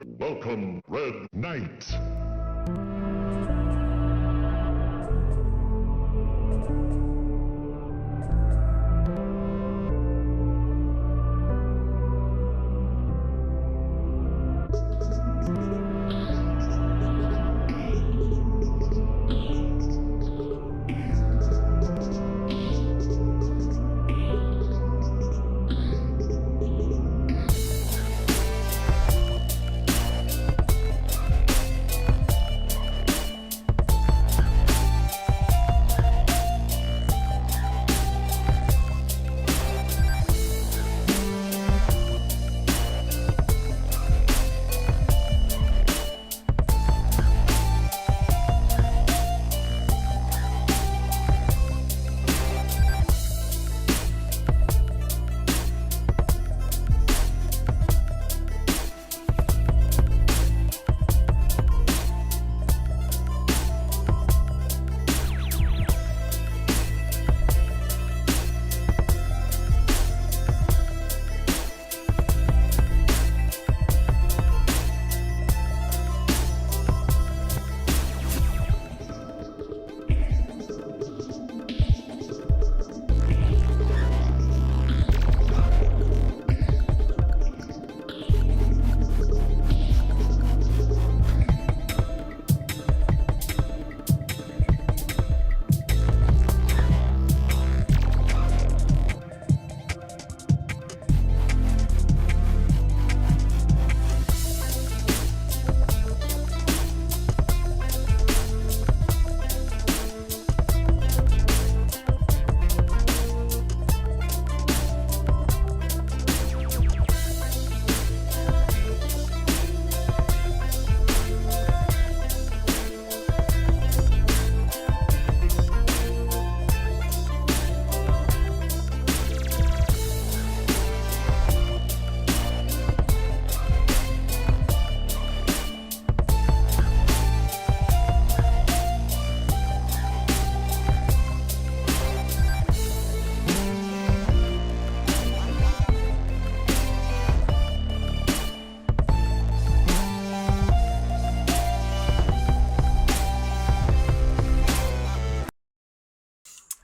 Welcome, Red Knight.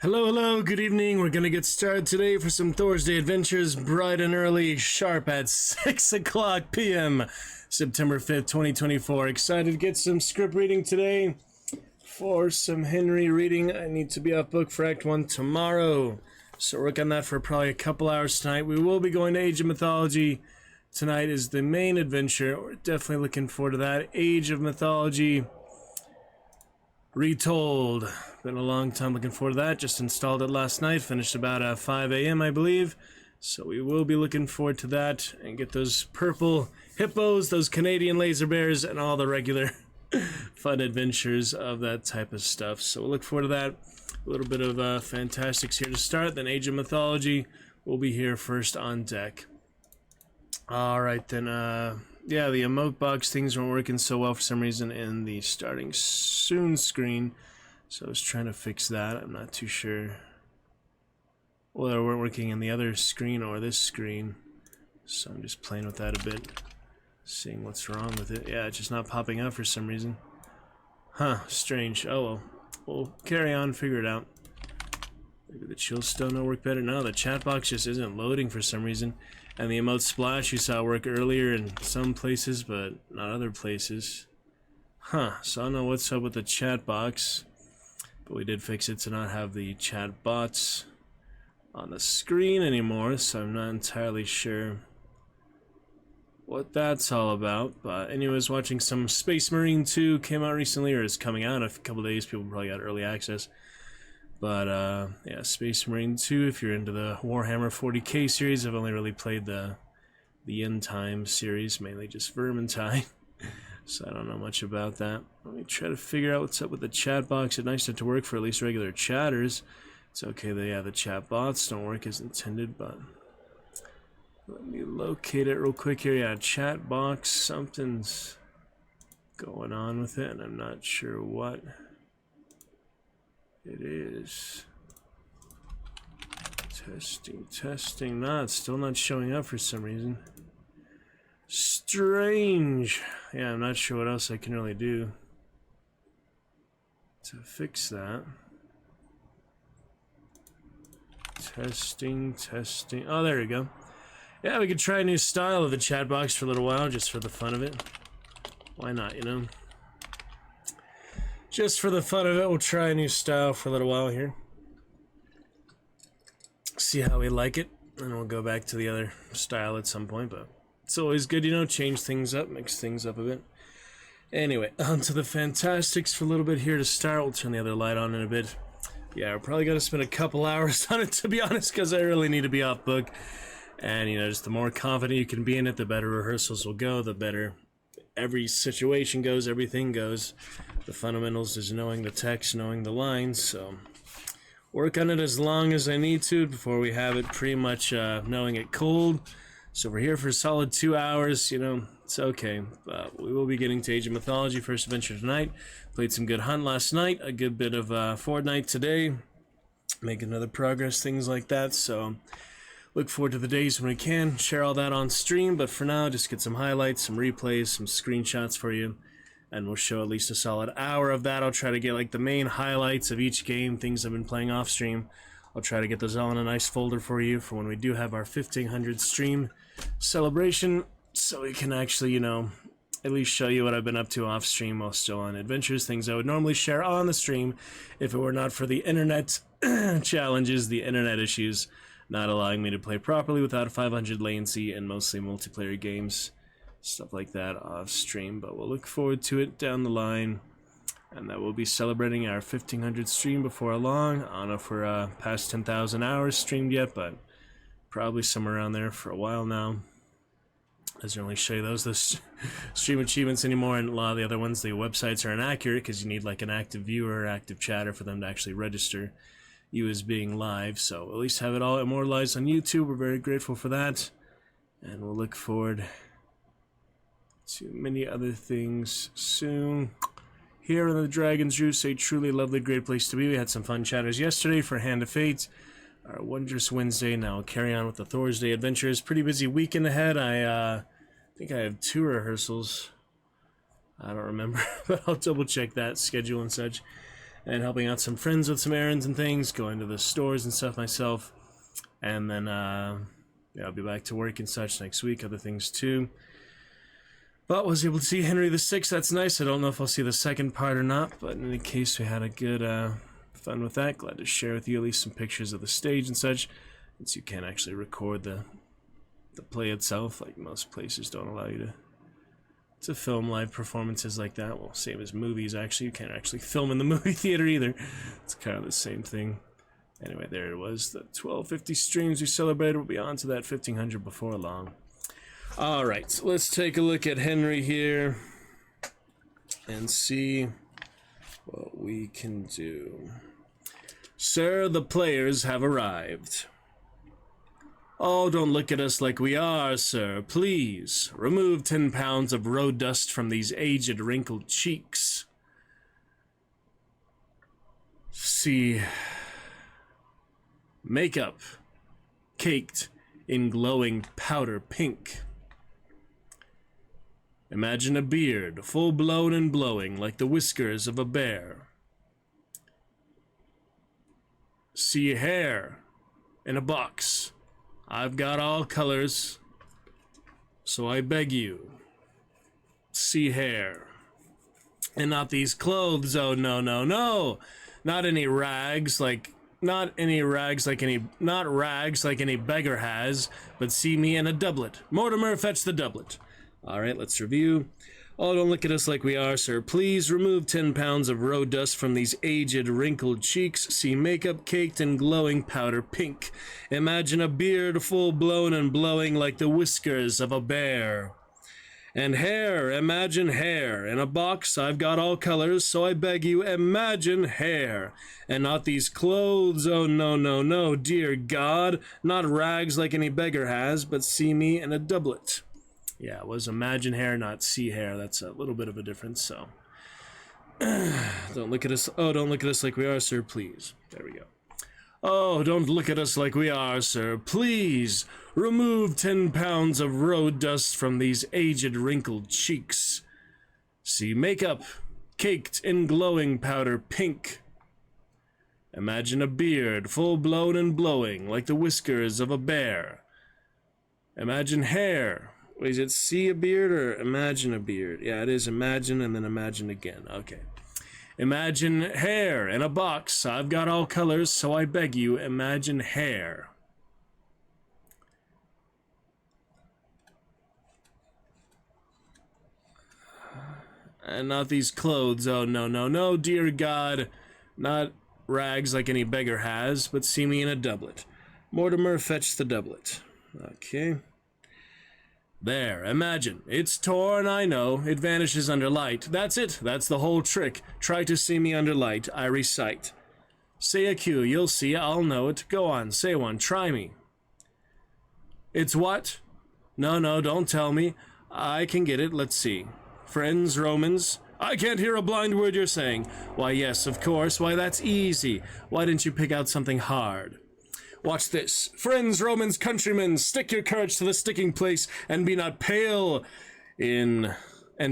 Hello, good evening. We're gonna get started today for some Thursday adventures, bright and early, sharp at 6 o'clock p.m. September 5th, 2024. Excited to get some script reading today. For some Henry reading, I need to be off book for Act 1 tomorrow. So work on that for probably a couple hours tonight. We will be going to Age of Mythology. Tonight is the main adventure. We're definitely looking forward to that. Age of Mythology Retold. Been a long time looking forward to that. Just installed it last night. Finished about 5 a.m. I believe. So we will be looking forward to that and get those purple hippos, those Canadian laser bears, and all the regular fun adventures of that type of stuff. So we'll look forward to that. A little bit of Fantastics here to start. Then Age of Mythology will be here first on deck. Alright then, yeah, the emote box things weren't working so well for some reason in the starting soon screen. So I was trying to fix that. I'm not too sure. Well, they weren't working in the other screen or this screen. So I'm just playing with that a bit. Seeing what's wrong with it. Yeah, it's just not popping up for some reason. Huh, strange. Oh well. We'll carry on, figure it out. Maybe the chill stone will work better. No, the chat box just isn't loading for some reason. And the emote splash you saw work earlier in some places, but not other places. Huh, so I don't know what's up with the chat box. But we did fix it to not have the chat bots on the screen anymore, so I'm not entirely sure what that's all about. But anyways, watching some Space Marine 2 came out recently, or is coming out in a couple days. People probably got early access. But yeah, Space Marine 2, if you're into the Warhammer 40k series. I've only really played the End Time series, mainly just Vermintide. So I don't know much about that. Let me try to figure out what's up with the chat box. It's nice to work for at least regular chatters. It's okay that, yeah, the chat bots don't work as intended, but let me locate it real quick here. Yeah, chat box, something's going on with it, and I'm not sure what it is. Testing. Nah, it's still not showing up for some reason. Strange. Yeah, I'm not sure what else I can really do to fix that. Testing. Oh, there we go. Yeah, we could try a new style of the chat box for a little while, just for the fun of it. Why not, you know? Just for the fun of it, we'll try a new style for a little while here. See how we like it, and we'll go back to the other style at some point, but it's always good, you know, change things up, mix things up a bit. Anyway, on to the Fantastics for a little bit here to start. We'll turn the other light on in a bit. Yeah, we're probably going to spend a couple hours on it, to be honest, because I really need to be off book. And, you know, just the more confident you can be in it, the better rehearsals will go, the better every situation goes, everything goes. The fundamentals is knowing the text, knowing the lines, so work on it as long as I need to before we have it pretty much knowing it cold. So we're here for a solid 2 hours, you know, it's okay. We will be getting to Age of Mythology, first adventure tonight. Played some good hunt last night, a good bit of Fortnite today. Make another progress, things like that, so look forward to the days when we can share all that on stream, but for now, just get some highlights, some replays, some screenshots for you, and we'll show at least a solid hour of that. I'll try to get like the main highlights of each game, things I've been playing off stream. I'll try to get those all in a nice folder for you for when we do have our 1500 stream celebration, so we can actually, you know, at least show you what I've been up to off stream while still on adventures, things I would normally share on the stream if it were not for the internet challenges, the internet issues, not allowing me to play properly without 500 latency and mostly multiplayer games, stuff like that off stream. But we'll look forward to it down the line, and that we'll be celebrating our 1500 stream before long. I don't know if we're past 10,000 hours streamed yet, but probably somewhere around there for a while now. Doesn't really show you those stream achievements anymore, and a lot of the other ones, the websites are inaccurate because you need like an active viewer or active chatter for them to actually register you as being live. So at least have it all immortalized on YouTube. We're very grateful for that, and we'll look forward to many other things soon. Here in the Dragon's Roost, a truly lovely, great place to be. We had some fun chatters yesterday for Hand of Fate, our Wondrous Wednesday. Now we'll carry on with the Thursday adventures. Pretty busy weekend ahead. I think I have 2 rehearsals. I don't remember, but I'll double check that schedule and such. And helping out some friends with some errands and things, going to the stores and stuff myself. And then, yeah, I'll be back to work and such next week, other things too. But was able to see Henry VI, that's nice. I don't know if I'll see the second part or not, but in any case, we had a good fun with that. Glad to share with you at least some pictures of the stage and such, since you can't actually record the play itself, like most places don't allow you to film live performances like that. Well, same as movies, actually. You can't actually film in the movie theater either. It's kind of the same thing. Anyway, there it was. The 1250 streams we celebrated. We'll be on to that 1500 before long. Alright, so let's take a look at Henry here and see what we can do. Sir, the players have arrived. Oh, don't look at us like we are, sir. Please, remove 10 pounds of road dust from these aged, wrinkled cheeks. See, makeup caked in glowing powder pink. Imagine a beard, full-blown and blowing like the whiskers of a bear. See hair in a box. I've got all colors, so I beg you, see hair. And not these clothes, oh no, no, no. Not any rags like, not rags like any beggar has, but see me in a doublet. Mortimer, fetch the doublet. Alright, let's review. Oh, don't look at us like we are, sir. Please remove 10 pounds of road dust from these aged, wrinkled cheeks. See makeup caked in glowing powder pink. Imagine a beard full-blown and blowing like the whiskers of a bear. And hair, imagine hair. In a box, I've got all colors, so I beg you, imagine hair. And not these clothes, oh no, no, no, dear God. Not rags like any beggar has, but see me in a doublet. Yeah, it was imagine hair, not see hair. That's a little bit of a difference, so. Don't look at us, oh, don't look at us like we are, sir, please. There we go. Oh, don't look at us like we are, sir. Please, remove 10 pounds of road dust from these aged, wrinkled cheeks. See makeup, caked in glowing powder pink. Imagine a beard, full-blown and blowing, like the whiskers of a bear. Imagine hair. Wait, is it see a beard or imagine a beard? Yeah, it is imagine and then imagine again. Okay. Imagine hair in a box. I've got all colors, so I beg you, imagine hair. And not these clothes. Oh, no, no, no, dear God. Not rags like any beggar has, but see me in a doublet. Mortimer, fetch the doublet. Okay. There, imagine. It's torn, I know. It vanishes under light. That's it. That's the whole trick. Try to see me under light. I recite. Say a cue. You'll see. I'll know it. Go on. Say one. Try me. It's what? No, no, don't tell me. I can get it. Let's see. Friends, Romans. I can't hear a blind word you're saying. Why, yes, of course. Why, that's easy. Why didn't you pick out something hard? Watch this. Friends, Romans, countrymen, stick your courage to the sticking place, and be not pale and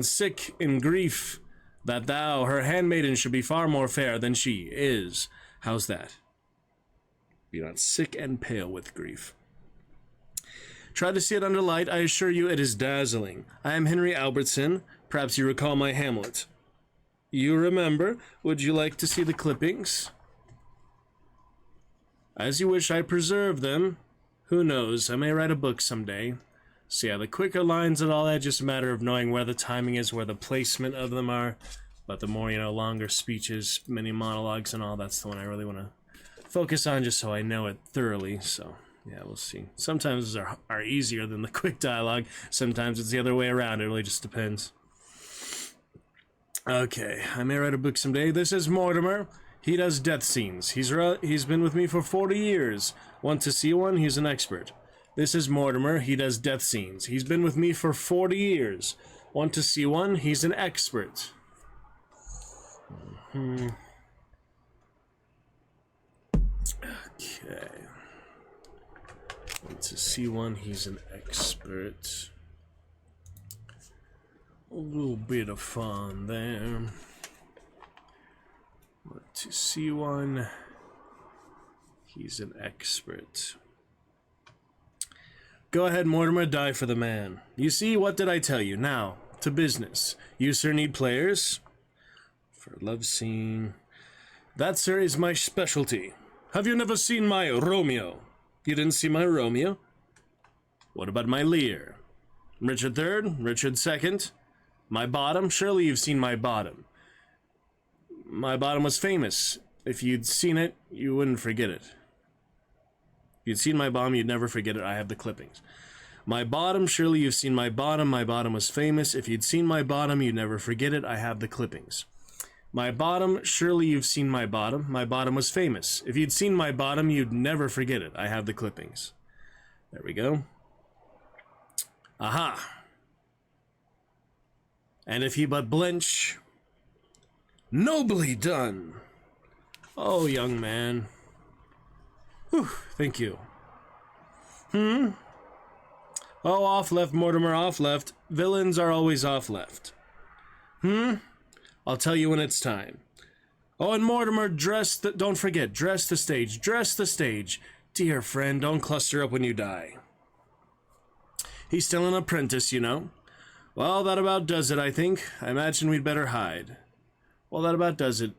sick in grief, that thou, her handmaiden, should be far more fair than she is. How's that? Be not sick and pale with grief. Try to see it under light. I assure you it is dazzling. I am Henry Albertson. Perhaps you recall my Hamlet. You remember? Would you like to see the clippings? As you wish, I preserve them. Who knows, I may write a book someday. So yeah, the quicker lines and all that, just a matter of knowing where the timing is, where the placement of them are. But the more, longer speeches, mini monologues and all, that's the one I really want to focus on, just so I know it thoroughly. So yeah, we'll see. Sometimes those are easier than the quick dialogue. Sometimes it's the other way around. It really just depends. Okay, I may write a book someday. This is Mortimer. He does death scenes. He's been with me for 40 years. Want to see one? He's an expert. This is Mortimer. He does death scenes. He's been with me for 40 years. Want to see one? He's an expert. Okay. Want to see one? He's an expert. A little bit of fun there. Want to see one? He's an expert. Go ahead, Mortimer, die for the man. You see, what did I tell you? Now, to business. You, sir, need players? For a love scene. That, sir, is my specialty. Have you never seen my Romeo? You didn't see my Romeo? What about my Lear? Richard III? Richard II? My bottom? Surely you've seen my bottom. My bottom was famous. If you'd seen it, you wouldn't forget it. If you'd seen my bottom, you'd never forget it. I have the clippings. My bottom, surely you've seen my bottom. My bottom was famous. If you'd seen my bottom, you'd never forget it. I have the clippings. My bottom, surely you've seen my bottom. My bottom was famous. If you'd seen my bottom, you'd never forget it. I have the clippings. There we go. Aha. And if he but blench... Nobly done! Oh, young man. Whew, thank you. Oh, off left, Mortimer, off left. Villains are always off left. I'll tell you when it's time. Oh, and Mortimer, don't forget, dress the stage, dress the stage. Dear friend, don't cluster up when you die. He's still an apprentice, you know. Well, that about does it, I think. I imagine we'd better hide. Well, that about does it,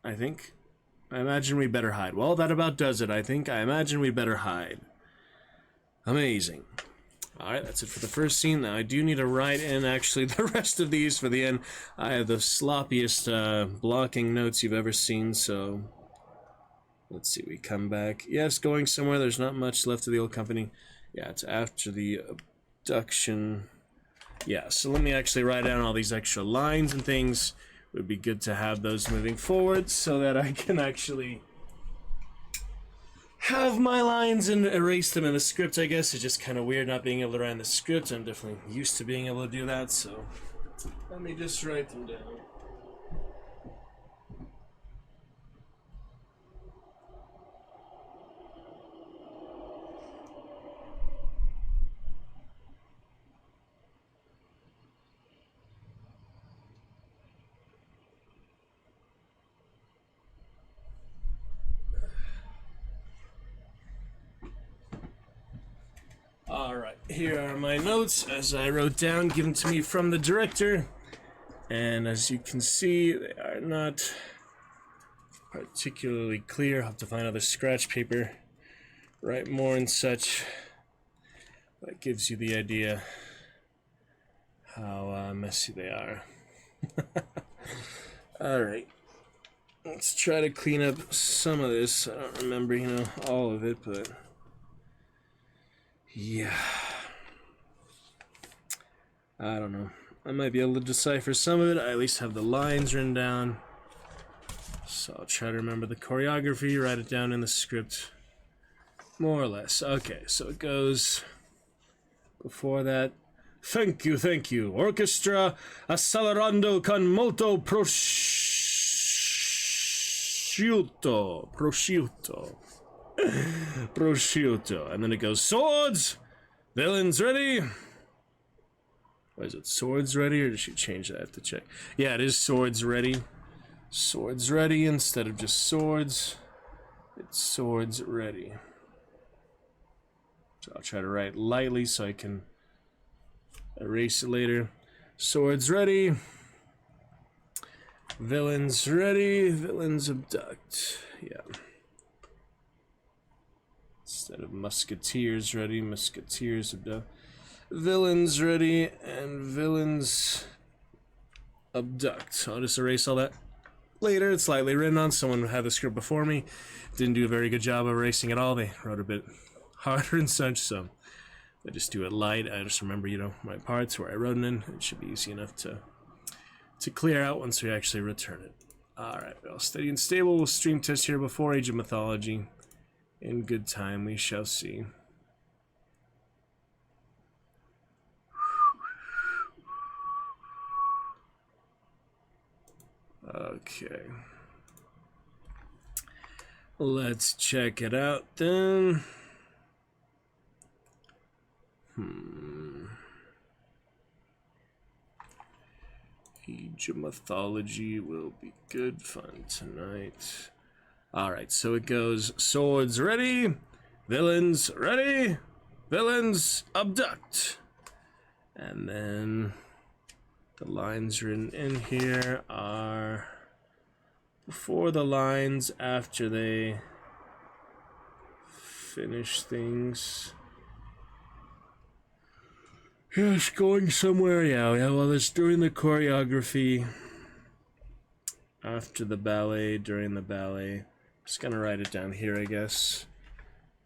I think. I imagine we better hide. Well, that about does it, I think. I imagine we better hide. Amazing. Alright, that's it for the first scene. Now, I do need to write in, actually, the rest of these for the end. I have the sloppiest blocking notes you've ever seen, so... Let's see, we come back. Yes, going somewhere. There's not much left of the old company. Yeah, it's after the abduction. Yeah, so let me actually write down all these extra lines and things. It would be good to have those moving forward so that I can actually have my lines and erase them in the script, I guess. It's just kind of weird not being able to write in the script. I'm definitely used to being able to do that, so let me just write them down. here are my notes as I wrote down, given to me from the director. And as you can see, they are not particularly clear. I'll have to find other scratch paper, write more and such. That gives you the idea how messy they are. Alright, let's try to clean up some of this. I don't remember, all of it, but yeah. I don't know. I might be able to decipher some of it. I at least have the lines written down. So I'll try to remember the choreography, write it down in the script. More or less. Okay, so it goes before that. Thank you. Orchestra accelerando con molto prosciutto. Prosciutto. And then it goes swords, villains ready. Or is it swords ready, or did she change that? I have to check. Yeah, it is swords ready. Swords ready instead of just swords. It's swords ready. So I'll try to write lightly so I can erase it later. Swords ready. Villains ready. Villains abduct. Yeah. Instead of musketeers ready, musketeers abduct. Villains ready and villains abduct. So I'll just erase all that later. It's lightly written on. Someone had the script before me. Didn't do a very good job of erasing it all. They wrote a bit harder and such, so I just do it light. I just remember, my parts where I wrote it in. It should be easy enough to clear out once we actually return it. Alright, well, steady and stable. We'll stream test here before Age of Mythology. In good time, we shall see. Okay. Let's check it out then. Age of Mythology will be good fun tonight. Alright, so it goes swords ready, villains abduct. And then the lines written in here are before the lines, after they finish things. Yes, going somewhere, yeah, well, it's during the choreography, after the ballet, during the ballet. Just gonna write it down here, I guess.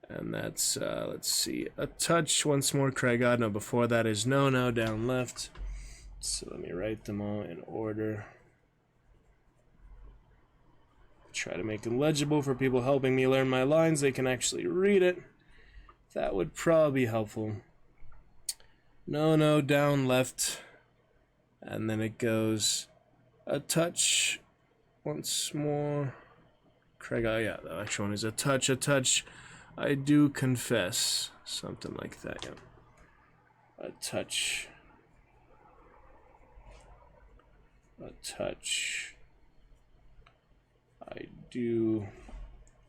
And that's, let's see, a touch, once more, Craig. No, before that is no, down left. So let me write them all in order. Try to make them legible for people helping me learn my lines. They can actually read it. That would probably be helpful. No, down left. And then it goes a touch, once more. Craig, yeah, the actual one is a touch. I do confess. Something like that, yeah. A touch. I do.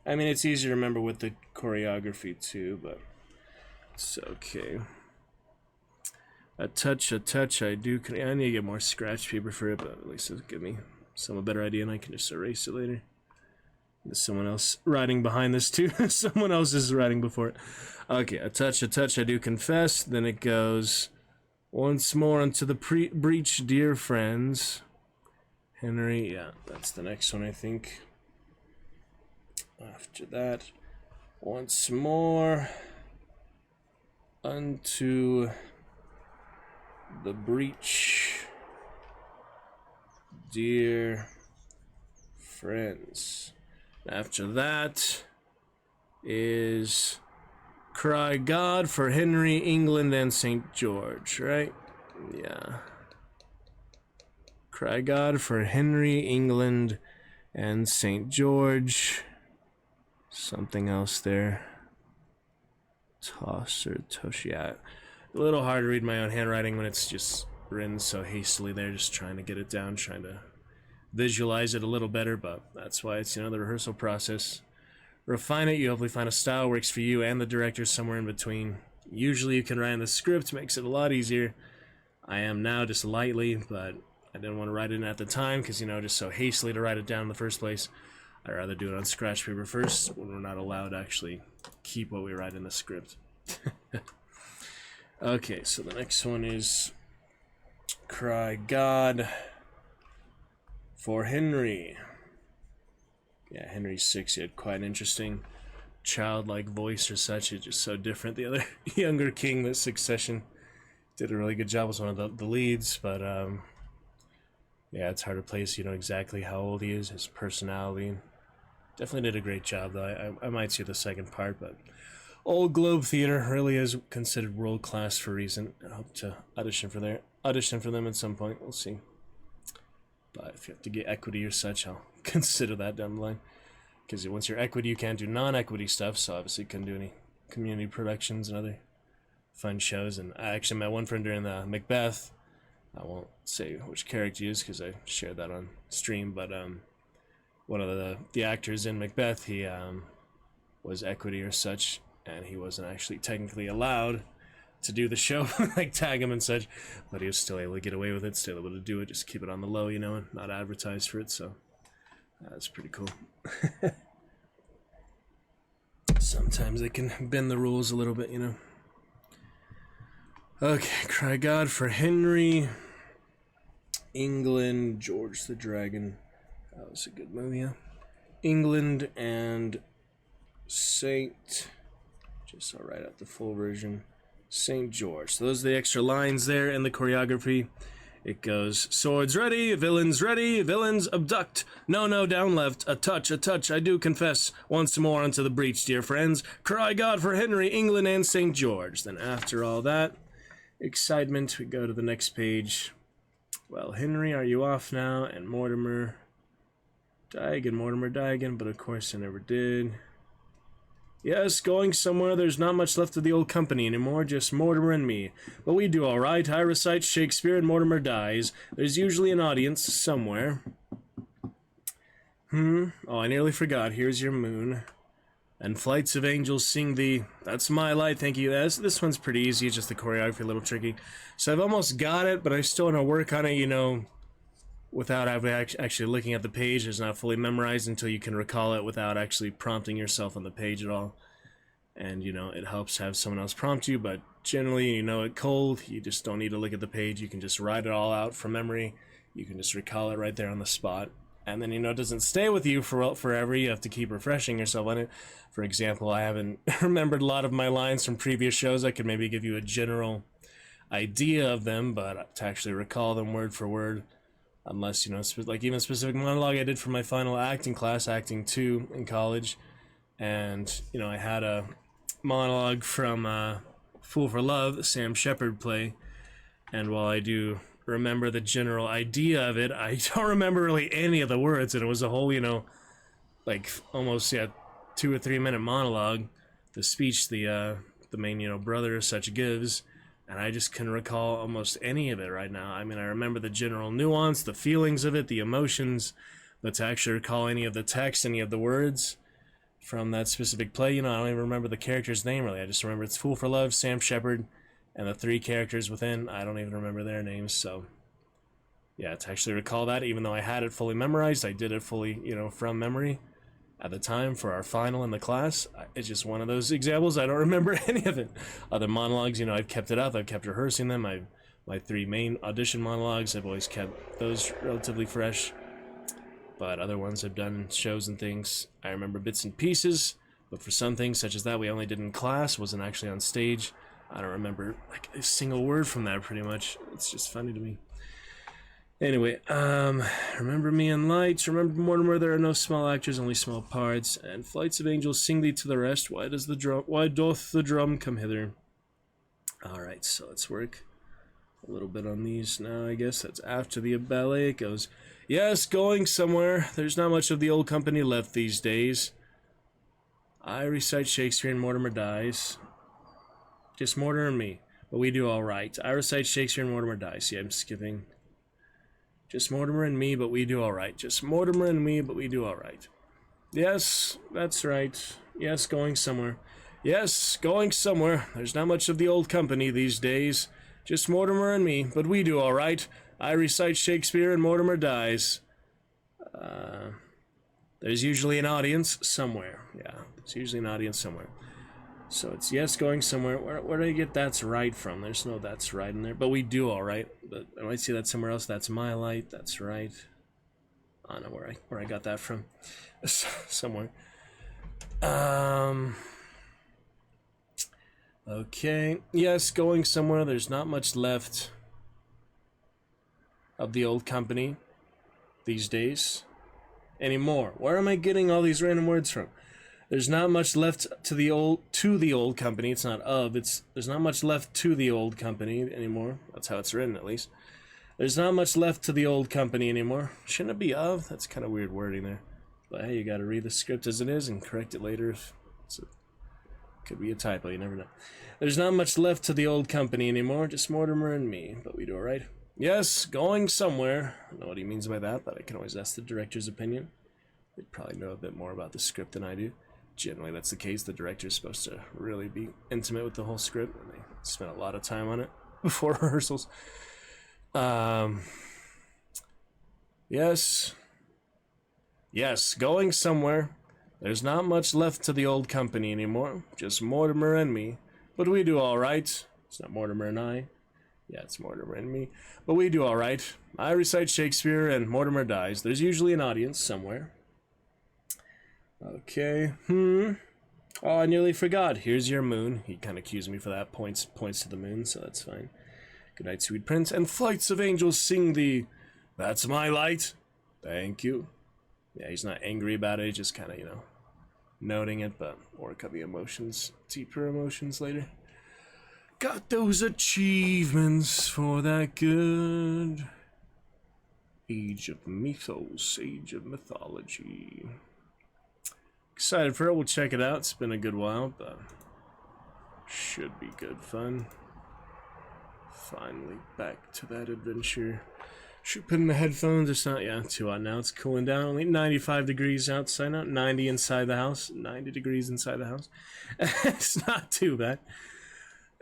I mean, it's easy to remember with the choreography too, but it's okay. A touch, I do. I need to get more scratch paper for it, but at least it'll give me some better idea, and I can just erase it later. There's someone else writing behind this too. Someone else is writing before it. Okay, a touch, I do confess. Then it goes once more unto the breach, dear friends. Henry, yeah, that's the next one, I think. After that, once more unto the breach, dear friends. After that is cry God for Henry, England, and St. George, right? Yeah. Cry God for Henry, England, and St. George. Something else there. Toss or tush, yeah. A little hard to read my own handwriting when it's just written so hastily there, just trying to get it down, trying to visualize it a little better, but that's why it's, the rehearsal process. Refine it, you hopefully find a style works for you and the director somewhere in between. Usually you can write in the script, makes it a lot easier. I am now just lightly, but I didn't want to write it in at the time because, you know, just so hastily to write it down in the first place. I'd rather do it on scratch paper first when we're not allowed to actually keep what we write in the script. Okay, so the next one is Cry God for Henry. Yeah, Henry VI, he had quite an interesting childlike voice or such. It's just so different. The other younger king, that Succession, did a really good job, was one of the leads, but yeah, it's hard to place, you know, exactly how old he is, his personality. Definitely did a great job, though. I might see the second part, but Old Globe Theater really is considered world-class for a reason. I hope to audition for them at some point. We'll see. But if you have to get equity or such, I'll consider that down the line. Because once you're equity, you can't do non-equity stuff, so obviously you couldn't do any community productions and other fun shows. And I actually met one friend during the Macbeth. I won't say which character he is because I shared that on stream, but one of the actors in Macbeth, he was equity or such, and he wasn't actually technically allowed to do the show, like tag him and such, but he was still able to get away with it, still able to do it, just keep it on the low, you know, and not advertise for it, so that's pretty cool. Sometimes they can bend the rules a little bit, you know. Okay, Cry God for Henry. England, George the Dragon. That was a good movie, yeah. England and Saint, just I'll write out the full version, St. George. So those are the extra lines there in the choreography. It goes, swords ready, villains abduct. No, down left, a touch, I do confess. Once more unto the breach, dear friends. Cry God for Henry, England, and St. George. Then after all that excitement, we go to the next page. Well, Henry, are you off now? And Mortimer, Diagon, but of course I never did. Yes, going somewhere. There's not much left of the old company anymore, just Mortimer and me. But we do all right. I recite Shakespeare and Mortimer dies. There's usually an audience somewhere. Oh, I nearly forgot. Here's your moon. And flights of angels sing thee. That's my light, thank you. This one's pretty easy, just the choreography a little tricky. So I've almost got it, but I still want to work on it, you know, without actually looking at the page. It's not fully memorized until you can recall it without actually prompting yourself on the page at all. And, you know, it helps have someone else prompt you, but generally, you know it cold. You just don't need to look at the page. You can just write it all out from memory. You can just recall it right there on the spot. And then, you know, it doesn't stay with you forever. You have to keep refreshing yourself on it. For example, I haven't remembered a lot of my lines from previous shows. I could maybe give you a general idea of them, but to actually recall them word for word, unless, you know, like even a specific monologue I did for my final acting class, Acting 2 in college, and, you know, I had a monologue from Fool for Love, the Sam Shepard play, and while I do remember the general idea of it, I don't remember really any of the words, and it was a whole, you know, like almost, yeah, 2 or 3 minute monologue, the speech the main, you know, brother as such gives, and I just can recall almost any of it right now. I mean, I remember the general nuance, the feelings of it, the emotions, but to actually recall any of the text, any of the words from that specific play, you know, I don't even remember the character's name really. I just remember it's Fool for Love, Sam Shepard, and the 3 characters within, I don't even remember their names, so yeah, to actually recall that, even though I had it fully memorized, I did it fully, you know, from memory at the time for our final in the class. It's just one of those examples. I don't remember any of it. Other monologues, you know, I've kept it up. I've kept rehearsing them. My 3 main audition monologues, I've always kept those relatively fresh. But other ones I've done shows and things, I remember bits and pieces. But for some things, such as that we only did in class, wasn't actually on stage, I don't remember like a single word from that pretty much. It's just funny to me. Anyway, remember me and lights, remember Mortimer, there are no small actors, only small parts, and flights of angels sing thee to the rest, why doth the drum come hither? Alright, so let's work a little bit on these now, I guess. That's after the ballet. It goes, yes, going somewhere, there's not much of the old company left these days. I recite Shakespeare and Mortimer dies. Just Mortimer and me, but we do alright. I recite Shakespeare and Mortimer dies. See, I'm skipping. Just Mortimer and me, but we do alright. Just Mortimer and me, but we do alright. Yes, that's right. Yes, going somewhere. Yes, going somewhere. There's not much of the old company these days. Just Mortimer and me, but we do all right. I recite Shakespeare and Mortimer dies. There's usually an audience somewhere. Yeah, there's usually an audience somewhere. So it's yes, going somewhere. Where do I get that's right from? There's no that's right in there. But we do all right. But I might see that somewhere else. That's my light. That's right. I don't know where I got that from. Somewhere. Okay. Yes, going somewhere. There's not much left of the old company these days anymore. Where am I getting all these random words from? There's not much left to the old company. It's not of. There's not much left to the old company anymore. That's how it's written, at least. There's not much left to the old company anymore. Shouldn't it be of? That's kind of weird wording there. But hey, you got to read the script as it is and correct it later if could be a typo. You never know. There's not much left to the old company anymore. Just Mortimer and me. But we do all right. Yes, going somewhere. I don't know what he means by that, but I can always ask the director's opinion. They'd probably know a bit more about the script than I do. Generally, that's the case. The director's supposed to really be intimate with the whole script, and they spent a lot of time on it before rehearsals. Yes, going somewhere. There's not much left to the old company anymore. Just Mortimer and me. But we do all right. It's not Mortimer and I. Yeah, it's Mortimer and me. But we do all right. I recite Shakespeare and Mortimer dies. There's usually an audience somewhere. Okay. Oh, I nearly forgot. Here's your moon. He kind of accused me for that. Points to the moon, so that's fine. Good night, sweet prince. And flights of angels sing thee. That's my light. Thank you. Yeah, he's not angry about it. He's just kind of, noting it, but work up the emotions, deeper emotions later. Got those achievements for that good. Age of Mythos, Age of Mythology. Excited for it. We'll check it out. It's been a good while, but should be good fun. Finally back to that adventure. Should put in the headphones. It's not, too hot now. It's cooling down. Only 95 degrees outside now. 90 inside the house. 90 degrees inside the house. It's not too bad.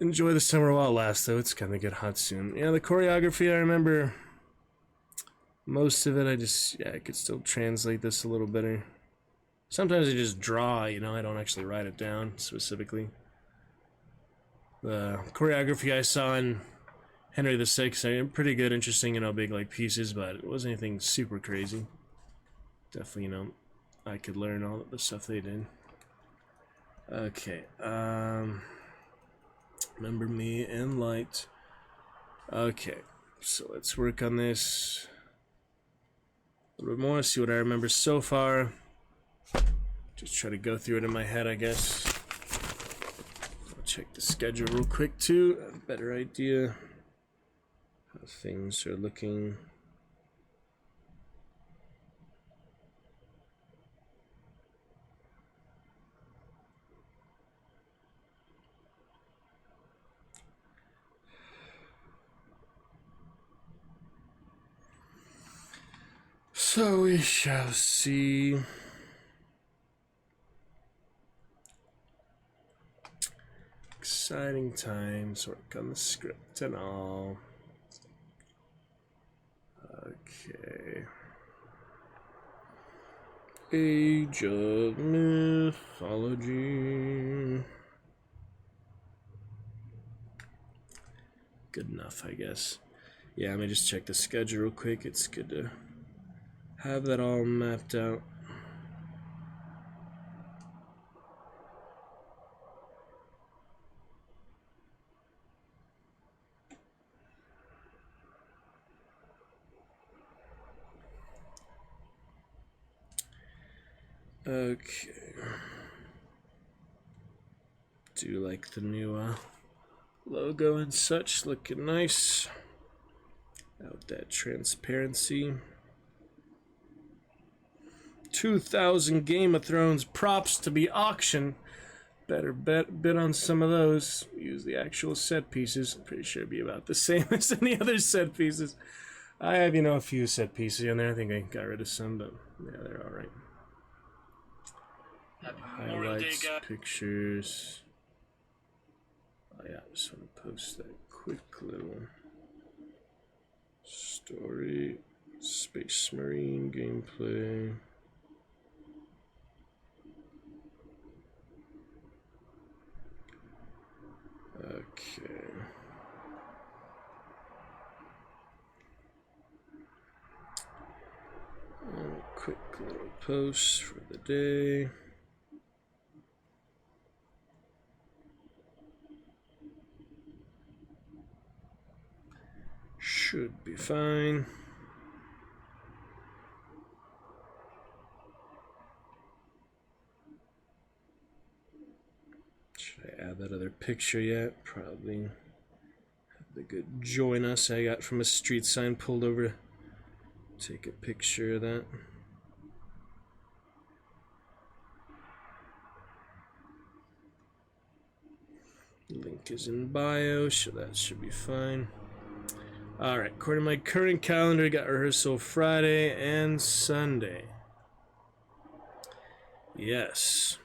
Enjoy the summer while it lasts, though. It's gonna get hot soon. Yeah, the choreography, I remember most of it. I could still translate this a little better. Sometimes I just draw, I don't actually write it down specifically. The choreography I saw in Henry VI, pretty good, interesting, big pieces, but it wasn't anything super crazy. Definitely, I could learn all the stuff they did. Okay, remember me and light. Okay, so let's work on this a little bit more, see what I remember so far. Just try to go through it in my head, I guess. I'll check the schedule real quick too. A better idea how things are looking. So we shall see. Exciting times, work on the script and all. Okay. Age of Mythology. Good enough, I guess. Yeah, let me just check the schedule real quick. It's good to have that all mapped out. Okay. Do like the new logo and such, looking nice. Out that transparency. 2,000 Game of Thrones props to be auctioned. Better bid on some of those. Use the actual set pieces. Pretty sure it'd be about the same as any other set pieces. I have, a few set pieces in there. I think I got rid of some, but yeah, they're alright. Highlights, pictures. yeah, I just want to post that quick little story. Space Marine gameplay. Okay. And a quick little post for the day. Should be fine. Should I add that other picture yet? Probably. Have the good join us I got from a street sign pulled over. Take a picture of that. Link is in bio, so that should be fine. Alright, according to my current calendar, I got rehearsal Friday and Sunday. Yes.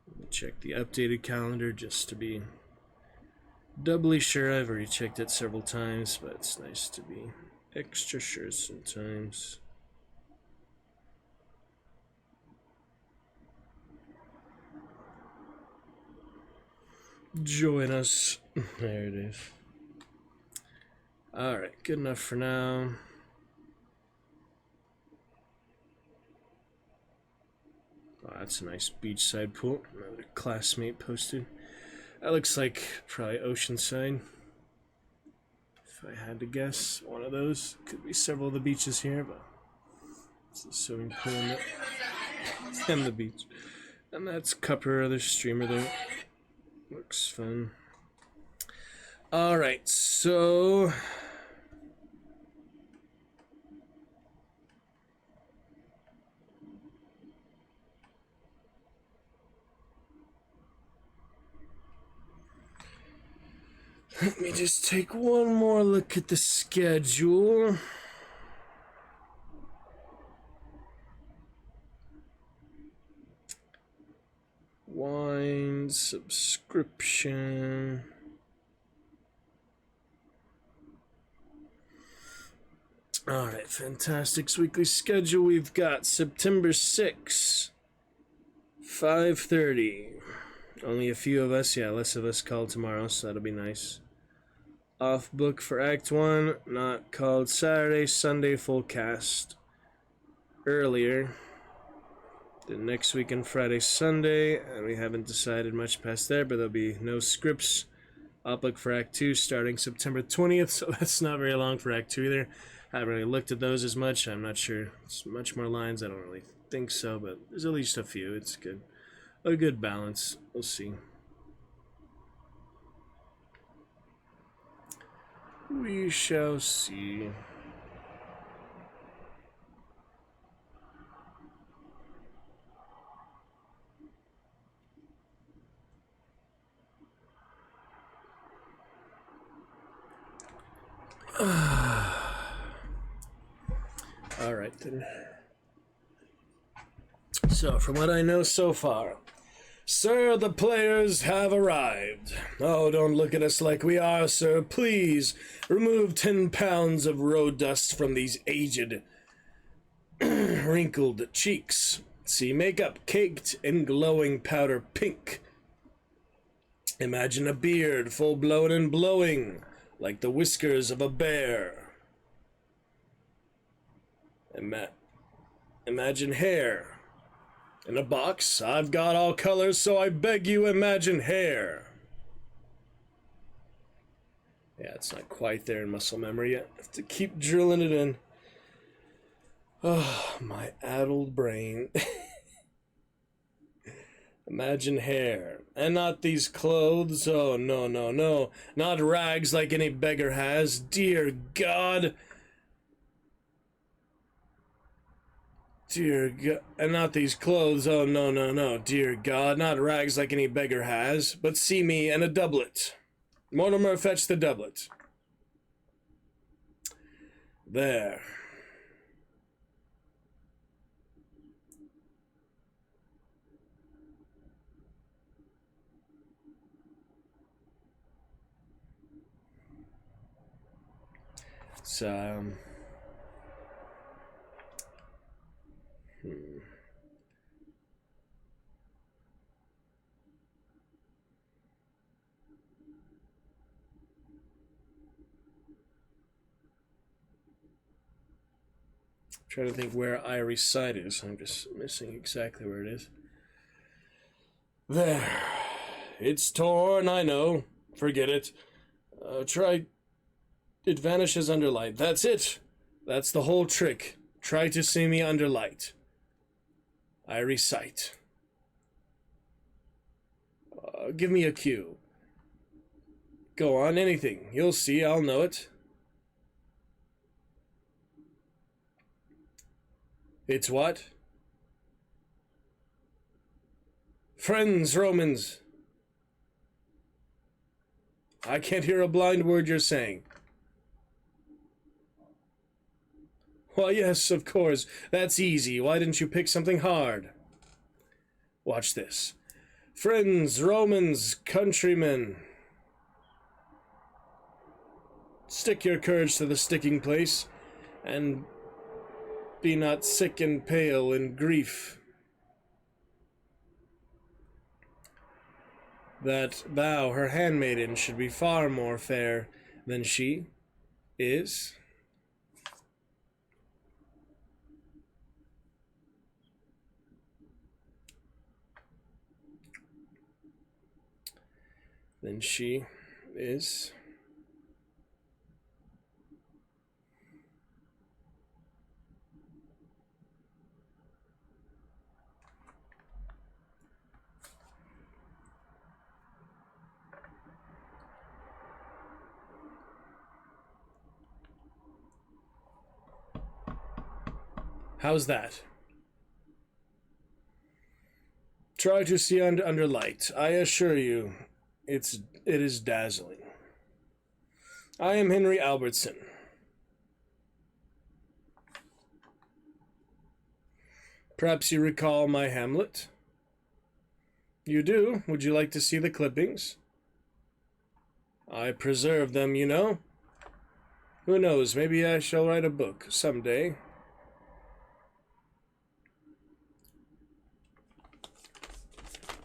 Let me check the updated calendar just to be doubly sure. I've already checked it several times, but it's nice to be extra sure sometimes. Join us. There it is. Alright, good enough for now. Oh, that's a nice beachside pool. Another classmate posted. That looks like probably Oceanside. If I had to guess, one of those. Could be several of the beaches here, but it's the swimming pool and the beach. And that's Cupper, other streamer there. Looks fun. Alright, so let me just take one more look at the schedule. Wine subscription. Alright, Fantastic's weekly schedule. We've got September 6th, 5:30. Only a few of us, yeah, less of us called tomorrow, so that'll be nice. Off book for Act 1, not called Saturday, Sunday, full cast. Earlier. The next weekend, Friday, Sunday, and we haven't decided much past there, but there'll be no scripts. Off book for Act 2 starting September 20th, so that's not very long for Act 2 either. I haven't really looked at those as much. I'm not sure it's much more lines. I don't really think so, but there's at least a few. It's good. A good balance. We'll see. We shall see. Alright then. So, from what I know so far, sir, the players have arrived. Oh, don't look at us like we are, sir. Please remove 10 pounds of road dust from these aged, wrinkled cheeks. See makeup caked in glowing powder pink. Imagine a beard full-blown and blowing like the whiskers of a bear. Imagine hair in a box. I've got all colors, so I beg you, imagine hair. Yeah, it's not quite there in muscle memory yet. I have to keep drilling it in. Oh, my addled brain. Imagine hair. And not these clothes. Oh, no, no, no. Not rags like any beggar has. Dear God. Dear God. And not these clothes. Oh, no, no, no. Dear God. Not rags like any beggar has. But see me in a doublet. Mortimer, fetch the doublet. There. It's trying to think where I recite is. I'm just missing exactly where it is. There. It's torn, I know. Forget it. Try... It vanishes under light. That's it. That's the whole trick. Try to see me under light. I recite. Give me a cue. Go on, anything. You'll see, I'll know it. It's what? Friends, Romans. I can't hear a blind word you're saying. Why, yes, of course. That's easy. Why didn't you pick something hard? Watch this. Friends, Romans, countrymen. Stick your courage to the sticking place, and be not sick and pale in grief. That thou, her handmaiden, should be far more fair than she is. Than she is. How's that? Try to see under light. I assure you, it is dazzling. I am Henry Albertson. Perhaps you recall my Hamlet? You do? Would you like to see the clippings? I preserve them, you know. Who knows, maybe I shall write a book someday.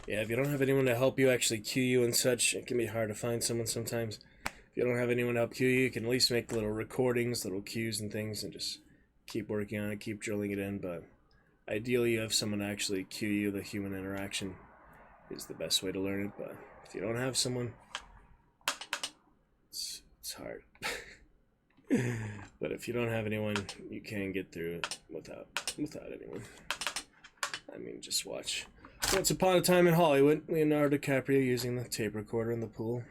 Yeah, if you don't have anyone to help you actually cue you and such, it can be hard to find someone sometimes. If you don't have anyone to help cue you, you can at least make little recordings, little cues and things, and just keep working on it, keep drilling it in. But ideally, you have someone to actually cue you. The human interaction is the best way to learn it. But if you don't have someone, it's hard. But if you don't have anyone, you can get through it without anyone. I mean, just watch Once Upon a Time in Hollywood, Leonardo DiCaprio using the tape recorder in the pool.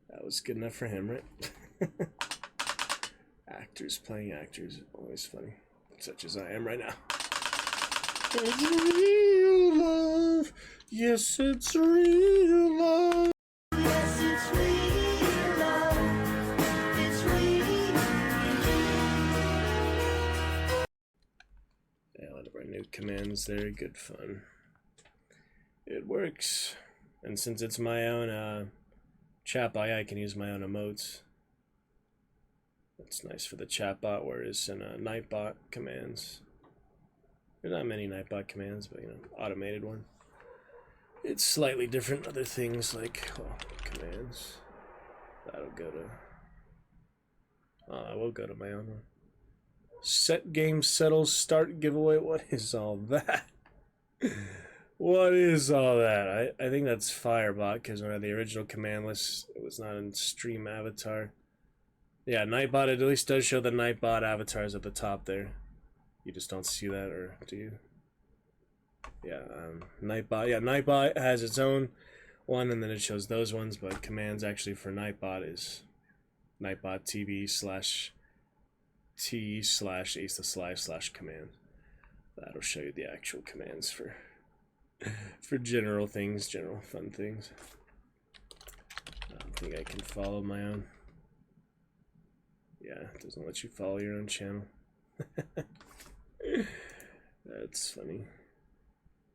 That was good enough for him, right? Actors playing actors, always funny. Such as I am right now. It's real love. Yes, it's real love. Yes, it's real love. It's real. Yeah, a lot of our new commands there, good fun. It works. And since it's my own chat bot, I can use my own emotes. That's nice for the chatbot, whereas in Nightbot commands, there's not many Nightbot commands, but automated one. It's slightly different. Other things like commands. That'll go to. I will go to my own one. Set game settles start giveaway. What is all that? What is all that? I think that's Firebot, because when I had the original command list, it was not in stream avatar. Yeah, Nightbot, it at least does show the Nightbot avatars at the top there. You just don't see that, or do you? Yeah, Nightbot. Yeah, Nightbot has its own one, and then it shows those ones, but commands actually for Nightbot is Nightbot TV /T/ace/command. That'll show you the actual commands for general things, general fun things. I don't think I can follow my own. Yeah, it doesn't let you follow your own channel. That's funny.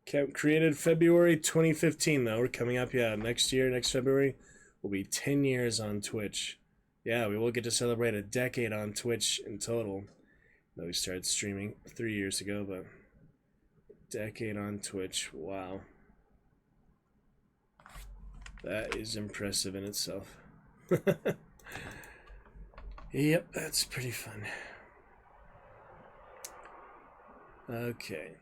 Camp created February 2015, though. We're coming up, yeah, next year, next February, will be 10 years on Twitch. Yeah, we will get to celebrate a decade on Twitch in total. Though we started streaming 3 years ago, but decade on Twitch. Wow. That is impressive in itself. Yep, that's pretty fun. Okay.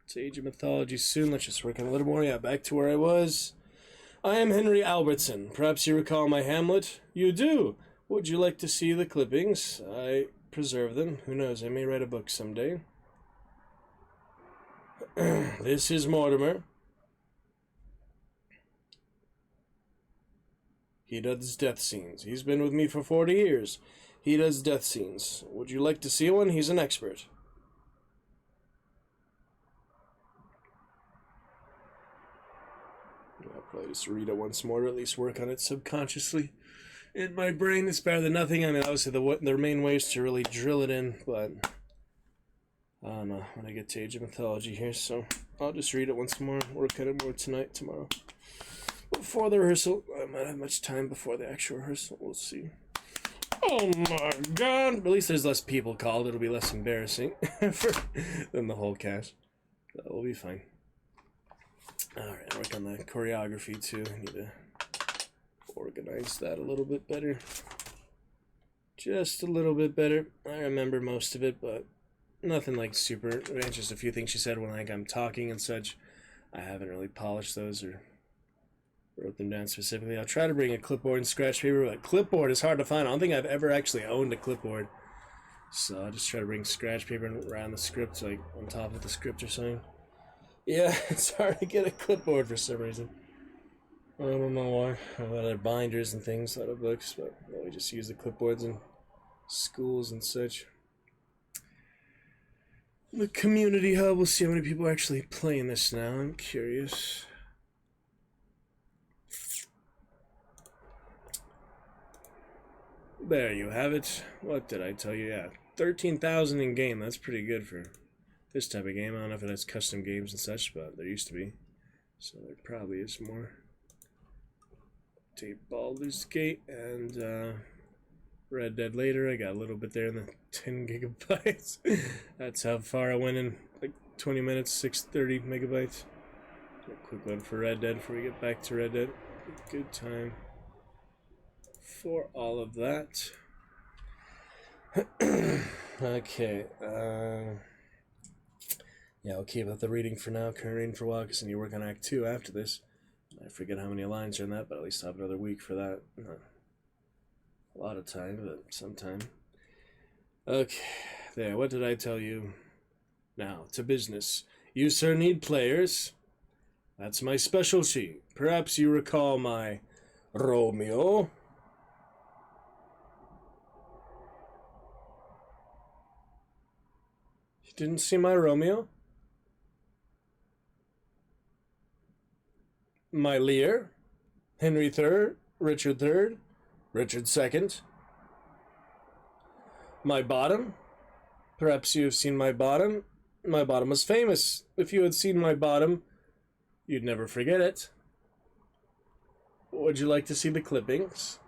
It's Age of Mythology soon. Let's just work on a little more. Yeah, back to where I was. I am Henry Albertson. Perhaps you recall my Hamlet? You do. Would you like to see the clippings? I preserve them. Who knows, I may write a book someday. This is Mortimer. He does death scenes. He's been with me for 40 years. He does death scenes. Would you like to see one? He's an expert. I'll probably just read it once more, or at least work on it subconsciously. In my brain, it's better than nothing. I mean, obviously, the main way is to really drill it in, but I don't know when I get to Age of Mythology here, so I'll just read it once more, work on it more tonight, tomorrow. Before the rehearsal, I might have much time before the actual rehearsal, we'll see. Oh my god! At least there's less people called, it'll be less embarrassing than the whole cast. That will be fine. Alright, work on the choreography too. I need to organize that a little bit better. Just a little bit better. I remember most of it, but nothing like super. Just a few things she said when I'm talking and such. I haven't really polished those or wrote them down specifically. I'll try to bring a clipboard and scratch paper, but clipboard is hard to find. I don't think I've ever actually owned a clipboard. So I'll just try to bring scratch paper around the script, like on top of the script or something. Yeah, it's hard to get a clipboard for some reason. I don't know why. I have other binders and things, other books, but we just use the clipboards in schools and such. The community hub, we'll see how many people are actually playing this now. I'm curious. There you have it. What did I tell you? Yeah, 13,000 in game. That's pretty good for this type of game. I don't know if it has custom games and such, but there used to be. So there probably is more. Take Baldur's Gate and Red Dead later. I got a little bit there in the 10 gigabytes. That's how far I went in like 20 minutes, 630 megabytes. A quick one for Red Dead before we get back to Red Dead. Good time for all of that. Okay. Yeah, I'll keep up the reading for now. Current reading for a while because I need to work on Act 2 after this. I forget how many lines are in that, but at least I'll have another week for that. Not a lot of time, but some time. Okay, there, what did I tell you? Now, to business. You, sir, need players. That's my specialty. Perhaps you recall my Romeo. You didn't see my Romeo? My Lear, Henry III, Richard III, Richard II. My bottom. Perhaps you have seen my bottom. My bottom was famous. If you had seen my bottom, you'd never forget it. Would you like to see the clippings?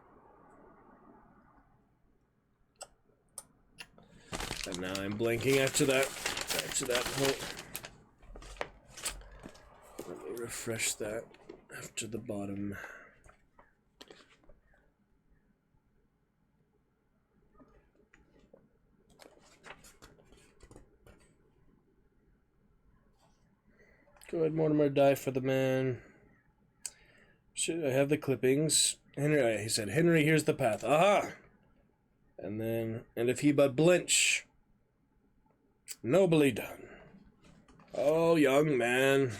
And now I'm blanking after that. After that point. Let me refresh that. After the bottom. Go ahead, Mortimer, die for the man. Should I have the clippings? Henry, he said, Henry, here's the path. Aha! And then, and if he but blench. Nobly done. Oh, young man.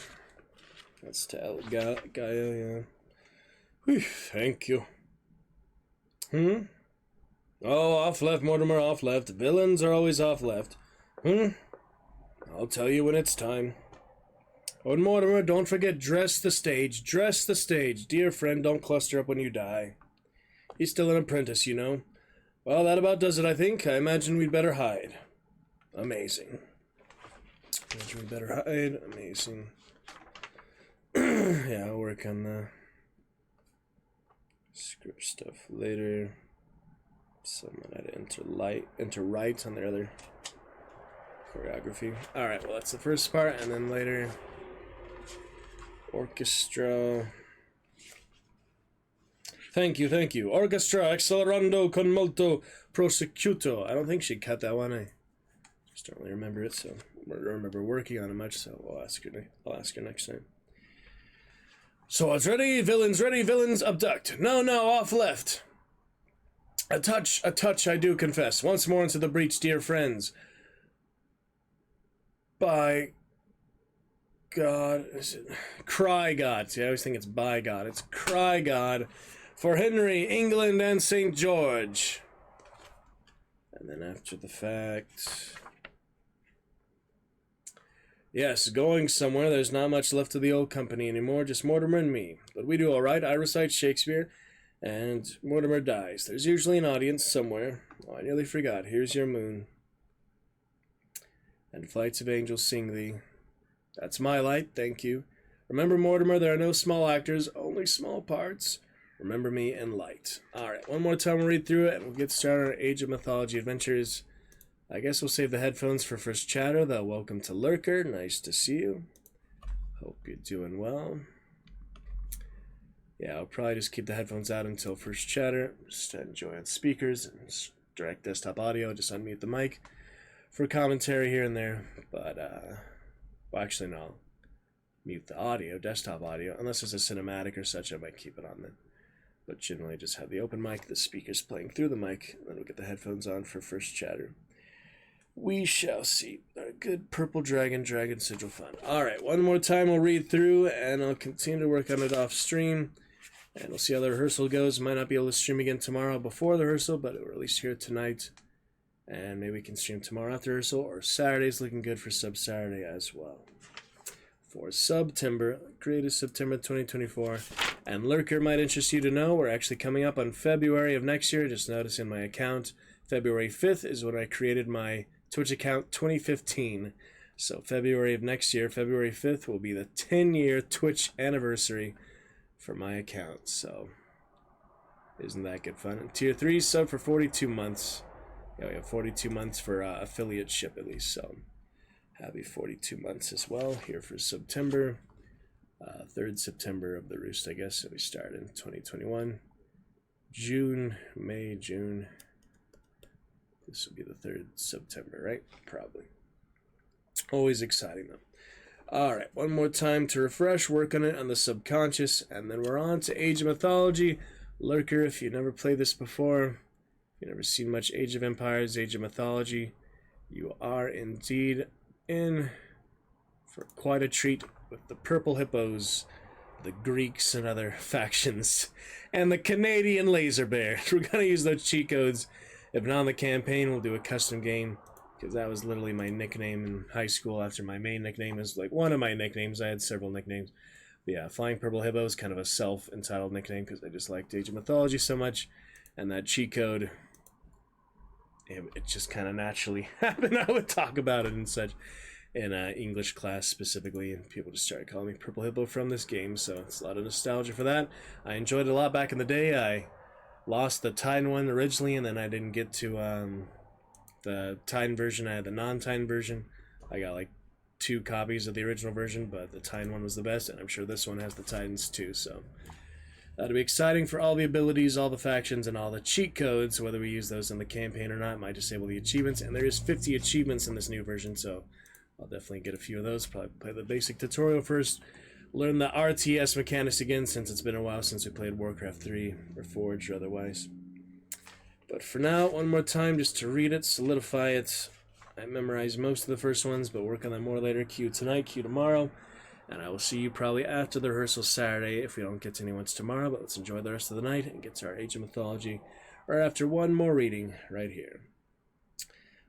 That's to Gaia, yeah. Whew, thank you. Oh, off left, Mortimer, off left. Villains are always off left. I'll tell you when it's time. Oh, and Mortimer, don't forget, dress the stage. Dress the stage. Dear friend, don't cluster up when you die. He's still an apprentice, you know. Well, that about does it, I think. I imagine we'd better hide. Amazing. Imagine we'd better hide. Amazing. Yeah, I'll work on Script stuff later. Someone had to enter right on their other choreography. Alright, well that's the first part, and then later orchestra. Thank you. Orchestra accelerando con molto prosecuto. I don't think she cut that one. I just don't really remember it, so I don't remember working on it much, so I'll ask her next time. Swords ready, villains abduct. No, off left. A touch, I do confess. Once more into the breach, dear friends. By God, is it cry God? See, I always think it's by God. It's cry God for Henry, England, and St. George. And then after the fact, yes, going somewhere. There's not much left of the old company anymore, just Mortimer and me. But we do all right. I recite Shakespeare, and Mortimer dies. There's usually an audience somewhere. Oh, I nearly forgot. Here's your moon. And flights of angels sing thee. That's my light, thank you. Remember, Mortimer, there are no small actors, only small parts. Remember me and light. Alright, one more time we'll read through it, and we'll get started on our Age of Mythology adventures. I guess we'll save the headphones for first chatter, though. Welcome to Lurker, nice to see you. Hope you're doing well. Yeah, I'll probably just keep the headphones out until first chatter. Just enjoy on speakers and direct desktop audio, just unmute the mic for commentary here and there, but well, actually no, I'll mute the audio, desktop audio, unless it's a cinematic or such. I might keep it on then, but generally just have the open mic, the speakers playing through the mic, and then we'll get the headphones on for first chatter. We shall see. A good purple dragon sigil fun. Alright, one more time we'll read through, and I'll continue to work on it off stream, and we'll see how the rehearsal goes. Might not be able to stream again tomorrow before the rehearsal, but we're at least here tonight. And maybe we can stream tomorrow after rehearsal, or Saturday's looking good for Sub Saturday as well. For SUBtember, created September 2024. And Lurker might interest you to know, we're actually coming up on February of next year. Just notice in my account, February 5th is when I created my Twitch account 2015. So February of next year, February 5th, will be the 10-year Twitch anniversary for my account. So isn't that good fun? And Tier 3 sub for 42 months. Yeah, we have 42 months for affiliate ship at least, so happy 42 months as well here for SUBtember. 3rd September of the Roost, I guess, so we start in 2021. May, June. This will be the 3rd September, right? Probably. Always exciting, though. Alright, one more time to refresh, work on it on the subconscious, and then we're on to Age of Mythology. Lurker, if you've never played this before, you've never seen much Age of Empires, Age of Mythology, you are indeed in for quite a treat with the Purple Hippos, the Greeks and other factions, and the Canadian Laser Bear. We're going to use those cheat codes. If not on the campaign, we'll do a custom game, because that was literally my nickname in high school after my main nickname was like one of my nicknames. I had several nicknames. But yeah, Flying Purple Hippo is kind of a self-entitled nickname because I just liked Age of Mythology so much, and that cheat code, it just kind of naturally happened. I would talk about it and such in English class specifically, and people just started calling me Purple Hippo from this game, so it's a lot of nostalgia for that. I enjoyed it a lot back in the day. I lost the Titan one originally, and then I didn't get to the Titan version. I had the non-Titan version. I got like 2 copies of the original version, but the Titan one was the best, and I'm sure this one has the Titans too, so that'll be exciting for all the abilities, all the factions, and all the cheat codes, whether we use those in the campaign or not. Might disable the achievements, and there is 50 achievements in this new version, so I'll definitely get a few of those. Probably play the basic tutorial first, learn the RTS mechanics again, since it's been a while since we played Warcraft 3 or Forge or otherwise. But for now, one more time just to read it, solidify it. I memorized most of the first ones, but work on them more later. Cue tonight, cue tomorrow. And I will see you probably after the rehearsal Saturday if we don't get to any ones tomorrow, but let's enjoy the rest of the night and get to our Age of Mythology, or after one more reading right here.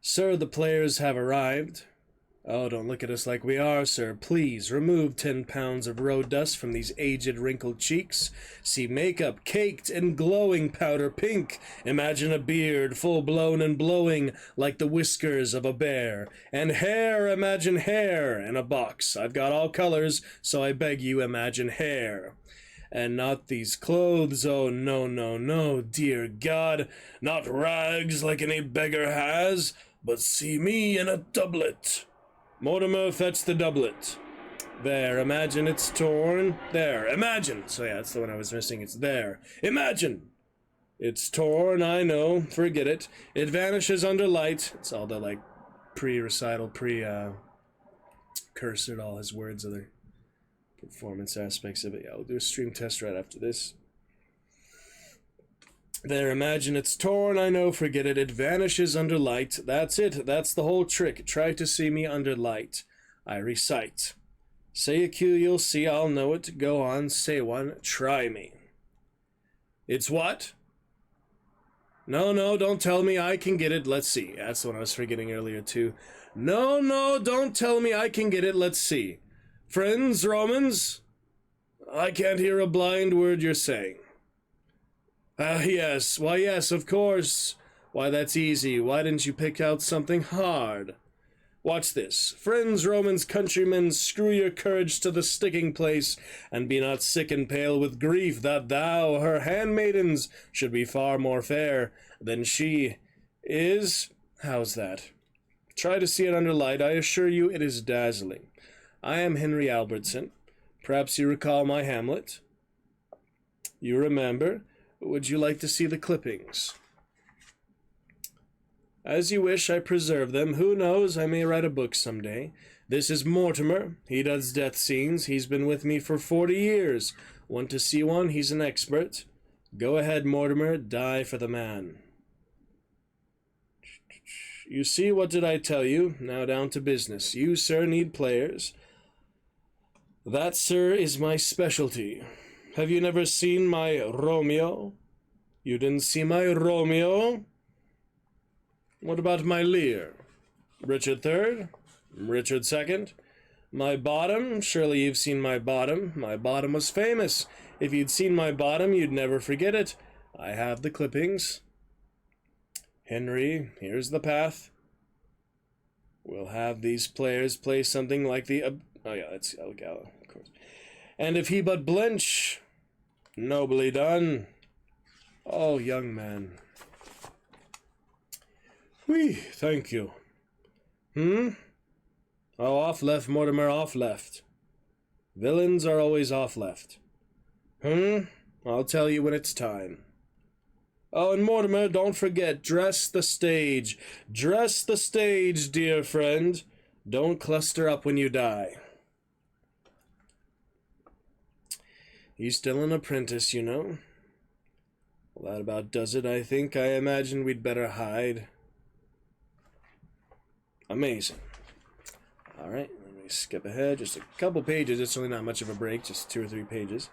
Sir, the players have arrived. Oh, don't look at us like we are, sir. Please remove 10 pounds of road dust from these aged, wrinkled cheeks. See makeup caked in glowing powder pink. Imagine a beard full-blown and blowing like the whiskers of a bear. And hair, imagine hair in a box. I've got all colors, so I beg you, imagine hair. And not these clothes, oh no, no, no, dear God, not rags like any beggar has, but see me in a doublet. Mortimer, fetch the doublet. There, imagine it's torn. There, imagine. So yeah, that's the one I was missing. It's there. Imagine. It's torn, I know. Forget it. It vanishes under light. It's all the, like, pre-recital, cursored, all his words, other performance aspects of it. Yeah, we'll do a stream test right after this. There, imagine it's torn, I know, forget it. It vanishes under light. That's it. That's the whole trick. Try to see me under light. I recite. Say a cue, you'll see, I'll know it. Go on, say one, try me. It's what? No, no, don't tell me, I can get it. Let's see. That's the one I was forgetting earlier, too. No, no, don't tell me, I can get it. Let's see. Friends, Romans? I can't hear a blind word you're saying. Yes. Why, yes, of course. Why, that's easy. Why didn't you pick out something hard? Watch this. Friends, Romans, countrymen, screw your courage to the sticking place, and be not sick and pale with grief that thou, her handmaidens, should be far more fair than she is. How's that? Try to see it under light. I assure you it is dazzling. I am Henry Albertson. Perhaps you recall my Hamlet. You remember? Would you like to see the clippings? As you wish, I preserve them. Who knows, I may write a book someday. This is Mortimer. He does death scenes. He's been with me for 40 years. Want to see one? He's an expert. Go ahead, Mortimer. Die for the man. You see, what did I tell you? Now down to business. You, sir, need players. That, sir, is my specialty. Have you never seen my Romeo? You didn't see my Romeo? What about my Lear? Richard III? Richard II? My bottom? Surely you've seen my bottom. My bottom was famous. If you'd seen my bottom, you'd never forget it. I have the clippings. Henry, here's the path. We'll have these players play something like the... oh yeah, that's El Gallo, of course. And if he but blench... Nobly done. Oh, young man. Whee, thank you. Oh, off left, Mortimer, off left. Villains are always off left. I'll tell you when it's time. Oh, and Mortimer, don't forget, dress the stage. Dress the stage, dear friend. Don't cluster up when you die. He's still an apprentice, you know. Well, that about does it, I think. I imagine we'd better hide. Amazing. Alright, let me skip ahead. Just a couple pages. It's really not much of a break, just 2 or 3 pages.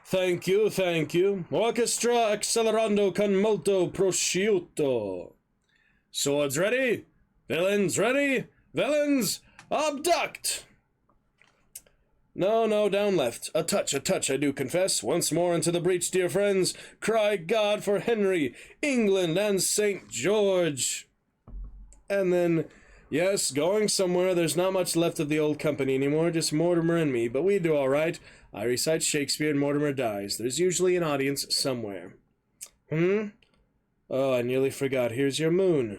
Thank you, thank you. Orchestra accelerando con molto prosciutto. Swords ready? Villains ready? Villains, abduct! No, no, down left. A touch, I do confess. Once more into the breach, dear friends. Cry God for Henry, England, and St. George. And then, yes, going somewhere. There's not much left of the old company anymore, just Mortimer and me, but we do all right. I recite Shakespeare and Mortimer dies. There's usually an audience somewhere. Oh, I nearly forgot. Here's your moon.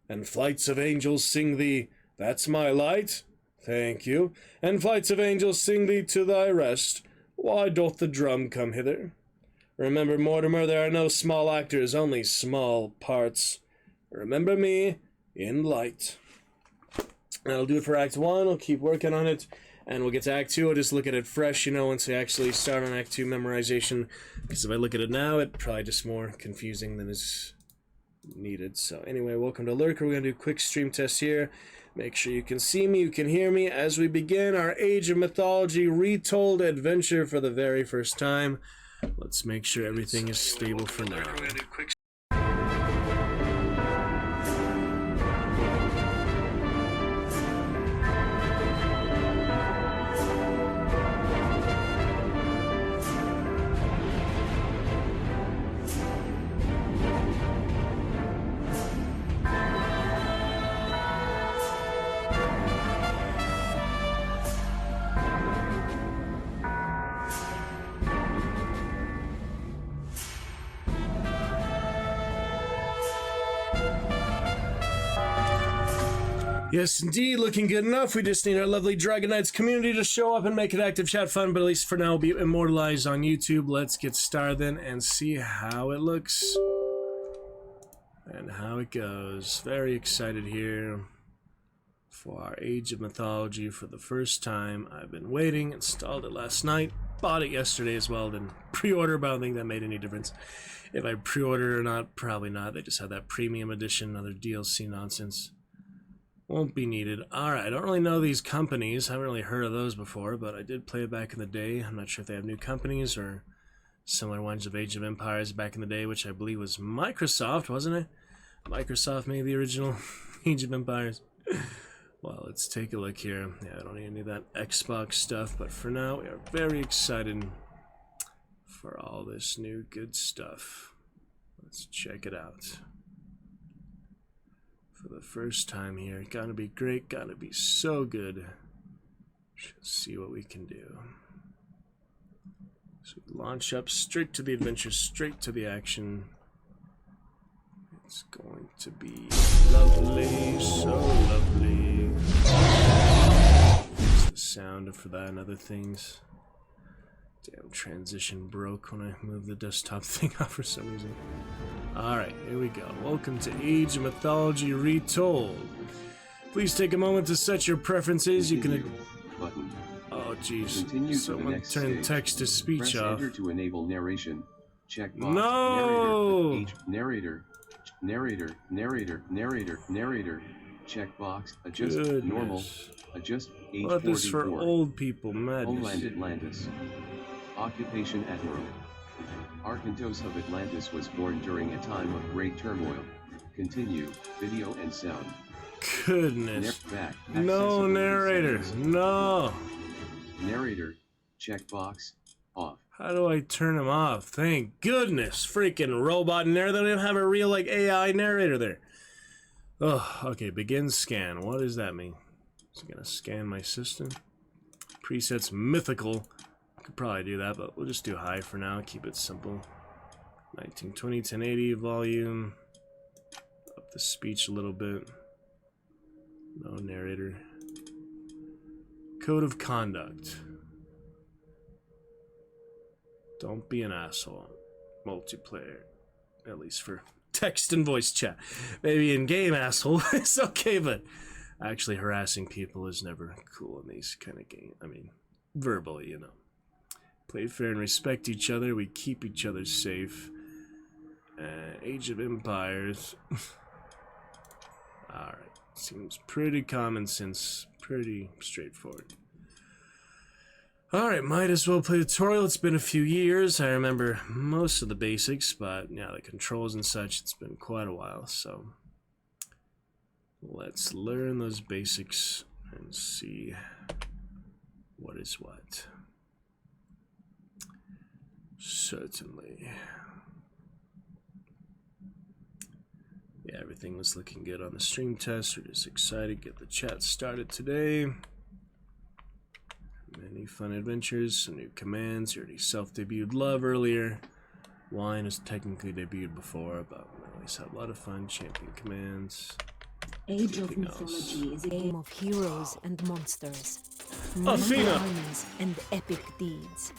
And flights of angels sing thee, that's my light. Thank you. And flights of angels sing thee to thy rest. Why doth the drum come hither? Remember, Mortimer, there are no small actors, only small parts. Remember me in light. That'll do it for Act 1. I'll keep working on it. And we'll get to Act 2. I'll just look at it fresh, you know, once I actually start on Act 2 memorization. Because if I look at it now, it's probably just more confusing than is needed. So anyway, welcome to Lurker. We're going to do a quick stream test here. Make sure you can see me, you can hear me as we begin our Age of Mythology retold adventure for the very first time. Let's make sure everything is stable for now. Yes, indeed, looking good enough. We just need our lovely Dragon Knights community to show up and make it active chat fun, but at least for now, we'll be immortalized on YouTube. Let's get started then and see how it looks and how it goes. Very excited here for our Age of Mythology for the first time. I've been waiting, installed it last night, bought it yesterday as well, then pre-order, but I don't think that made any difference. If I pre-ordered or not, probably not. They just had that premium edition, other DLC nonsense. Won't be needed. Alright, I don't really know these companies. I haven't really heard of those before, but I did play it back in the day. I'm not sure if they have new companies or similar ones of Age of Empires back in the day, which I believe was Microsoft, wasn't it? Microsoft made the original Age of Empires. Well, let's take a look here. Yeah, I don't need any of that Xbox stuff, but for now, we are very excited for all this new good stuff. Let's check it out. For the first time here. Gotta be great, gotta be so good. Let's see what we can do. So we launch up straight to the adventure, straight to the action. It's going to be lovely, so lovely. There's the sound for that and other things. Damn, transition broke when I moved the desktop thing off for some reason. Alright, here we go. Welcome to Age of Mythology Retold. Please take a moment to set your preferences. You can... Button. Oh, jeez. Continue Someone turn text to speech Press off. Enter to enable narration. Checkbox. No! Narrator. Narrator. Checkbox. Adjust Goodness. normal. Adjust age What is 44. for old people? Madness. Homeland Atlantis. Occupation Admiral. Arkantos of Atlantis was born during a time of great turmoil. Continue, video and sound. Goodness. Back. No narrator. Settings. No. Narrator. Checkbox. Off. How do I turn him off? Thank goodness. Freaking robot in there. They don't even have a real, like, AI narrator there. Oh, okay. Begin scan. What does that mean? Is it gonna scan my system? Presets mythical. Could probably do that, but we'll just do high for now. Keep it simple. 1920, 1080 volume. Up the speech a little bit. No narrator. Code of conduct. Don't be an asshole. Multiplayer. At least for text and voice chat. Maybe in-game asshole it's okay, but actually harassing people is never cool in these kind of games. I mean, verbally, you know. Play fair and respect each other. We keep each other safe. Age of Empires. Alright. Seems pretty common sense. Pretty straightforward. Alright, might as well play the tutorial. It's been a few years. I remember most of the basics, but yeah, the controls and such, it's been quite a while. So let's learn those basics and see what is what. Certainly. Yeah, everything was looking good on the stream test. We're just excited to get the chat started today. Many fun adventures, some new commands. You already self-debuted Love earlier. Wine has technically debuted before, but we always had a lot of fun. Champion commands. Age of Mythology is a game of heroes and monsters, Athena! armies and epic deeds.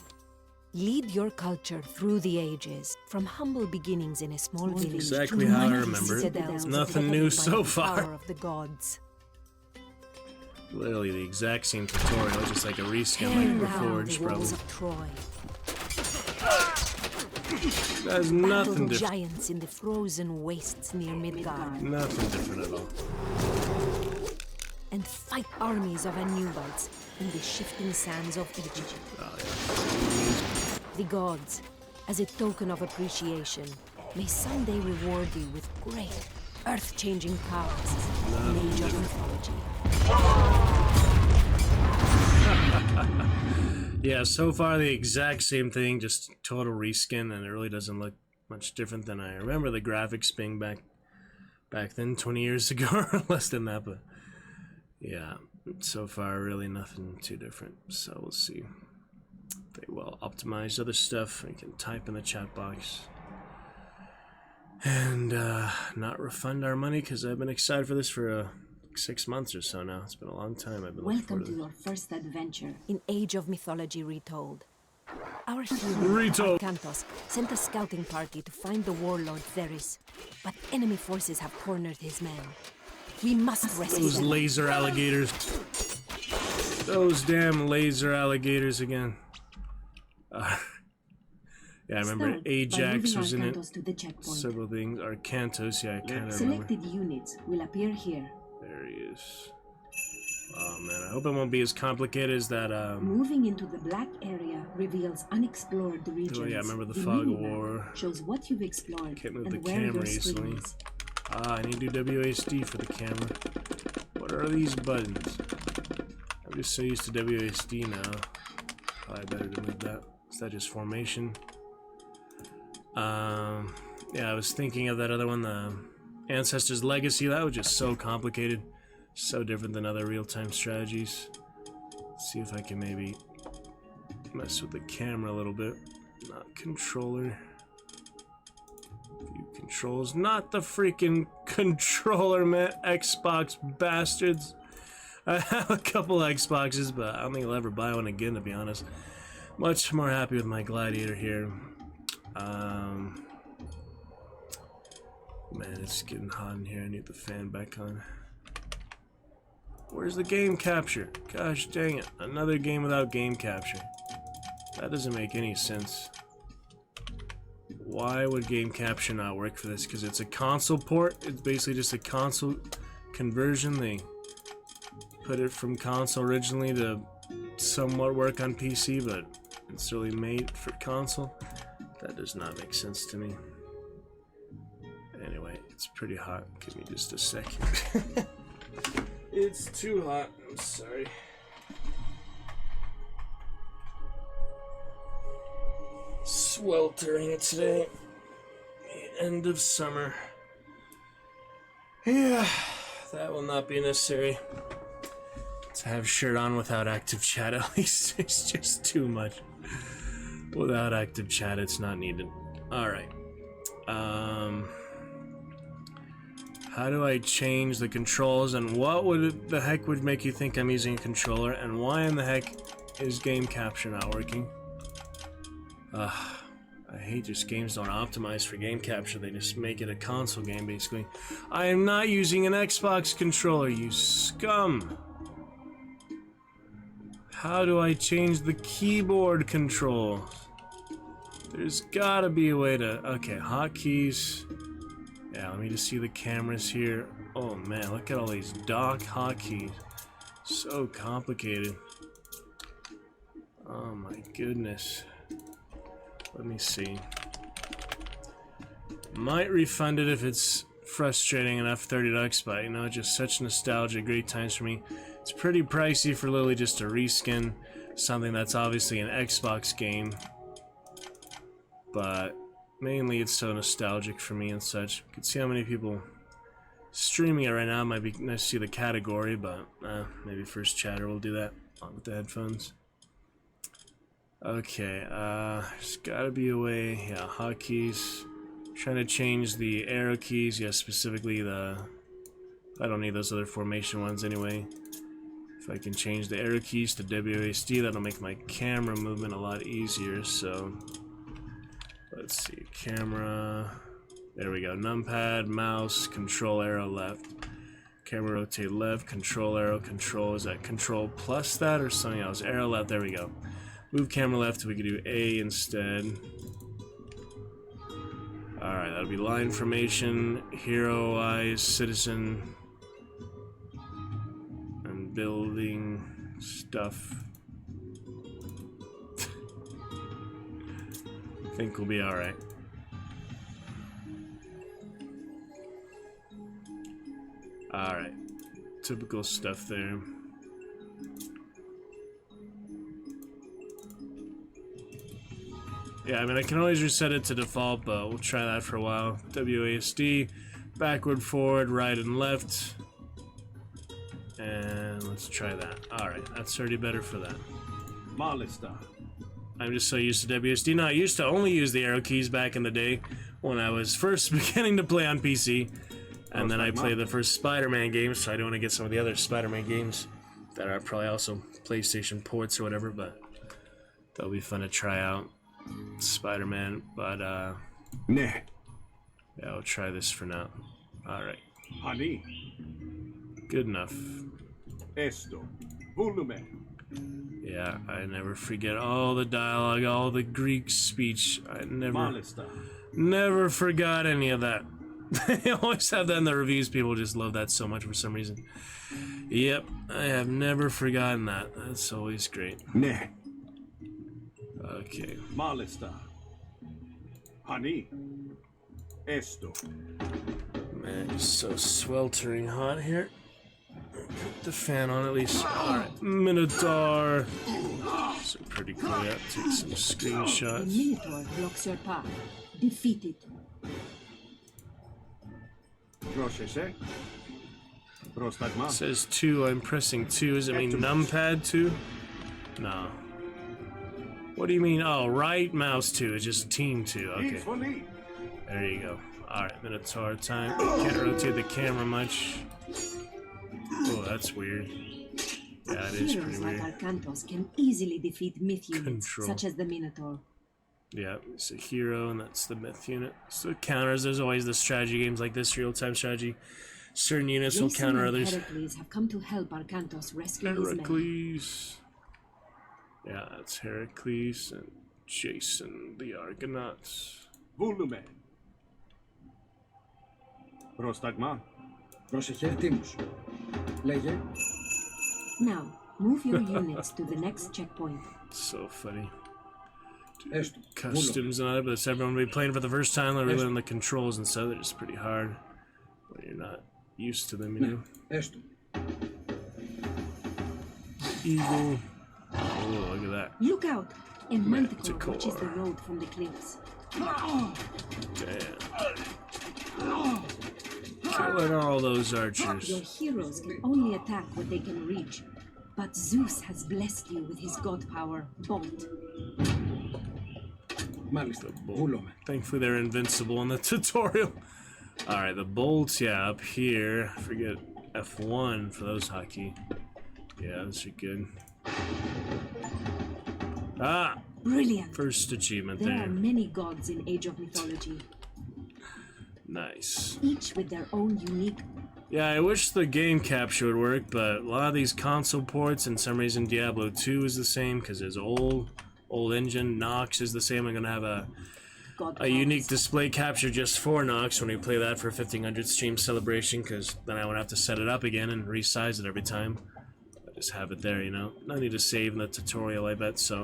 Lead your culture through the ages, from humble beginnings in a small village Exactly to how I mighty remember it. citadels Nothing new protected by so the far. power of the gods. Literally the exact same tutorial, just like a reskin like Tear before, down just the walls probably. of Troy. There's Battle nothing different. giants in the frozen wastes near Midgard. Nothing different at all. And fight armies of Anubites in the shifting sands of Egypt. Oh, yeah. The gods, as a token of appreciation, may someday reward you with great, earth-changing powers in Age of Mythology. Yeah, so far the exact same thing, just total reskin, and it really doesn't look much different than I remember the graphics being back then, 20 years ago, or less than that, but yeah, so far really nothing too different, so we'll see. They will optimize other stuff. You can type in the chat box. And not refund our money, because I've been excited for this for a like 6 months or so now. It's been a long time. I've been Welcome looking to forward your first adventure. In Age of Mythology Retold. Our hero, Retold. Arcantos, sent a scouting party to find the warlord Theris, but enemy forces have cornered his men. We must rescue Those them. laser alligators. Those damn laser alligators again. Yeah, I remember Start by Ajax moving was in it. Arcantos to the checkpoint. Several things. Arcantos, yeah, I kind of remember. Selected units will appear here. There he is. Oh man, I hope it won't be as complicated as that. Moving into the black area reveals unexplored regions. Oh yeah, I remember the The fog of minimap war. shows what you've explored Can't move and the where camera your screen easily. is. Ah, I need to do WASD for the camera. What are these buttons? I'm just so used to WASD now. Probably better to move that. Is that just formation? Yeah, I was thinking of that other one, the Ancestors Legacy. That was just so complicated. So different than other real-time strategies. Let's see if I can maybe mess with the camera a little bit. Not controller. View controls. Not the freaking controller, man. Xbox bastards. I have a couple Xboxes, but I don't think I'll ever buy one again, to be honest. Much more happy with my Gladiator here. Man, it's getting hot in here. I need the fan back on. Where's the game capture? Gosh dang it. Another game without game capture. That doesn't make any sense. Why would game capture not work for this? Because it's a console port. It's basically just a console conversion. They put it from console originally to somewhat work on PC, but it's really made for console. That does not make sense to me. Anyway, it's pretty hot. Give me just a second. It's too hot. I'm sorry. Sweltering today. The end of summer. Yeah, that will not be necessary. To have shirt on without active chat, at least. It's just too much. Without active chat, it's not needed. Alright. How do I change the controls, and what would the heck would make you think I'm using a controller, and why in the heck is game capture not working? I hate just games don't optimize for game capture, they just make it a console game basically. I am not using an Xbox controller, you scum! How do I change the keyboard controls? There's gotta be a way to... Okay, hotkeys. Yeah, let me just see the cameras here. Oh man, look at all these dock hotkeys. So complicated. Oh my goodness. Let me see. Might refund it if it's frustrating enough, $30, but you know, just such nostalgia, great times for me. It's pretty pricey for literally just to reskin something that's obviously an Xbox game. But mainly it's so nostalgic for me and such. You can see how many people streaming it right now. Might be nice to see the category, but maybe first chatter will do that on with the headphones. Okay, there's gotta be a way. Yeah, hotkeys. Trying to change the arrow keys. Yeah, specifically the... I don't need those other formation ones anyway. If I can change the arrow keys to WASD, that'll make my camera movement a lot easier, so... Let's see, camera... There we go, numpad, mouse, control arrow left. Camera rotate left, control arrow, control, is that control plus that or something else? Arrow left, there we go. Move camera left, we could do A instead. Alright, that'll be line formation, hero eyes, citizen, and building stuff. I think we'll be alright. Alright, typical stuff there. Yeah, I mean, I can always reset it to default, but we'll try that for a while. WASD, backward, forward, right, and left. And let's try that. Alright, that's already better for that. Marlister. I'm just so used to WASD. No, I used to only use the arrow keys back in the day when I was first beginning to play on PC. And then I play the first Spider-Man games, so I don't want to get some of the other Spider-Man games that are probably also PlayStation ports or whatever, but that'll be fun to try out. Spider-Man, but Ne. yeah, I'll try this for now. Alright, Hani. good enough. Esto. Volume. Yeah, I never forget all the dialogue, all the Greek speech. I Malista. never forgot any of that. They always have that in the reviews. People just love that so much for some reason. Yep, I have never forgotten that. That's always great. Ne. Okay. Malista. Hani. Esto. Man, it's so sweltering hot here. Put the fan on at least. Alright, Minotaur. So pretty cool. Yeah, take some The screenshots. Minotaur blocks your path. Defeat it. Πρόσεχε. Πρόσταγμα. It says 2, I'm pressing 2. Does it mean numpad 2? No. What do you mean? Oh, right mouse 2. It's just team 2. Okay. Φωνή. There you go. Alright, Minotaur time. Can't rotate the camera much. Oh, that's weird. Yeah, it is Heroes pretty like weird. Arcantos can easily defeat myth units, Control. such as the Minotaur. Yeah, it's a hero, and that's the myth unit. So counters, there's always the strategy games like this, real-time strategy. Certain units will Jason counter and others. Heracles have come to help Arcantos rescue his men. Heracles. Yeah, that's Heracles and Jason, the Argonauts. Volume. Πρόσταγμα. Πρόσεχε, τίμους. Λέγε. Now, move your units to the next checkpoint. So funny. Έστω. Customs and all that, but it's everyone will be playing for the first time. They're really on the controls and stuff. They're just pretty hard. But you're not used to them, you know? Έστω. Eagle. Oh, look at that. Look out! A manticore Manticore. watches the road from the cliffs. Damn. Killing all those Your archers. heroes can only attack what they can reach. But Zeus has blessed you with his god power, Bolt. Μάλιστα. Βούλομαι. Thankfully, they're invincible in the tutorial. Alright, the bolts, yeah, up here. I forget F1 for those hockey. Yeah, those are good. Ah! Brilliant! First achievement There are there. many gods in Age of Mythology, Nice. each with their own unique. Yeah, I wish the game capture would work, but a lot of these console ports, and some reason Diablo 2 is the same because it's old engine. Nox is the same. I'm gonna have a God unique powers. display capture just for Nox when we play that for 1500 stream celebration, because then I won't have to set it up again and resize it every time. I just have it there, you know. No need to save in the tutorial, I bet. So,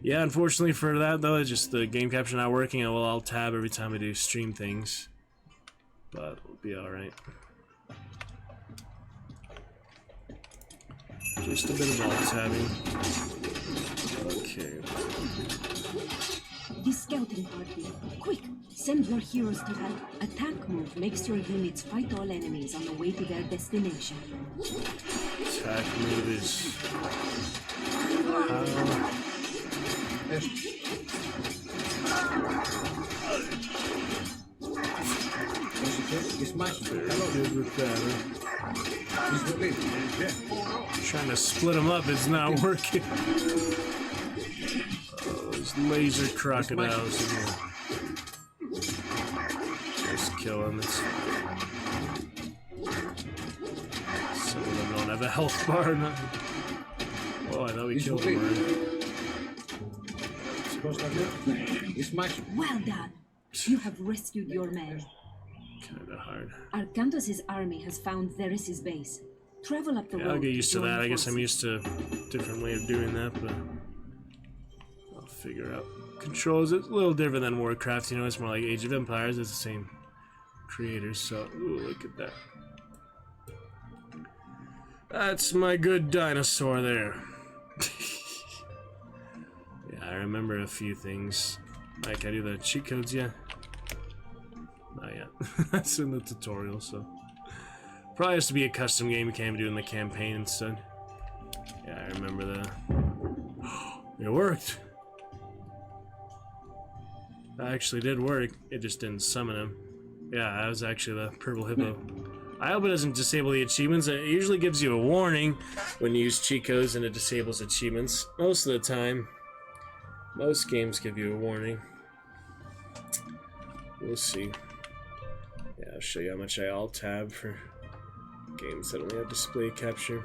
yeah, unfortunately for that though, it's just the game capture not working. I will alt tab every time I do stream things, but it'll be all right. Just a bit of alt tabbing. Okay. The scouting party. Quick! Send your heroes to help. Attack move makes your units fight all enemies on the way to their destination. Attack move is. Πρόσεχε. Εις μάχη. Καλώς. Good with that. Εισβολή. Trying to split them up, it's not working. Oh, those laser crocodiles in here. Just kill them. It's... Some of them don't have a health bar or nothing. Oh, I thought we killed them already. Πρόσταγμα. Ναι. Εις μάχη. Well done! You have rescued your men. Kinda hard. Arcantos' army has found Theris' base. Travel up the Yeah, road. I'll get used to join that. I guess I'm forces. used to a different way of doing that, but I'll figure out. Controls, it's a little different than Warcraft, you know, it's more like Age of Empires, it's the same creators, so, ooh, look at that. That's my good dinosaur there. Yeah, I remember a few things. Like, I do the cheat codes, yeah? Not yet. That's in the tutorial, so. Probably has to be a custom game, you can't do in the campaign instead. Yeah, I remember that. It worked! That actually did work, it just didn't summon him. Yeah, that was actually the purple hippo. I hope it doesn't disable the achievements. It usually gives you a warning when you use cheat codes and it disables achievements. Most of the time. Most games give you a warning. We'll see. Yeah, I'll show you how much I alt-tab for games that only have display capture.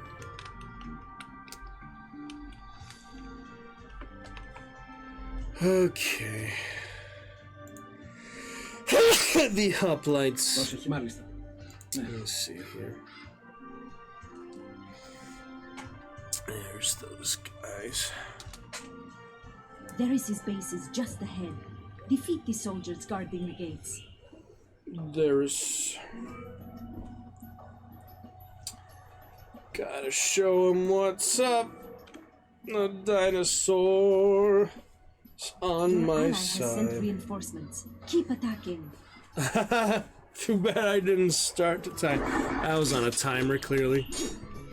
Okay. The hoplites. Πρόσεχε μάλιστα. Let's see here. There's those guys. Darius' base is just ahead. Defeat the soldiers guarding the gates. There's... Gotta show him what's up. The dinosaur is on Your my ally has sent side. reinforcements. Keep attacking. Too bad I didn't start the time. I was on a timer, clearly.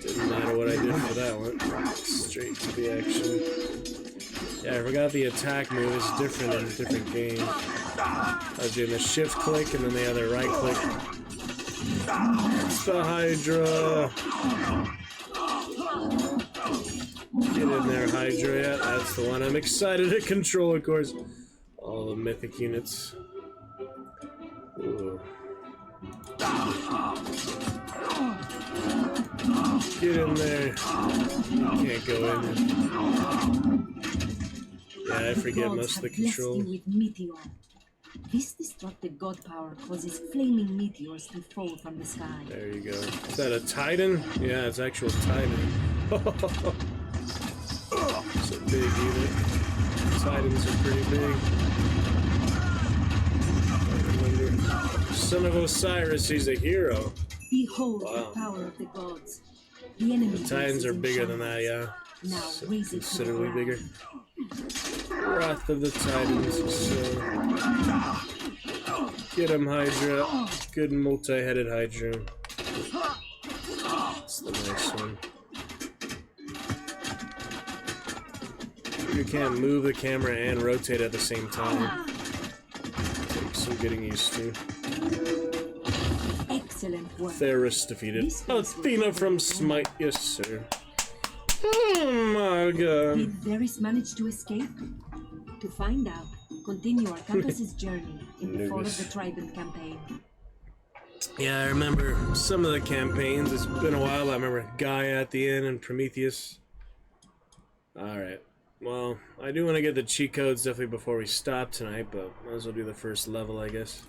Didn't matter what I did for that one. Straight to the action. Yeah, I forgot the attack move is different in different games. I was doing the shift click and then the other right click. It's the Hydra! Get in there, Hydra. Yeah, that's the one I'm excited to control, of course. All the mythic units. Ooh. Get in there. You can't go in. Yeah, I forget Gods most of the have blessed control. you with meteor. This destructive god power causes flaming meteors to fall from the sky. There you go. Is that a Titan? Yeah, it's actual Titan. It's a big unit. Titans are pretty big. Son of Osiris, he's a hero. Behold Wow. the power of the gods. The enemy Titans are is in bigger than shambles. that, yeah. Now So raise it to the considerably ground. bigger. Wrath of the Titans. So get him, Hydra. Good multi-headed Hydra. That's the nice one. You can't move the camera and rotate at the same time. Takes some getting used to. Excellent work. Theris defeated. Athena from Smite, yes sir. Oh my god. Did Varys manage to escape? To find out, continue Arcantos' journey in the fall of the Trident campaign. Yeah, I remember some of the campaigns. It's been a while. I remember Gaia at the end and Prometheus. Alright. Well, I do want to get the cheat codes definitely before we stop tonight, but might as well do the first level, I guess.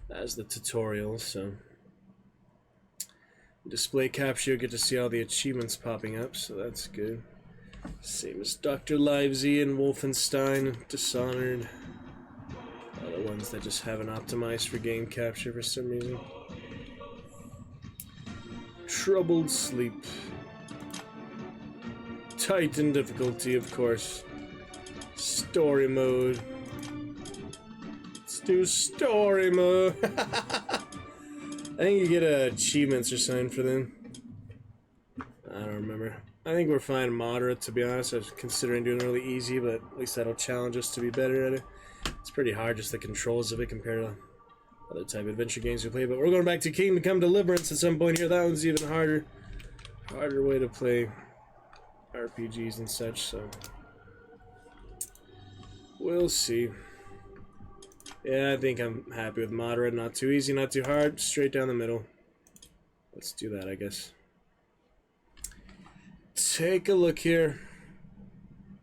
As the tutorial, so... Display capture, you get to see all the achievements popping up, so that's good. Same as Dr. Livesey and Wolfenstein, Dishonored. All the ones that just haven't optimized for game capture for some reason. Troubled Sleep. Titan difficulty, of course. Story mode. Let's do story mode. I think you get achievements or something for them. I don't remember. I think we're fine moderate, to be honest. I was considering doing really easy, but at least that'll challenge us to be better at it. It's pretty hard, just the controls of it compared to other type of adventure games we play. But we're going back to Kingdom Come Deliverance at some point here. That one's even harder. Harder way to play RPGs and such, so... We'll see. Yeah, I think I'm happy with moderate. Not too easy, not too hard. Straight down the middle. Let's do that, I guess. Take a look here.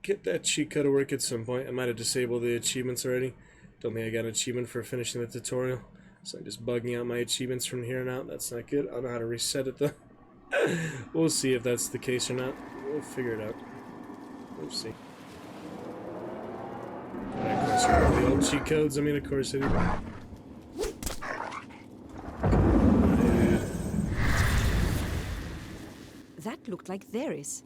Get that cheat code to work at some point. I might have disabled the achievements already. Don't think I got an achievement for finishing the tutorial. So I'm just bugging out my achievements from here on out. That's not good. I don't know how to reset it though. We'll see if that's the case or not. We'll figure it out. We'll see. Of course, you know the old cheat codes. I mean, of course I do. That looked like Varys.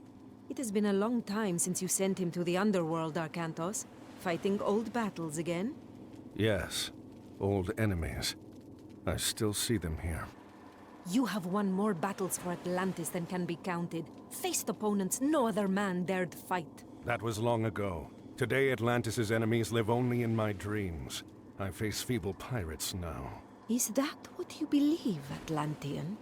It has been a long time since you sent him to the underworld, Arcantos. Fighting old battles again? Yes, old enemies. I still see them here. You have won more battles for Atlantis than can be counted. Faced opponents no other man dared fight. That was long ago. Today, Atlantis' enemies live only in my dreams. I face feeble pirates now. Is that what you believe, Atlantean?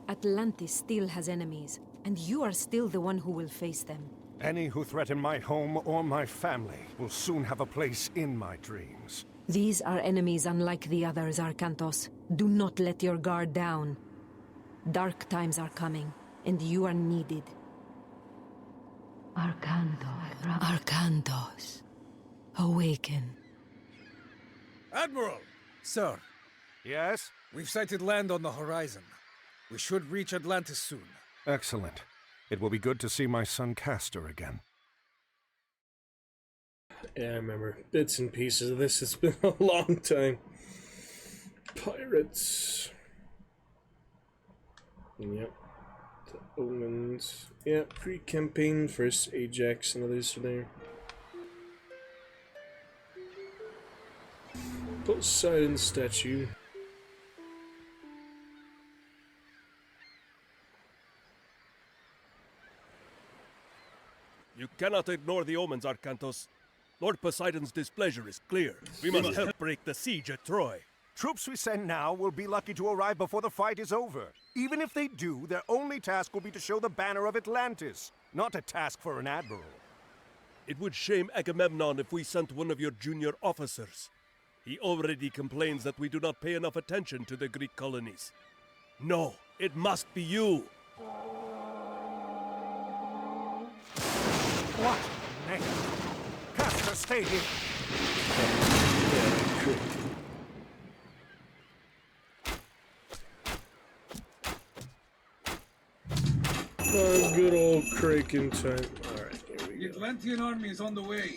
Atlantis still has enemies, and you are still the one who will face them. Any who threaten my home or my family will soon have a place in my dreams. These are enemies unlike the others, Arcantos. Do not let your guard down. Dark times are coming, and you are needed. Arcantos. Awaken. Admiral! Sir, Yes? we've sighted land on the horizon. We should reach Atlantis soon. Excellent. It will be good to see my son Castor again. Yeah, I remember bits and pieces of this. It's been a long time. Pirates. Yep. The Omens. Yeah, pre-campaign, first Ajax and others are there. Poseidon statue. You cannot ignore the omens, Arcantos. Lord Poseidon's displeasure is clear. We must help break the siege at Troy. Troops we send now will be lucky to arrive before the fight is over. Even if they do, their only task will be to show the banner of Atlantis, not a task for an admiral. It would shame Agamemnon if we sent one of your junior officers. He already complains that we do not pay enough attention to the Greek colonies. No, it must be you. What? Name? Castor, stay here. Oh, good old Kraken time. Alright, here we The go. Atlantean army is on the way.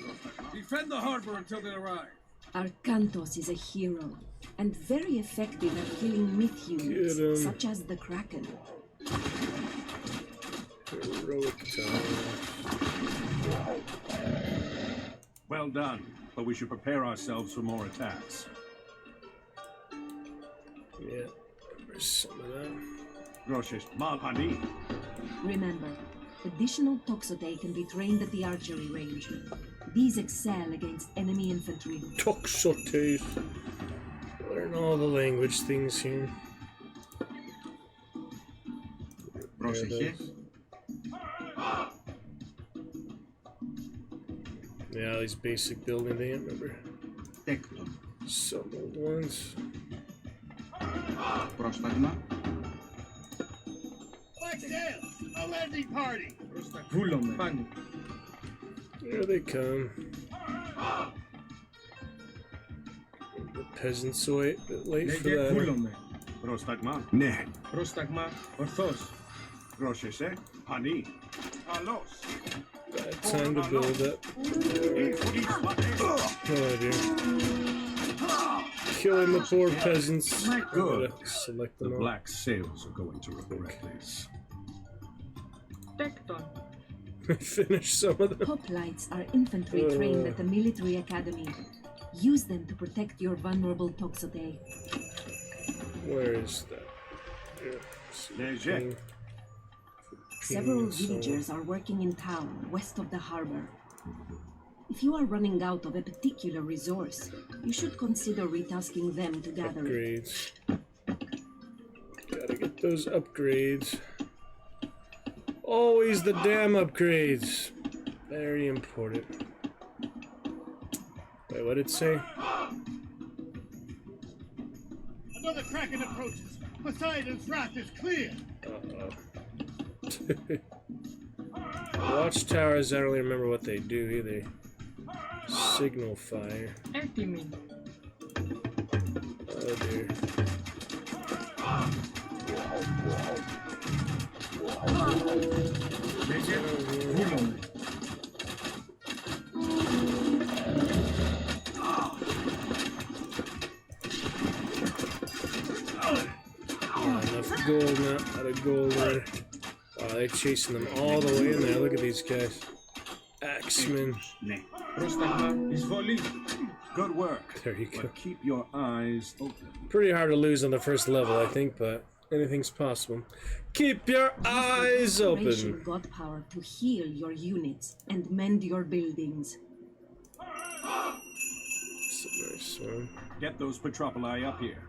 Defend the harbor until they arrive. Arcantos is a hero, and very effective at killing myth units, Get 'em. such as the Kraken. Heroic time. Well done, but we should prepare ourselves for more attacks. Yeah, remember some of that. Groshes Malhani. Remember, additional Toxote can be trained at the archery range. These excel against enemy infantry. Toxotes. Learn all the language things here. Πρόσεχε. Yeah, these basic building things, remember? Τέκτον. Some old ones. Πρόσταγμα. Βούλομαι. Πάνι. Here they come. The peasants will wait a bit late for Λέγε that. βούλομαι. Πρόσταγμα. Ναι. Πρόσταγμα. Ορθώς. Groshes Hani. Alos. Bad time to build up. Oh dear. Killing the poor peasants. Good. Select The them all. black sails are going to regret this. Finish some of them. Hoplites are infantry trained at the military academy. Use them to protect your vulnerable Toxote. Where is that? Léger. Several villagers are working in town, west of the harbor. If you are running out of a particular resource, you should consider retasking them to gather it. Upgrades. Gotta get those upgrades. Always the damn upgrades. Very important. Wait, what did it say? Another Kraken approaches. Poseidon's wrath is clear. Uh-oh. Watchtowers, I don't really remember what they do either. Signal fire. Oh dear. Λέγε βούλομαι. Enough gold now. Out of gold there. Wow, they're chasing them all the way in there. Look at these guys. Axemen. Ναι. Πρόσταγμα. Εισβολή. Good work. There you go. But keep your eyes open. Pretty hard to lose on the first level, I think, but anything's possible. Keep your eyes Operation open. God power to heal your units and mend your buildings. It's a nice one. Get those Petropoli up here.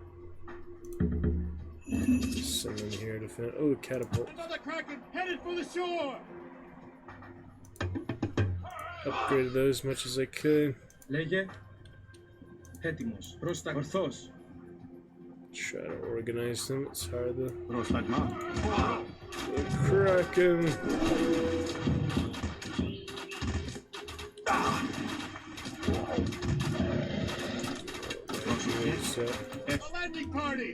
Send them here to finish. Oh, catapult. Another Kraken headed for the shore! Upgraded those as much as I could. Λέγε. Έτοιμος. Ορθός. Try to organize them. It's hard though. Πρόσταγμα. The Kraken. A landing party!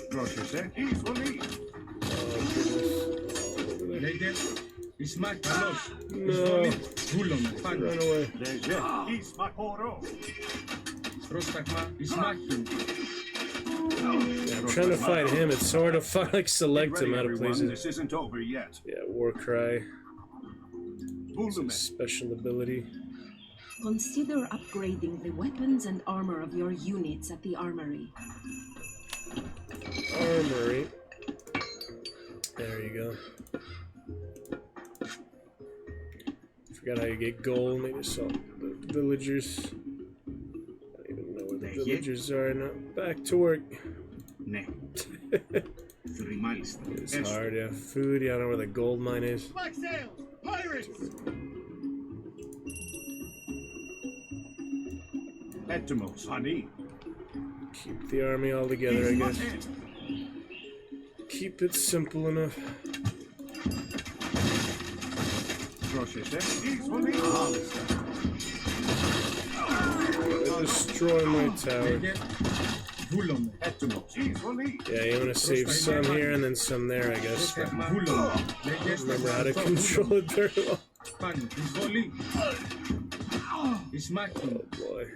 Πρόσεχε. Εισβολή. Λέγε. Εις μάχη. Καλώς. No. Εισβολή. Βούλομαι. Πάνω. Run away. Λέγε. Εις μακορό. Πρόσταγμα. Εις μάχη. I'm trying to fight him. It's hard to find, like select him out of places. This isn't over yet. Yeah, war cry. Vulume. Special ability. Consider upgrading the weapons and armor of your units at the armory. Armory. There you go. Forgot how you get gold. Maybe saw the villagers. I don't even know where the villagers are now. Back to work. Ναι. Μάλιστα. It's hard, yeah. Food, yeah, I don't know where the gold mine is. Black sails! Pirates! Έτοιμος. Honey. Keep the army all together, I guess. Keep it simple enough. Πρόσεχε. Εισβολή. They destroy my tower. Λέγε. Βούλομαι. Έτοιμος. Εισβολή. Yeah, you want to save some here and then some there, I guess. Πρόσταγμα. Βούλομαι. Λέγε. Remember how to control it very well. Πάνω. Εισβολή. Εις μάχη. Boy.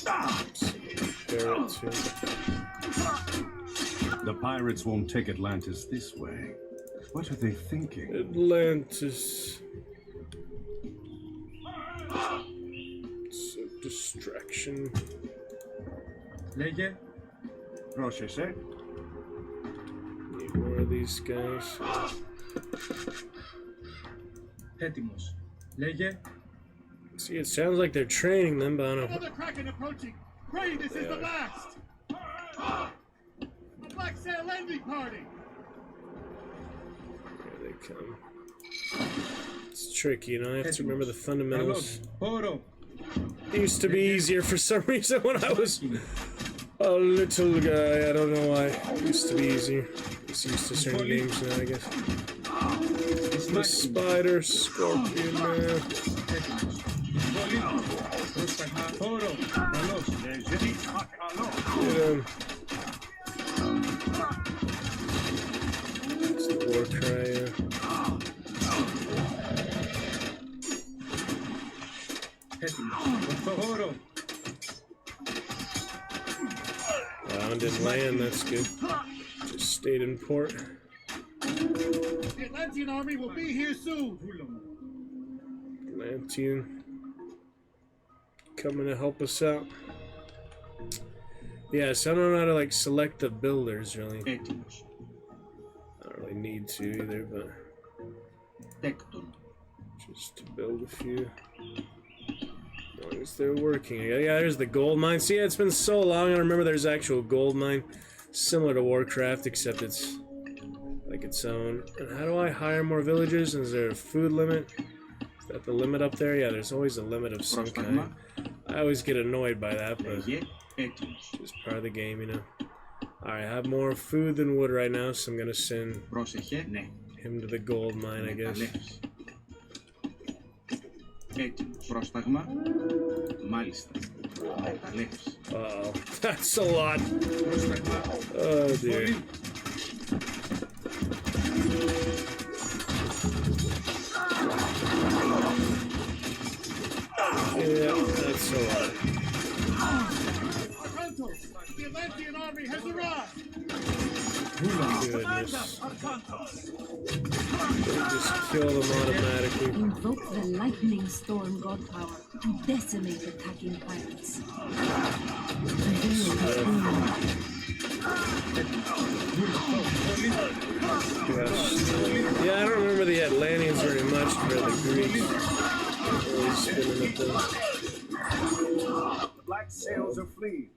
Barrett too. The pirates won't take Atlantis this way. What are they thinking? Atlantis. It's a distraction. Λέγε. Πρόσεχε. Need more of these guys. Έτοιμος. Λέγε. See, it sounds like they're training them, but I don't know. Another Kraken approaching! Pray this is the last! A black sail landing party! Here they come. It's tricky, you know, I have to remember the fundamentals. Όρο. It used to be easier for some reason when I was a little guy. I don't know why. It used to be easier. Just used to certain games now, I guess. The spider, scorpion, man. Έτοιμος. Εισβολή. Πρόσταγμα. Όρο. Καλώς. Get him. It's the war cry, yeah. Έτοιμος. Ορθό. Όρο. Wow, didn't land, that's good. Just stayed in port. The Atlantean army will be here soon! Βούλομαι. Atlantean coming to help us out. Yeah, so I don't know how to like select the builders really. Έτοιμος. I don't really need to either, but Τέκτον. just to build a few. As long as they're working. Yeah, there's the gold mine. See, it's been so long. I remember there's actual gold mine, similar to Warcraft, except it's like its own. And how do I hire more villagers? Is there a food limit? Is that the limit up there? Yeah, there's always a limit of some kind. I always get annoyed by that, but Λέγε. Έτοιμος. it's part of the game, you know. Alright, I have more food than wood right now, so I'm gonna send Πρόσεχε. Ναι. him to the gold mine, I guess. Μεταλλεύς. Έτοιμος. Πρόσταγμα. Μάλιστα. Μεταλλεύς. Uh-oh. That's a lot. Πρόσταγμα. Oh, dear. Εισβολή. Yeah, that's a lot. Arkantos! The Atlantean army has arrived! Goodness. They just kill them automatically. Invoke the lightning storm god power to decimate attacking pirates. Yeah, I don't remember the Atlanteans very much, but the Greeks. Always spinning at them. Black sails are fleeing.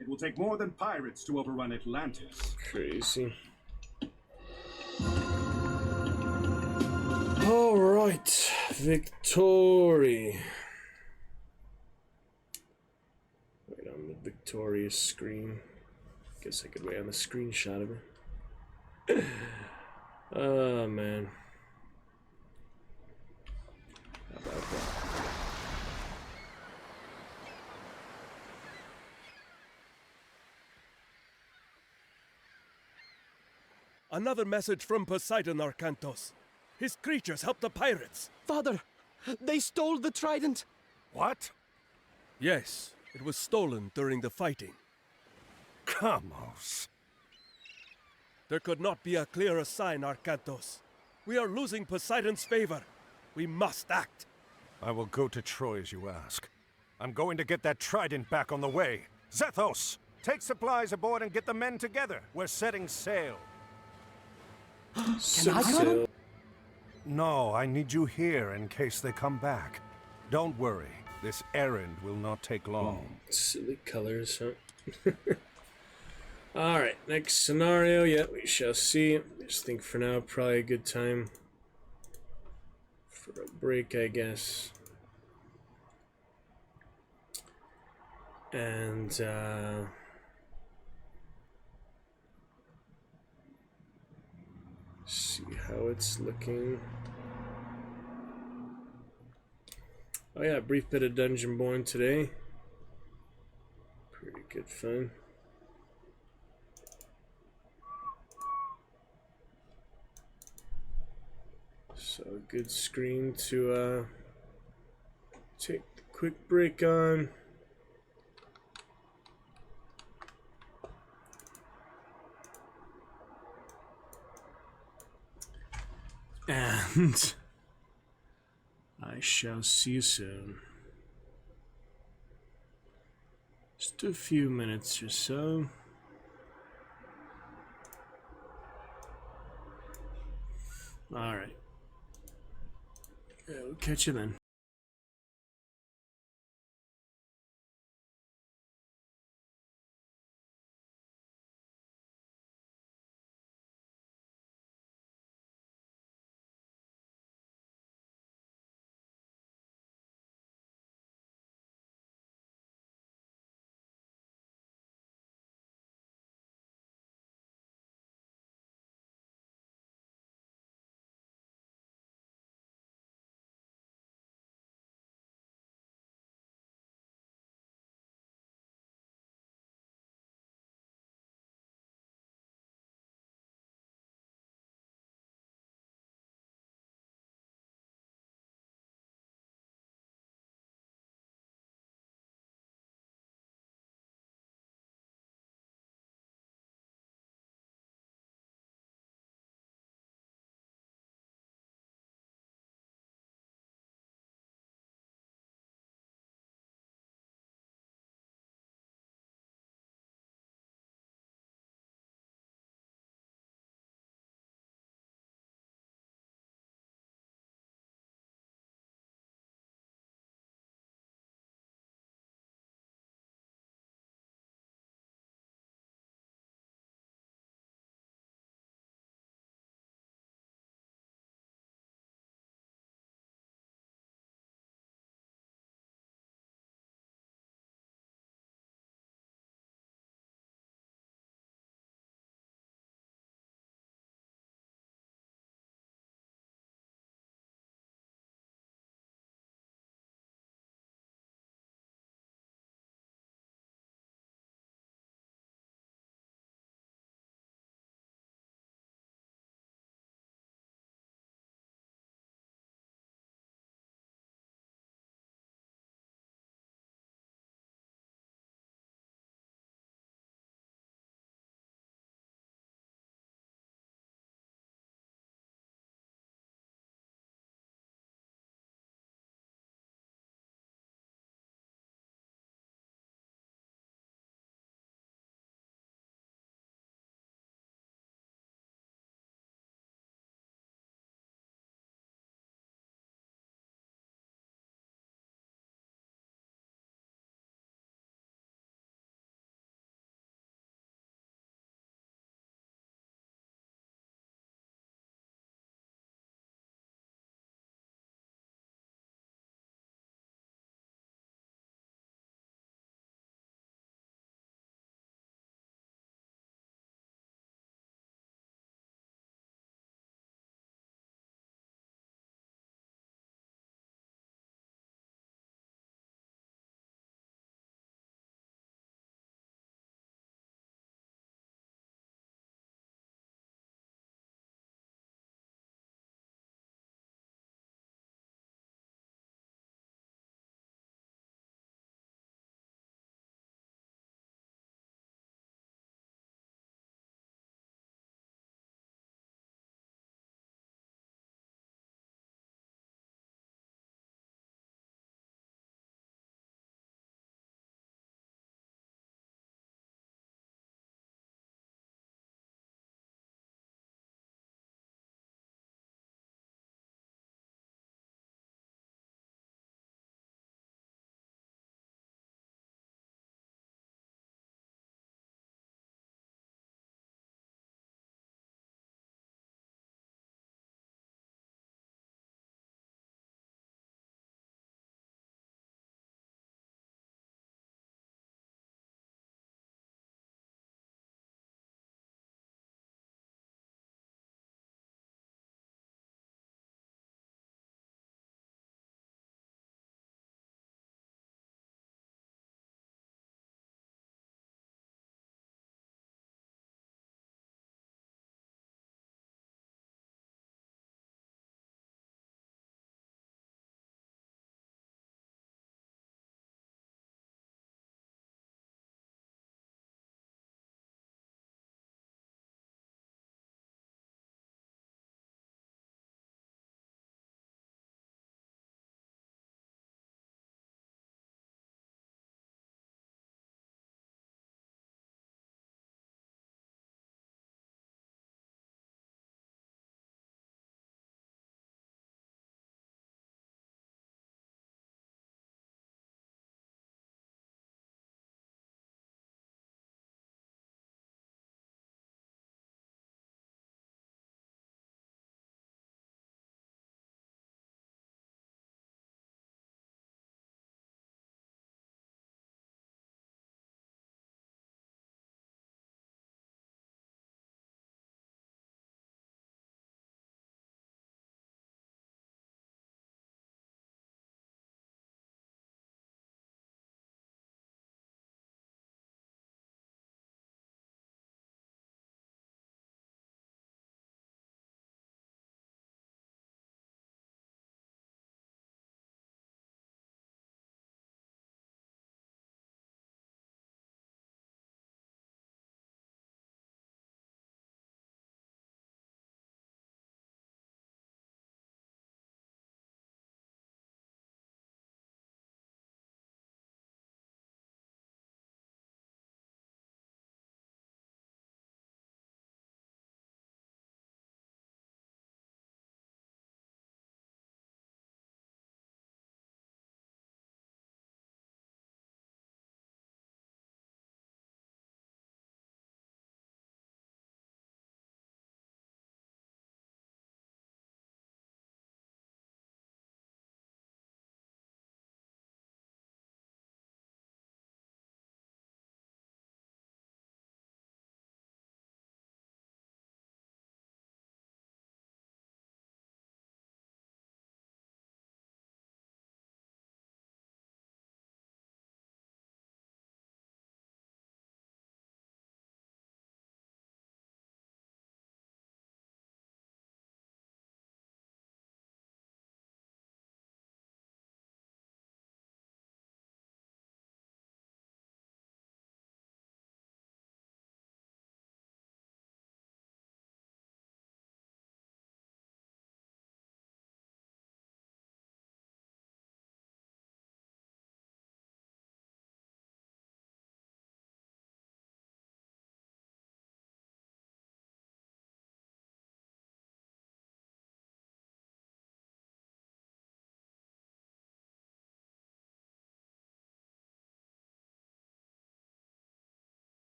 It will take more than pirates to overrun Atlantis. Crazy. Alright, Victory. Wait on the victorious screen. Guess I could wait on the screenshot of it. Oh man. How about that? Another message from Poseidon, Arcantos. His creatures helped the pirates. Father, they stole the trident. What? Yes, it was stolen during the fighting. Vamos. There could not be a clearer sign, Arcantos. We are losing Poseidon's favor. We must act. I will go to Troy as you ask. I'm going to get that trident back on the way. Zethos, take supplies aboard and get the men together. We're setting sail. Can I come? No, I need you here in case they come back. Don't worry, this errand will not take long. Silly colors, huh? Alright, next scenario, yeah, we shall see. I just think for now, probably a good time for a break, I guess. And, see how it's looking. Oh yeah, brief bit of Dungeon Born today. Pretty good fun. So a good screen to take the quick break on. And I shall see you soon. Just a few minutes or so. Alright. We'll catch you then.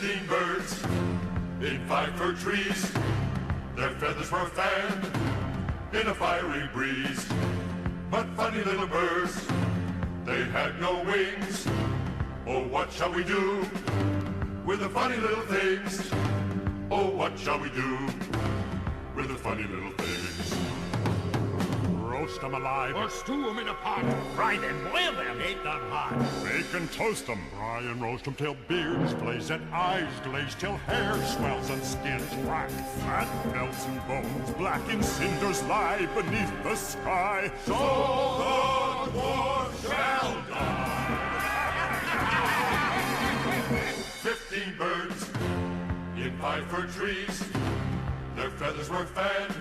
15 birds in 5 fir trees. Their feathers were fanned in a fiery breeze. But funny little birds, they had no wings. Oh, what shall we do with the funny little things? Oh, what shall we do with the funny little things? Roast them alive. Or stew them in a pot. Fry them, boil them. Eat them hot. Bake and toast them. Fry and roast them till beards blaze and eyes glaze, till hair swells and skin's black. Fat melts and bones black in cinders lie beneath the sky. So the dwarf shall die. 15 birds in 5 fir trees. Their feathers were fanned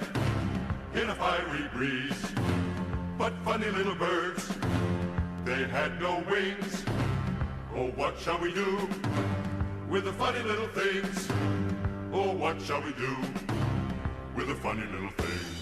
in a fiery breeze. But funny little birds, they had no wings. Oh, what shall we do with the funny little things? Oh, what shall we do with the funny little things?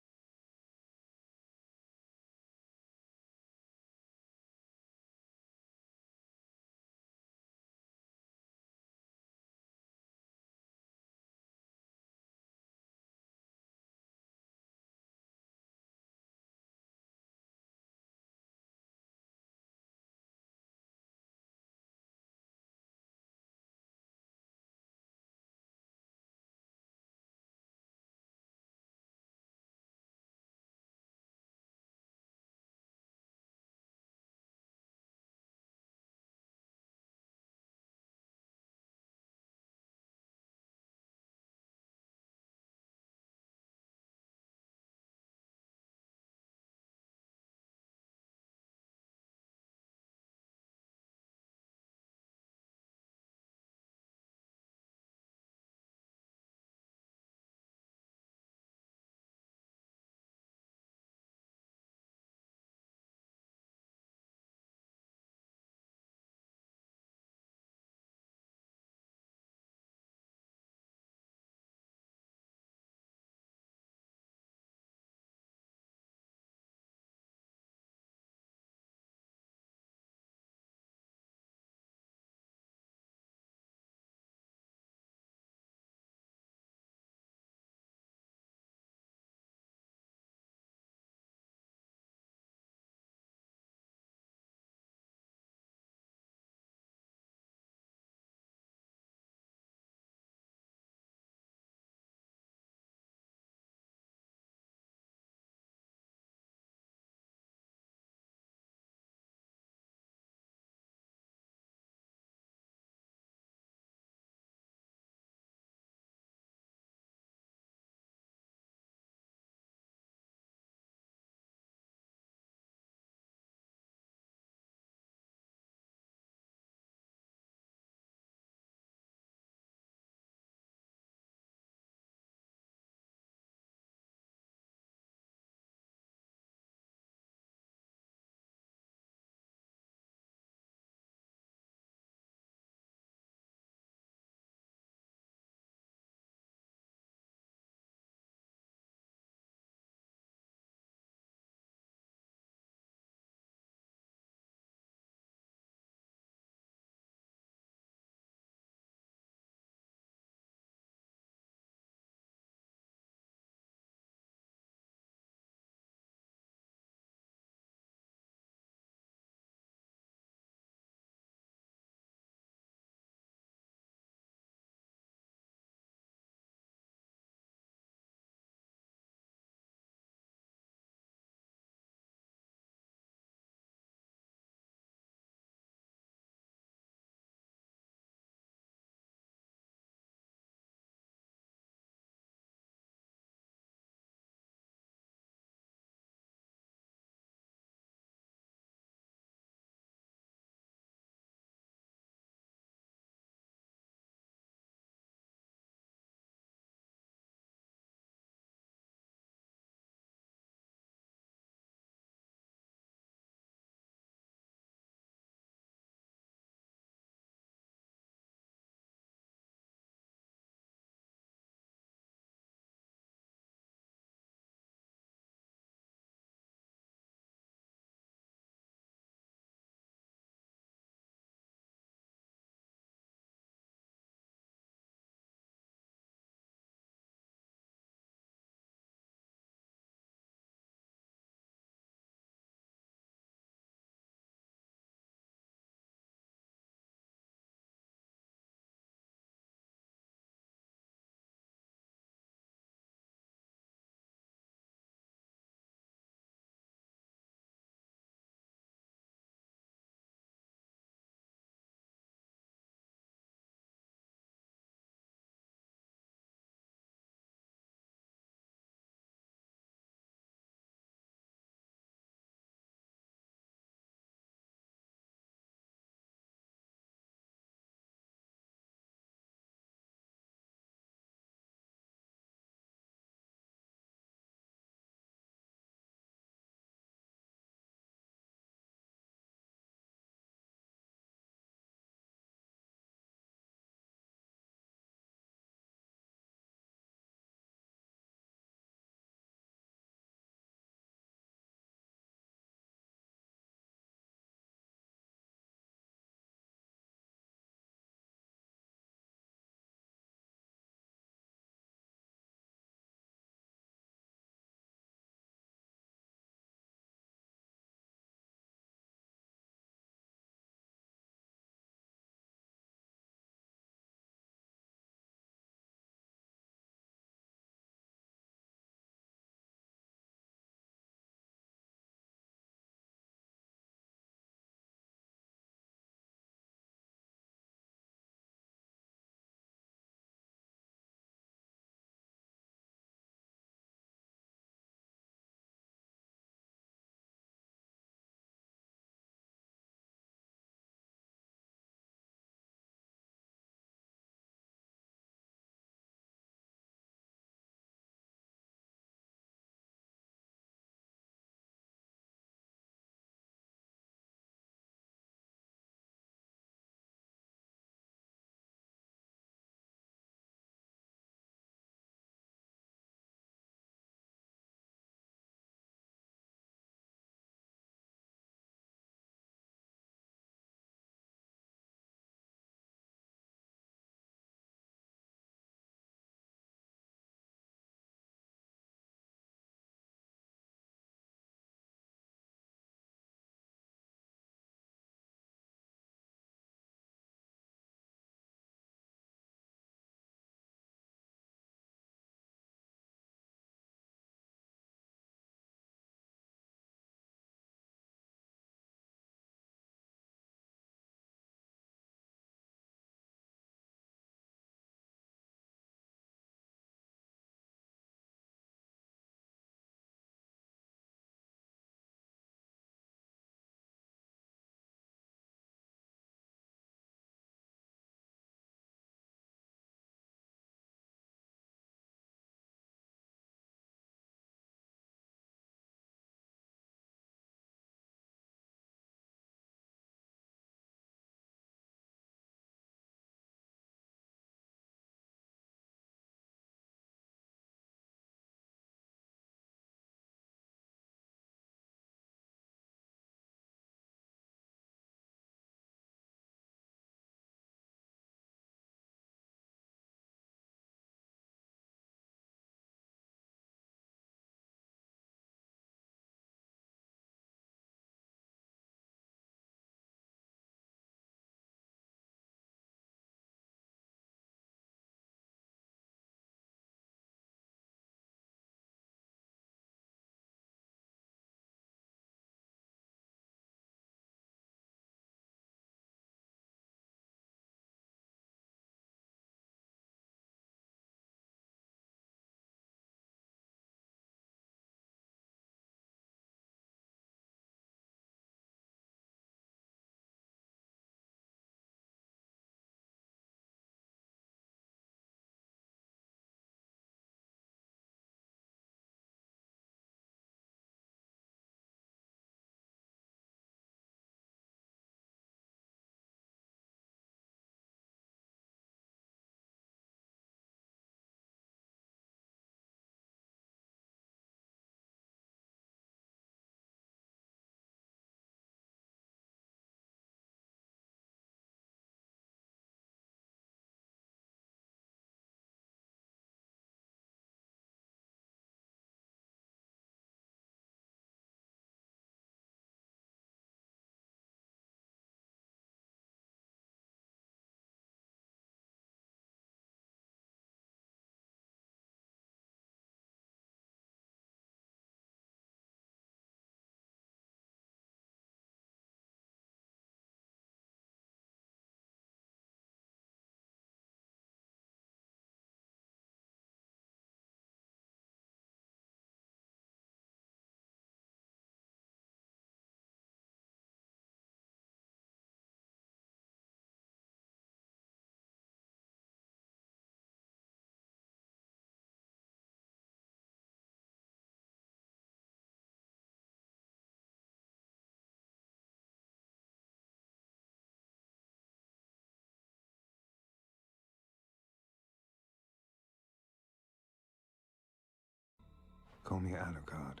Call me Alucard.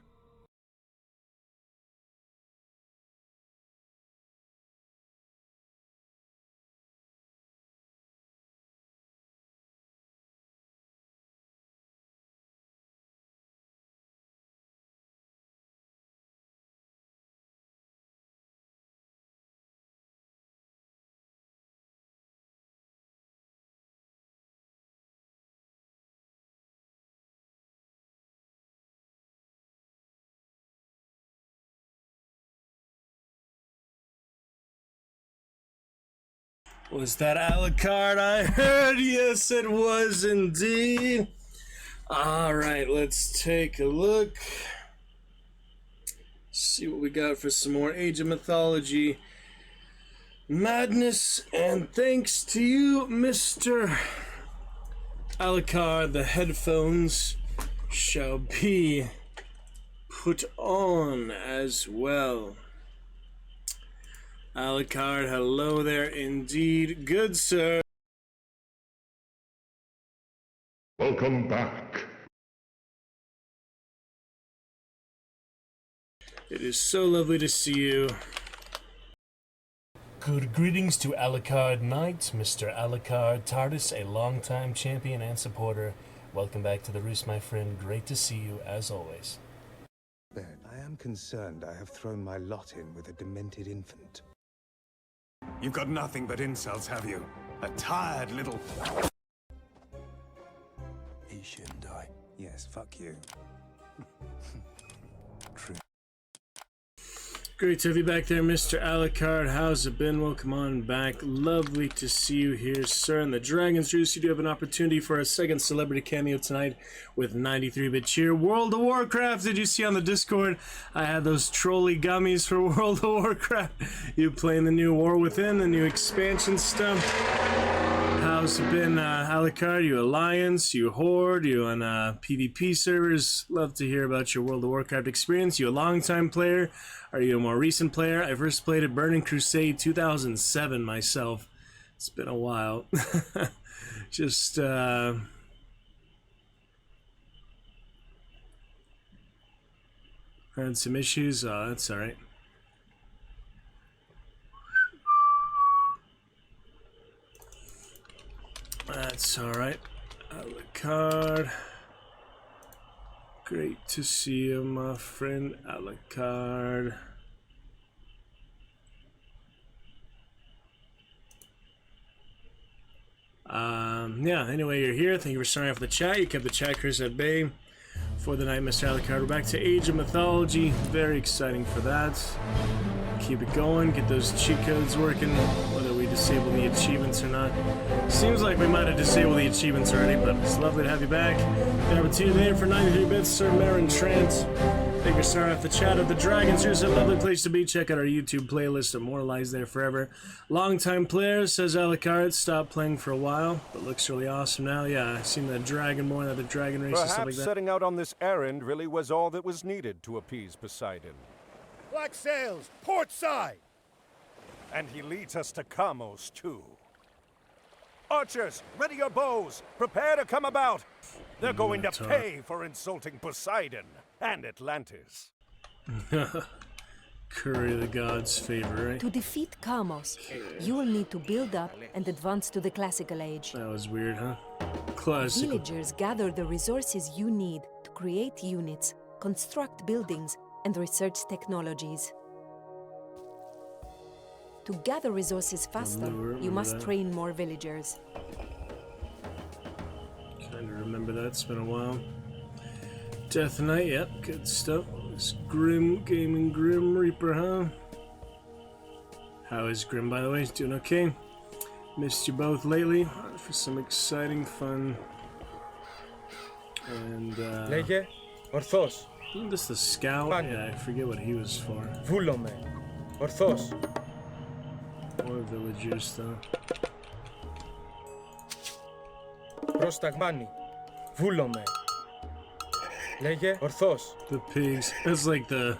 Was that Alucard I heard? Yes, it was indeed. Alright, let's take a look. See what we got for some more Age of Mythology madness. And thanks to you, Mr. Alucard, the headphones shall be put on as well. Alucard, hello there indeed. Good, sir. Welcome back. It is so lovely to see you. Good greetings to Alucard Knight, Mr. Alucard Tardis, a longtime champion and supporter. Welcome back to the Roost, my friend. Great to see you, as always. Ben, I am concerned I have thrown my lot in with a demented infant. You've got nothing but insults, have you? A tired little... He shouldn't die. Yes, fuck you. True. Great to have you back there, Mr. Alucard. How's it been? Welcome on back. Lovely to see you here, sir. In the Dragon's Roost, you do have an opportunity for a second celebrity cameo tonight with 93-bit cheer. World of Warcraft, did you see on the Discord? I had those trolley gummies for World of Warcraft. You playing the new War Within, the new expansion stuff. How's it been, Alucard? You Alliance, you Horde, you on PvP servers? Love to hear about your World of Warcraft experience. You a long-time player? Are you a more recent player? I first played at Burning Crusade 2007 myself. It's been a while. Just, had some issues. Oh, that's alright. That's alright. Alucard. Great to see you, my friend Alucard. Yeah, anyway, you're here. Thank you for starting off the chat. You kept the chat curse at bay for the night, Mr. Alucard. We're back to Age of Mythology. Very exciting for that. Keep it going. Get those cheat codes working, whether we disable the achievements or not. Seems like we might have disabled the achievements already, but it's lovely to have you back. The opportunity there for 93 bits, Sir Marin Trant. Thank you for starting off the chat of the Dragons. Here's a lovely place to be. Check out our YouTube playlist. Immortalized there forever. Longtime player, says Alucard. Stopped playing for a while, but looks really awesome now. Yeah, I've seen the Dragon more, the Dragon race and stuff like that. Perhaps setting out on this errand really was all that was needed to appease Poseidon. Black sails, port side! And he leads us to Kamos, too. Archers, ready your bows! Prepare to come about! They're going to pay for insulting Poseidon and Atlantis. Curry the gods' favor, right? To defeat Kamos, you will need to build up and advance to the classical age. That was weird, huh? Classical. Villagers gather the resources you need to create units, construct buildings, and research technologies. To gather resources faster, you must train more villagers. Kind of remember that, it's been a while. Death Knight, yep, good stuff. This Grim Gaming Grim Reaper, huh? How is Grim, by the way? He's doing okay. Missed you both lately for some exciting fun. And, Λέγε, ορθώς. Isn't this the scout? Yeah, I forget what he was for. Βούλομαι. Ορθώς. More villagers, though. Προσταγμάνι. Βούλομαι. Λέγε, ορθώς. The pigs. That's like the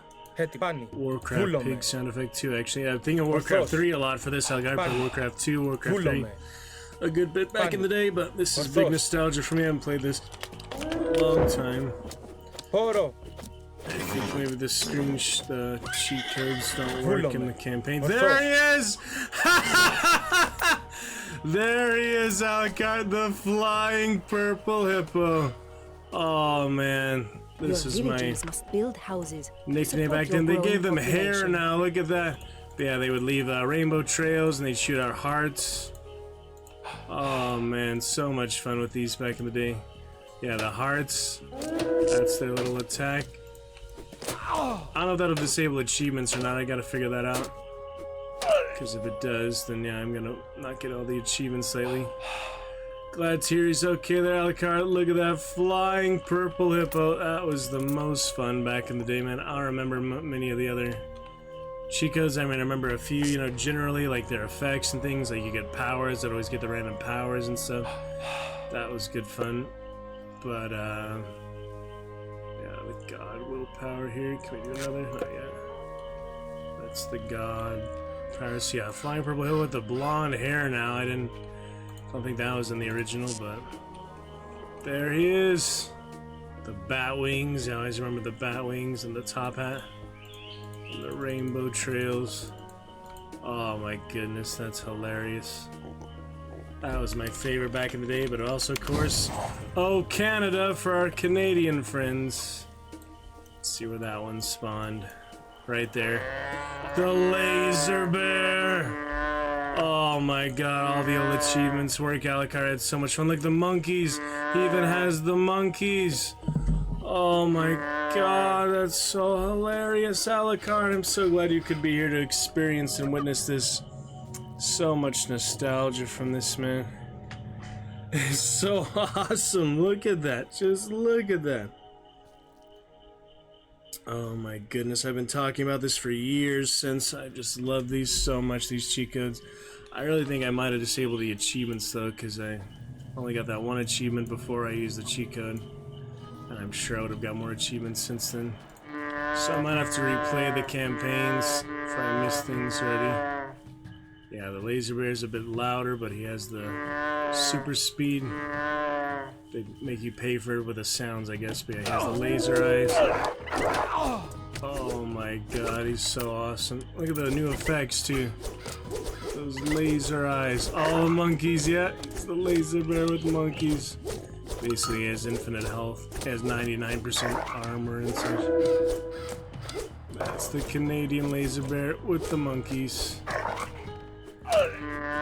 Warcraft pig sound effect too, actually. I'm thinking of Warcraft 3 a lot for this. I played Warcraft 2, Warcraft 3 a good bit back in the day, but this is big nostalgia for me. I haven't played this in a long time. Poro. I think maybe the cheat codes don't work in the campaign. There he is! There he is, Alucard, the flying purple hippo. Oh man, this is my must build houses. nickname back then. They gave them hair now. Look at that. Yeah, they would leave rainbow trails and they'd shoot out hearts. Oh man, so much fun with these back in the day. Yeah, the hearts. That's their little attack. I don't know if that'll disable achievements or not. I gotta figure that out. Because if it does, then yeah, I'm gonna not get all the achievements lately. Glad to hear he's okay there, Alucard. Look at that flying purple hippo. That was the most fun back in the day, man. I don't remember many of the other cheat codes. I mean, I remember a few, you know, generally, like their effects and things. Like you get powers, I'd always get the random powers and stuff. That was good fun. But, yeah, the god willpower here. Can we do another? Not yet. That's the god powers. Yeah, flying purple hippo with the blonde hair now. I don't think that was in the original, but there he is. The bat wings. I always remember the bat wings and the top hat. And the rainbow trails. Oh my goodness, that's hilarious. That was my favorite back in the day, but also, of course, oh, Canada for our Canadian friends. Let's see where that one spawned. Right there. The laser bear! Oh my god, all the old achievements work. Alucard had so much fun. Look, the monkeys! He even has the monkeys! Oh my god, that's so hilarious, Alucard. I'm so glad you could be here to experience and witness this. So much nostalgia from this, man. It's so awesome. Look at that. Just look at that. Oh my goodness, I've been talking about this for years since. I just love these so much, these cheat codes. I really think I might have disabled the achievements though, because I only got that one achievement before I used the cheat code. And I'm sure I would have got more achievements since then. So I might have to replay the campaigns if I missed things already. Yeah, the laser bear is a bit louder, but he has the super speed. They make you pay for it with the sounds, I guess, but yeah, he has the laser eyes. Oh my god, he's so awesome. Look at the new effects, too. Those laser eyes. All the monkeys, yeah. It's the laser bear with monkeys. Basically, he has infinite health. He has 99% armor and such. That's the Canadian laser bear with the monkeys.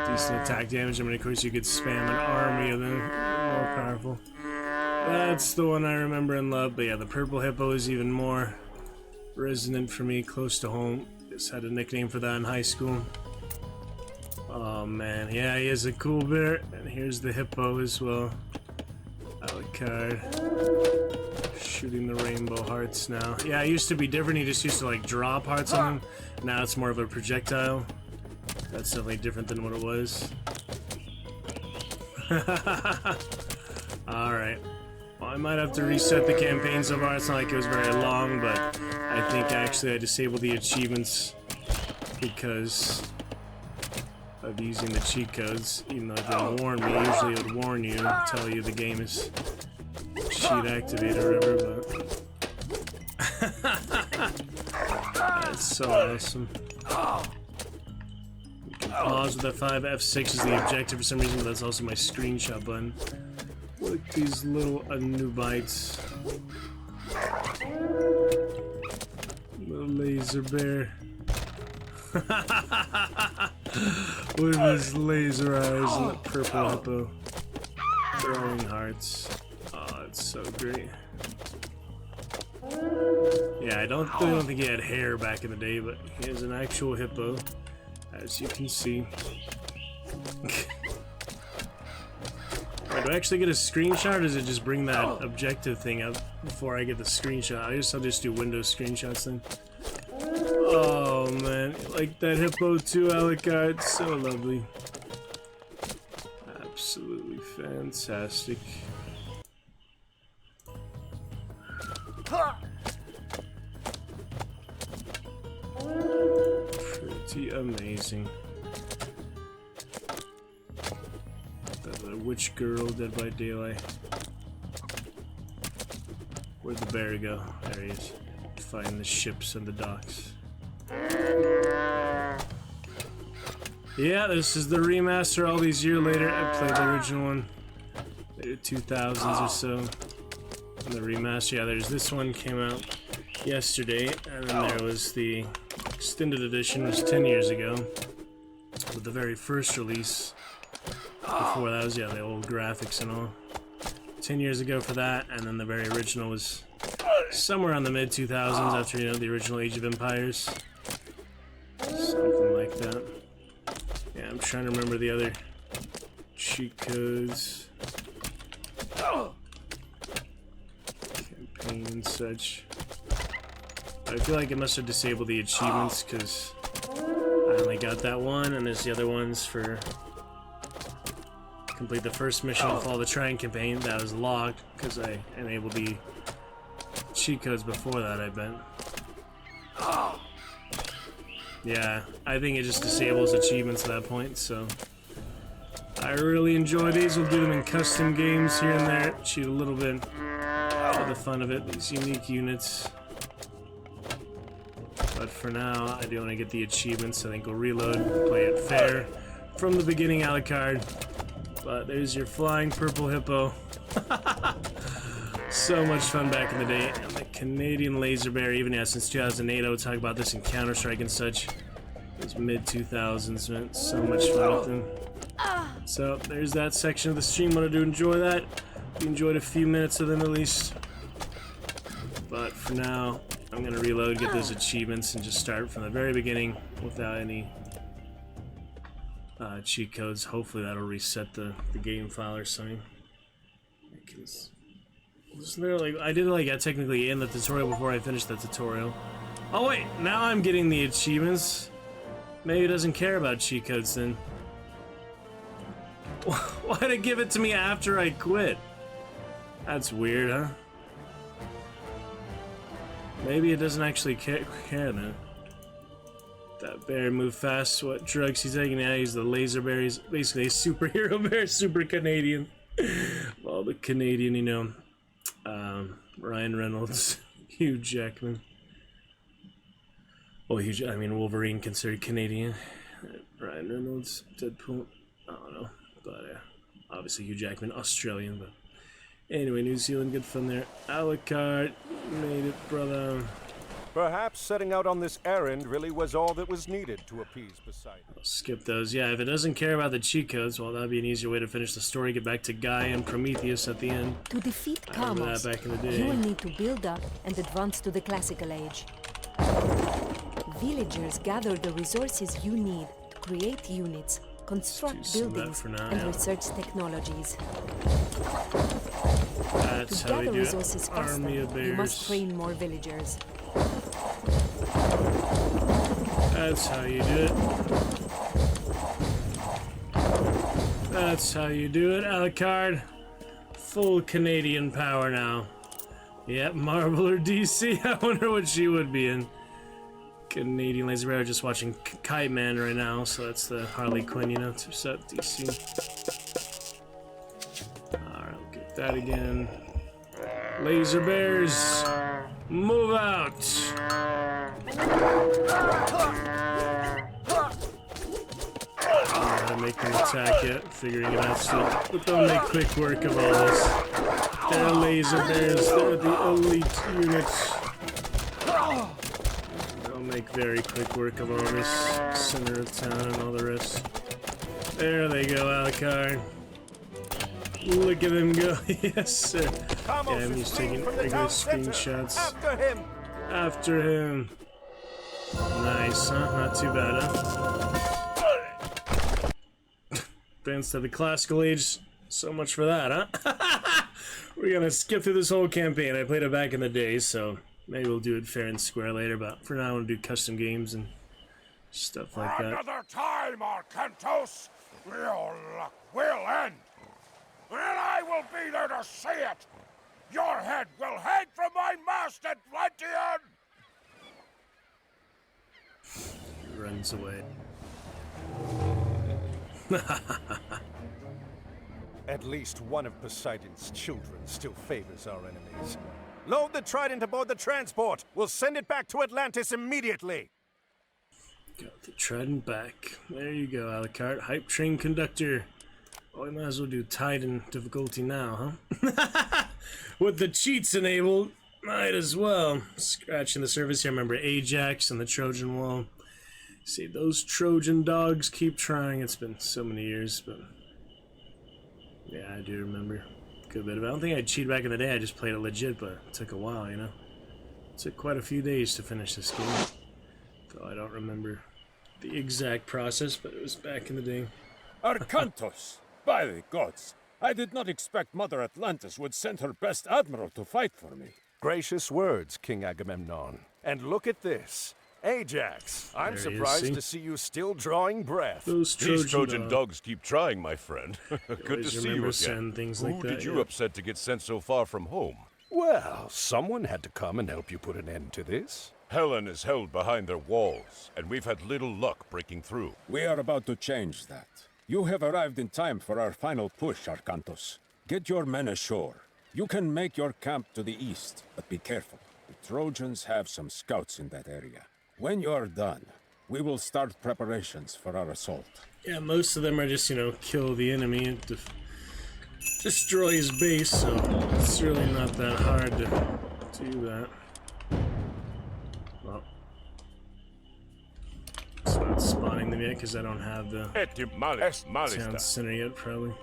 Decent attack damage. I mean, of course, you could spam an army of them. More powerful. That's the one I remember and love. But yeah, the purple hippo is even more resonant for me, close to home. Just had a nickname for that in high school. Oh man, yeah, he is a cool bear. And here's the hippo as well. Alucard. Shooting the rainbow hearts now. Yeah, it used to be different. He just used to like drop hearts on him. Now it's more of a projectile. That's definitely different than what it was. Alright. Well, I might have to reset the campaign so far. It's not like it was very long, but I think actually I disabled the achievements because of using the cheat codes. Even though it didn't warn me, usually it would warn you and tell you the game is cheat activated or whatever, but that's so awesome. Pause with F5. F6 is the objective for some reason, but that's also my screenshot button. Look at these little Anubites. Little laser bear. With his laser eyes and the purple hippo. Throwing hearts. Oh, it's so great. Yeah, I don't think he had hair back in the day, but he is an actual hippo. As you can see. Wait, do I actually get a screenshot, or does it just bring that objective thing up before I get the screenshot? I'll just do Windows screenshots then. Oh man, like that hippo too, Alucard. It's so lovely. Absolutely fantastic. Pretty amazing. The witch girl, Dead by Daylight. Where'd the bear go? There he is. Find the ships and the docks. Yeah, this is the remaster all these years later. I played the original one. Maybe 2000s or so. And the remaster, yeah, there's this one came out yesterday. And then there was the extended edition, which was 10 years ago. With the very first release. Before that was, yeah, the old graphics and all. 10 years ago for that, and then the very original was somewhere around the mid-2000s after, you know, the original Age of Empires. Something like that. Yeah, I'm trying to remember the other cheat codes. Campaign and such. I feel like it must have disabled the achievements because I only got that one, and there's the other ones for complete the first mission and follow the Trident campaign. That was locked because I enabled the cheat codes before that, I bet. Yeah, I think it just disables achievements at that point, so I really enjoy these. We'll do them in custom games here and there, cheat a little bit for the fun of it, these unique units. But for now, I do want to get the achievements. I think we'll reload, play it fair from the beginning, Alucard. But there's your flying purple hippo. So much fun back in the day. And the Canadian laser bear, even since 2008, I would talk about this in Counter-Strike and such. It was mid-2000s, man. So much fun with them. So there's that section of the stream. Wanted to enjoy that. We enjoyed a few minutes of them at least. But for now, I'm gonna reload, get those achievements, and just start from the very beginning without any cheat codes. Hopefully that'll reset the game file or something. Wasn't there like I did like technically in the tutorial before I finished the tutorial. Oh wait, now I'm getting the achievements. Maybe it doesn't care about cheat codes then. Why'd it give it to me after I quit? That's weird, huh? Maybe it doesn't actually care then. That bear move fast. What drugs he's taking? Yeah, he's the laser bear. He's basically a superhero bear, super Canadian. All the Canadian, you know. Ryan Reynolds, Hugh Jackman. Well, I mean Wolverine considered Canadian. Ryan Reynolds, Deadpool. I don't know, but obviously Hugh Jackman, Australian. But anyway, New Zealand, good fun there. Alucard, you made it, brother. Perhaps setting out on this errand really was all that was needed to appease Poseidon. I'll skip those. Yeah, if it doesn't care about the cheat codes, well, that'd be an easier way to finish the story. Get back to Guy and Prometheus at the end. To defeat I remember Kamos, that back in the day. you will need to build up and advance to the classical age. Villagers gather the resources you need to create units, construct buildings, and research technologies. That's to how we gather do resources it. faster, Army of bears. you must train more villagers. That's how you do it. That's how you do it, Alucard. Full Canadian power now. Yep, Marvel or DC. I wonder what she would be in. Canadian laser bear. Just watching Kite Man right now, so that's the Harley Quinn, you know. What's up, DC? Alright, we'll get that again. Laser bears, move out! I'm not make them attack yet, figuring it out still. But they'll make quick work of all this. They're laser bears, they're the elite units. They'll make very quick work of all this center of town and all the rest. There they go, Alucard. Look at them go. Yes, sir. Yeah, he's taking regular screenshots. After him! After him. Nice, huh? Not too bad, huh? Advanced to the classical age. So much for that, huh? We're gonna skip through this whole campaign. I played it back in the day, so maybe we'll do it fair and square later, but for now I want to do custom games and stuff like that. Another time, Arcantos, your luck will end. And I will be there to see it! Your head will hang from my mast, Atlantean! He runs away. At least one of Poseidon's children still favors our enemies. Load the trident aboard the transport. We'll send it back to Atlantis immediately. Got the trident back. There you go, Alucard. Hype train conductor. Oh, we might as well do Titan difficulty now, huh? With the cheats enabled, might as well. Scratching the surface here, remember Ajax and the Trojan Wall. See, those Trojan dogs keep trying. It's been so many years, but yeah, I do remember a good bit of it. I don't think I cheated back in the day. I just played it legit, but it took a while, you know. It took quite a few days to finish this game. Though I don't remember the exact process, but it was back in the day. Arcantos! By the gods! I did not expect Mother Atlantis would send her best admiral to fight for me. Gracious words, King Agamemnon. And look at this. Ajax, I'm surprised to see you still drawing breath. These Trojan dogs keep trying, my friend. Good to see you again. Things Who like that, did you upset to get sent so far from home? Well, someone had to come and help you put an end to this. Helen is held behind their walls, and we've had little luck breaking through. We are about to change that. You have arrived in time for our final push, Arcantos. Get your men ashore. You can make your camp to the east, but be careful. The Trojans have some scouts in that area. When you're done, we will start preparations for our assault. Yeah, most of them are just, you know, kill the enemy and destroy his base, so it's really not that hard to do that. Well, it's not spawning them yet because I don't have the town center yet, probably.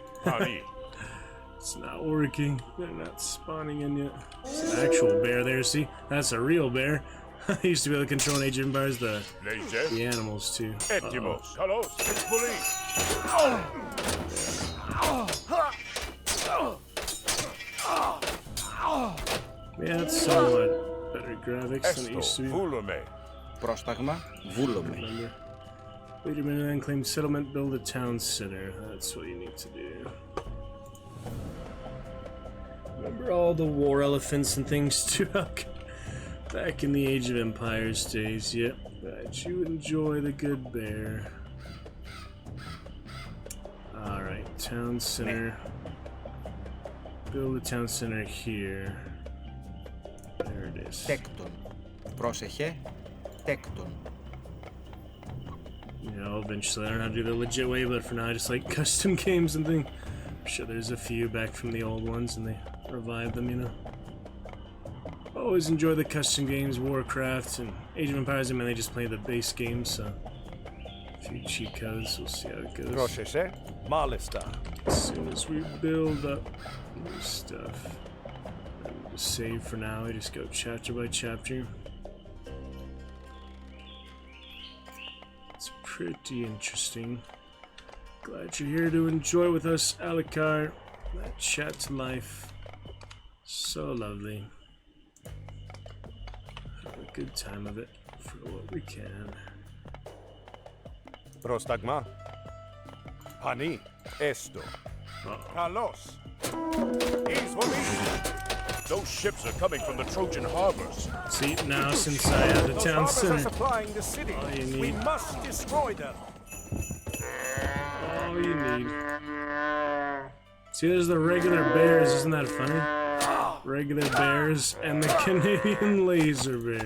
It's not working. They're not spawning in yet. It's an actual bear there, see? That's a real bear. I used to be able to control in Age of Empires the animals too. Yeah, it's somewhat better graphics than it used to be. Πρόσταγμα, βούλομαι. Wait a minute, unclaimed settlement, build a town center. That's what you need to do. Remember all the war elephants and things too? Back in the Age of Empires days, yep. But you enjoy the good bear. Alright, town center. Build a town center here. There it is. Τέκτον. Πρόσεχε. Τέκτον. You know, eventually I learn how to do the legit way, but for now I just like custom games and things. I'm sure there's a few back from the old ones and they revive them, you know. Always enjoy the custom games, Warcraft and Age of Empires. I mean, they just play the base games, so a few cheat codes. We'll see how it goes. As soon as we build up new stuff, and we'll save for now. We just go chapter by chapter. It's pretty interesting. Glad you're here to enjoy with us, Alucard. That chat to life, so lovely. Good time of it for what we can. Prostagma. Pani. Esto. Kalos. Those ships are coming from the Trojan harbors. See, now since I have the town center, supplying the city. all you need. We must destroy them. All you need. See, there's the regular bears. Isn't that funny? Regular bears and the Canadian laser bear.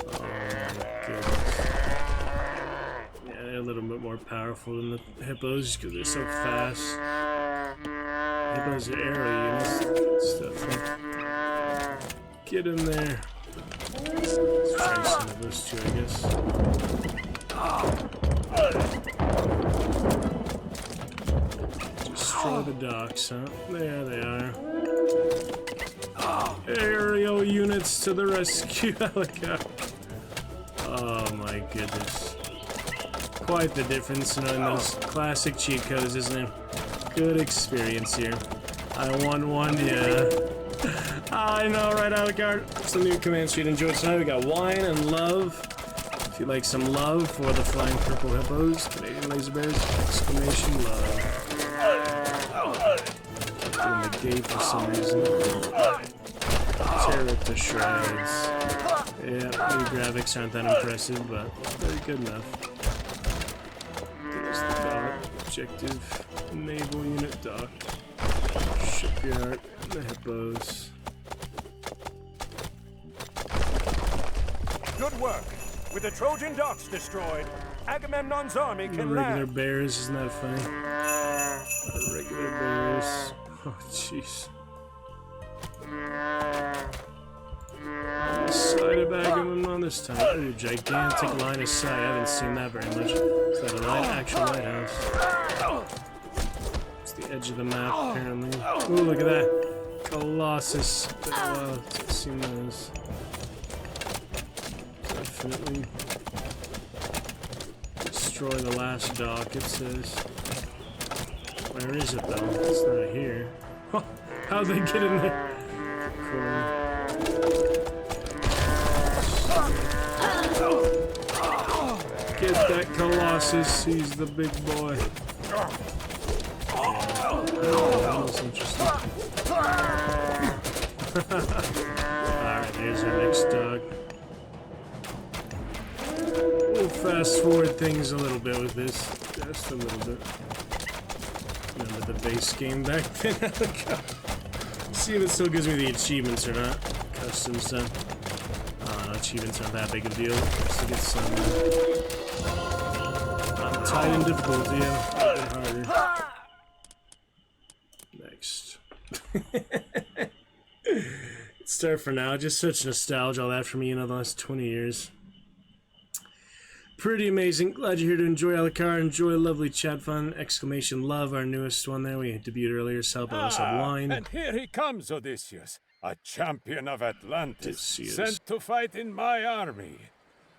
Oh my goodness. Yeah, they're a little bit more powerful than the hippos because they're so fast. Hippos are aerial units. Stuff. Huh? Get in there. Let's try some of those two, I guess. Destroy the docks, huh? There they are. Aerial units to the rescue, Alucard. Oh my goodness. Quite the difference, you know, in those classic cheat codes, isn't it? Good experience here. I won one, yeah. I know, right, Alucard? Some new commands you'd enjoy tonight. We got wine and love. If you like some love for the flying purple hippos, Canadian laser bears, exclamation love. In the gate for some reason. Tear it to shreds. Yeah, the graphics aren't that impressive, but they're good enough. There's the dock. Objective. Naval unit dock. Shipyard. The hippos. Good work. With the Trojan docks destroyed, Agamemnon's army can Regular land. bears, isn't that funny? Regular bears. Oh, jeez. Side of Agamemnon this time. Ooh, gigantic line of sight. I haven't seen that very much. Is that a actual lighthouse? It's the edge of the map, apparently. Ooh, look at that. Colossus. I've seen those. Definitely destroy the last dock, it says. Where is it, though? It's not here. How'd they get in there? Cool. Get that Colossus, he's the big boy. Oh, that was interesting. Alright, there's our next dog. We'll fast forward things a little bit with this. Just a little bit. Remember the base game back then? See if it still gives me the achievements or not. Custom stuff. No, achievements aren't that big a deal. Just to get some tight in difficulty, yeah. A bit harder. Next. Start for now. Just such nostalgia, all that for me, you know, the last 20 years. Pretty amazing. Glad you're here to enjoy Alucard. Enjoy lovely chat fun. Exclamation love, our newest one there. We debuted earlier. Salbos Online. And here he comes, Odysseus, a champion of Atlantis, sent to fight in my army.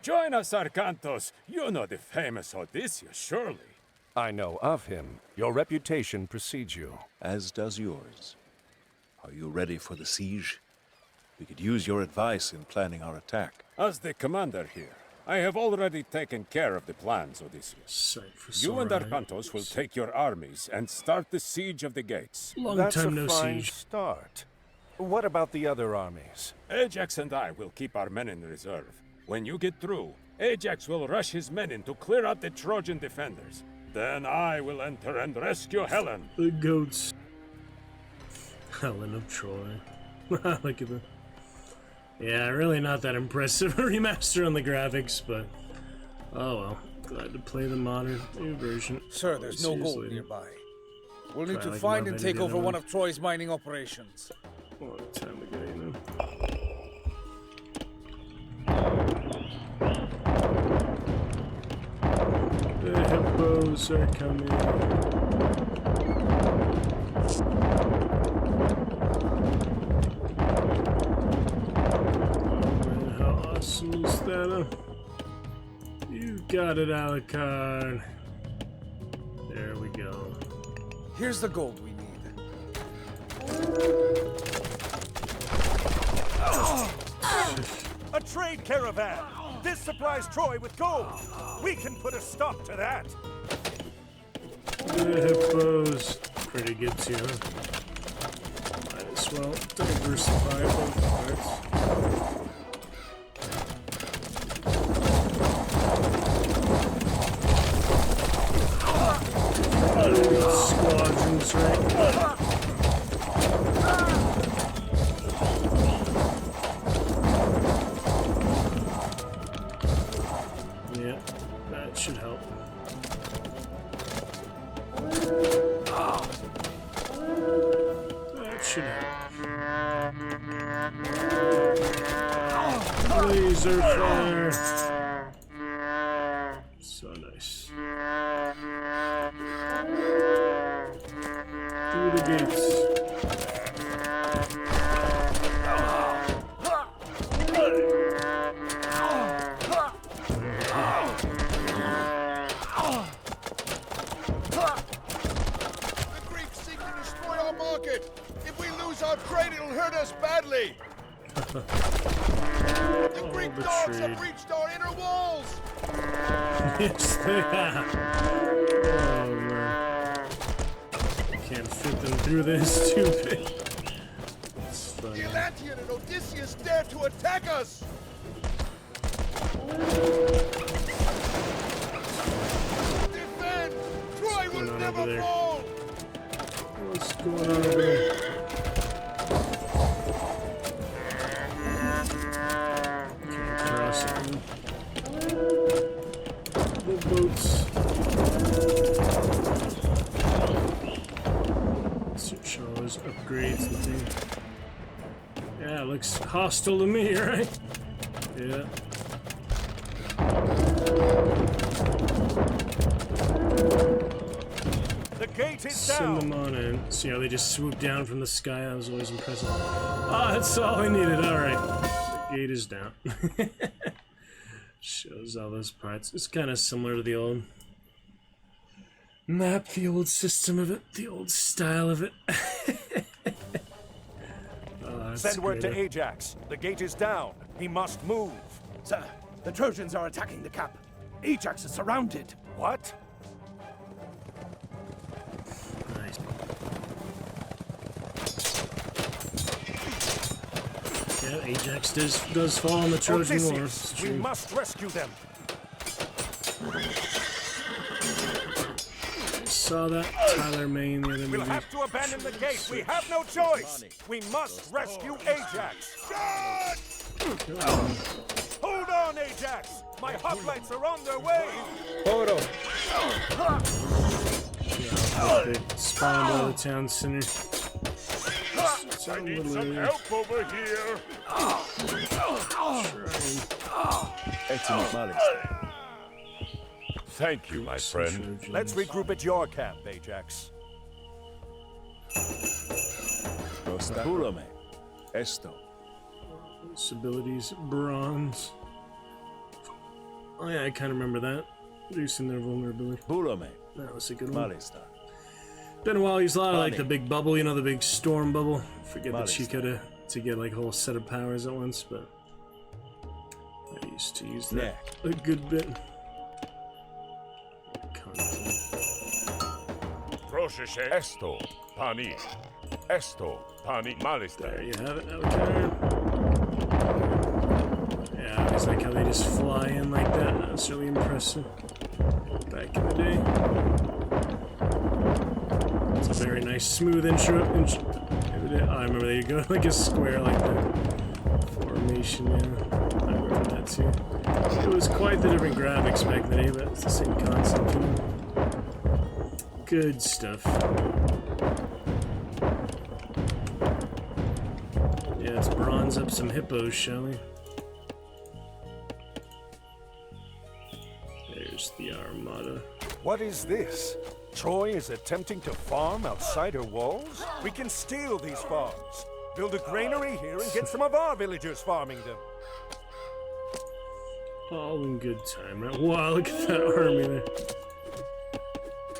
Join us, Arkantos. You know the famous Odysseus, surely. I know of him. Your reputation precedes you. As does yours. Are you ready for the siege? We could use your advice in planning our attack. As the commander here, I have already taken care of the plans, Odysseus. You and Arkantos will take your armies and start the siege of the gates. That's a fine start. What about the other armies? Ajax and I will keep our men in reserve. When you get through, Ajax will rush his men in to clear out the Trojan defenders. Then I will enter and rescue Helen. The goats. Helen of Troy. Look at that. Yeah, really not that impressive remaster on the graphics, but oh well. Glad to play the modern new version. Sir, there's no gold nearby. We'll need to find and take over one of Troy's mining operations. Long time ago, you know. The hippos are coming. How awesome is that? You got it, Alucard. There we go. Here's the gold we need. A trade caravan! This supplies Troy with gold! We can put a stop to that! The hippos. Pretty good too, huh? Might as well diversify both parts. Squadrons, right? Yeah, that should help. That should help. Laser fire. So nice. Through the gates. The Greeks seek to destroy our market. If we lose our trade, it'll hurt us badly. The Greek dogs have breached our inner walls. Yes, they have. Oh man. Can't fit them through this. Too big. It's funny. The Atlantean and Odysseus dare to attack us. Defend! Troy will never fall! What's going on over there? Can't cross it. That looks hostile to me, right? Yeah. The gate is Send them down. on in. See how they just swoop down from the sky? That was always impressive. Oh, that's all I needed. Alright. The gate is down. Shows all those parts. It's kind of similar to the old map, the old system of it, the old style of it. Oh, Send word to Ajax. The gate is down. He must move. Sir, the Trojans are attacking the camp. Ajax is surrounded. What? Nice. Yeah, Ajax does fall in the Trojan War. Odysseus, we must rescue them. Saw that Tyler Main the other We'll movie. have to abandon the gate. We have no choice. We must rescue Ajax. Hold on, Ajax. My hoplites are on their way. Photo. They spawned by the town center. I need some help over here. Excellent knowledge. Thank you, my friend. Let's regroup at your camp, Ajax. Prostagulome. Esto. Abilities, bronze. Oh yeah, I kind of remember that. Reducing their vulnerability. Bulome. That was a good one. Malista. Been a while. Used a lot of like the big bubble, you know, the big storm bubble. Forget the Malista. Chica to get like a whole set of powers at once, but I used to use that a good bit. Prosheshe. Esto. Pani. Esto. Pani. Malista. There you have it. Okay. Yeah, it's like how they just fly in like that. That's really impressive. Back in the day. It's a very nice, smooth intro. I remember they go like a square like that. Formation, yeah. I remember that too. It was quite the different graphics back in the day, but it's the same concept too. Good stuff. Yeah, let's bronze up some hippos, shall we? There's the Armada. What is this? Troy is attempting to farm outside her walls? We can steal these farms. Build a granary here and get some of our villagers farming them. All in good time, right? Wow, look at that army there.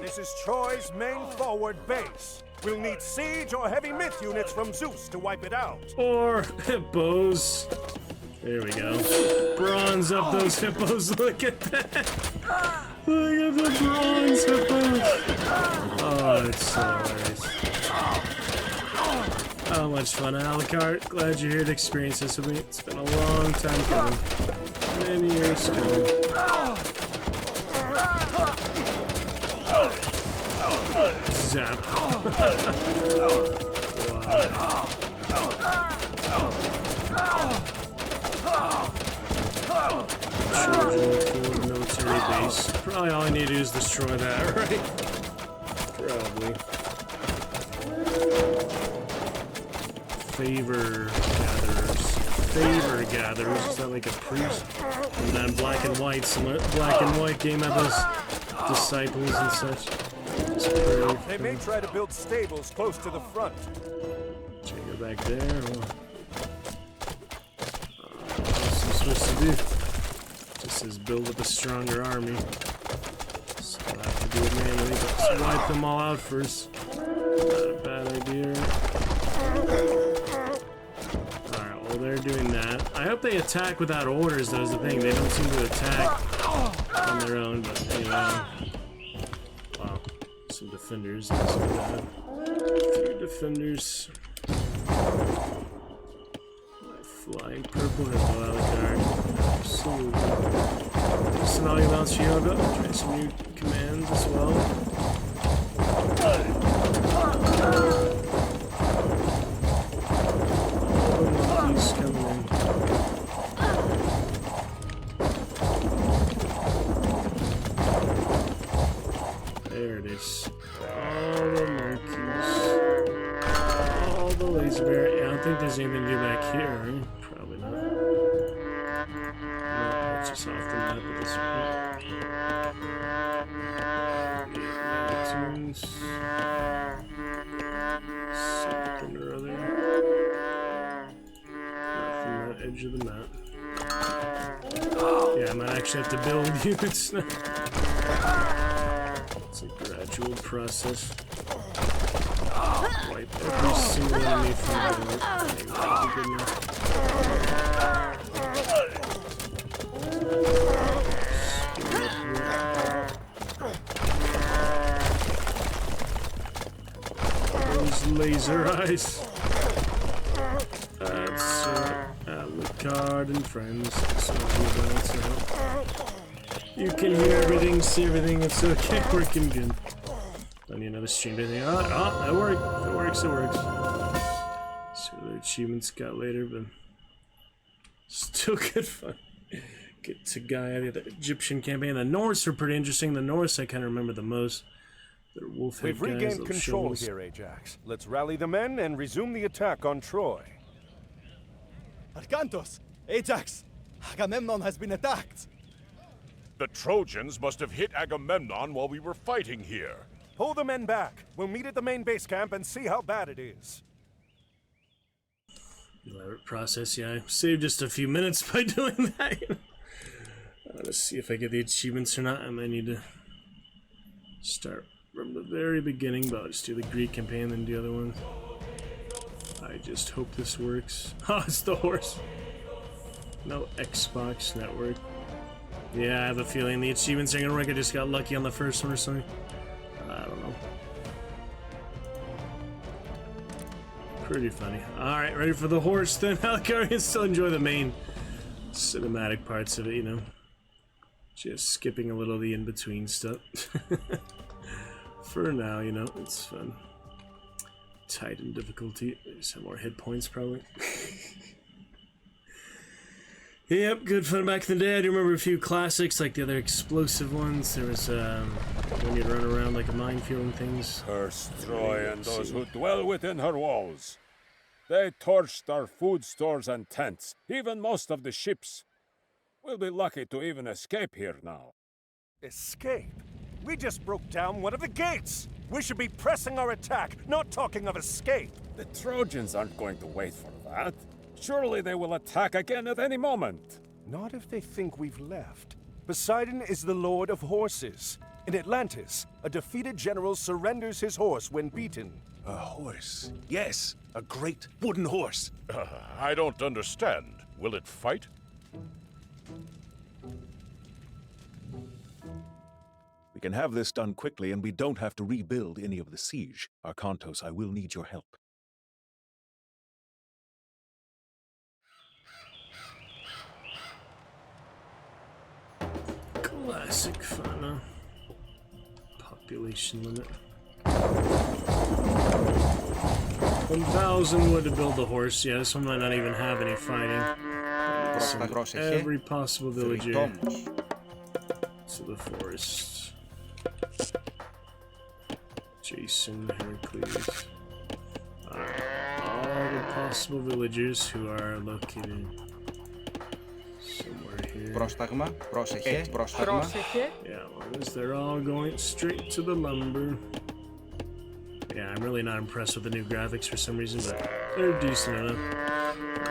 This is Troy's main forward base. We'll need siege or heavy myth units from Zeus to wipe it out. Or hippos. There we go. Bronze up those hippos. Look at that. Look at the bronze hippos. Oh, it's so hilarious. How much fun, Alucard. Glad you're here to experience this with me. It's been a long time coming. Many years coming. Zap. Trojan military base. Probably all I need to do is destroy that, right? Probably. Favor gatherers. Favor gatherers. Is that like a priest? And then black and white. Some black and white game had those disciples and such. They may try to build stables close to the front. Should I go back there? What's I'm supposed to do? Just says build up a stronger army. So I'll have to do it manually, but let's wipe them all out first. Not a bad idea. Alright, well they're doing that. I hope they attack without orders, though, is the thing. They don't seem to attack on their own, but anyway. Wow. Some defenders. That's not bad. A few defenders. Flying purple hippo Alucard. Absolutely. Listen, all you Mounts Yoga. Try some new commands as well. Monkeys coming in. There it is. All the monkeys. All the laser bear. Yeah, I don't think has anything to do back here, right? Probably not. No, that's just off the map at this point. Tunes. Something or other. Not from that edge of the map. Yeah, I might actually have to build units now. It's a gradual process. Wipe every single enemy from the board. That'll be good enough. Those laser eyes. That's Alucard and friends. You can hear everything, see everything, it's okay, working good. Don't need another stream to anything. Oh, that worked. If it works, it works. See what other achievements got later, but still good fun. Get to Gaia, the other Egyptian campaign. The Norse are pretty interesting. The Norse I kind of remember the most. They're wolf head We've regained guys, control shovels. here, Ajax. Let's rally the men and resume the attack on Troy. Arkantos! Ajax! Agamemnon has been attacked! The Trojans must have hit Agamemnon while we were fighting here. Pull the men back. We'll meet at the main base camp and see how bad it is. Elaborate process, yeah. I saved just a few minutes by doing that. Let's see if I get the achievements or not. I might need to start from the very beginning, but I'll just do the Greek campaign and then do the other one. I just hope this works. Oh, it's the horse. No Xbox network. Yeah, I have a feeling the achievements are gonna work. I just got lucky on the first one or something. I don't know. Pretty funny. Alright, ready for the horse then? Alucard can still enjoy the main cinematic parts of it, you know. Just skipping a little of the in-between stuff. For now, you know, it's fun. Titan difficulty. Some more hit points, probably. Yep, good fun back in the day. I do remember a few classics, like the other explosive ones. There was, when you'd run around like a minefield and things. Curse Troy and those who dwell within her walls. They torched our food stores and tents, even most of the ships. We'll be lucky to even escape here now. Escape? We just broke down one of the gates! We should be pressing our attack, not talking of escape! The Trojans aren't going to wait for that. Surely they will attack again at any moment. Not if they think we've left. Poseidon is the lord of horses. In Atlantis, a defeated general surrenders his horse when beaten. A horse? Yes, a great wooden horse. I don't understand. Will it fight? We can have this done quickly, and we don't have to rebuild any of the siege. Arkantos, I will need your help. Classic fun, population limit. 1,000 wood to build the horse. Yeah, this one might not even have any fighting. Every possible villager to the forest. Jason, Heracles. All the possible villagers who are located somewhere here. Πρόσταγμα, πρόσεχε, πρόσταγμα. Yeah, as long as they're all going straight to the lumber. Yeah, I'm really not impressed with the new graphics for some reason, but they're decent enough.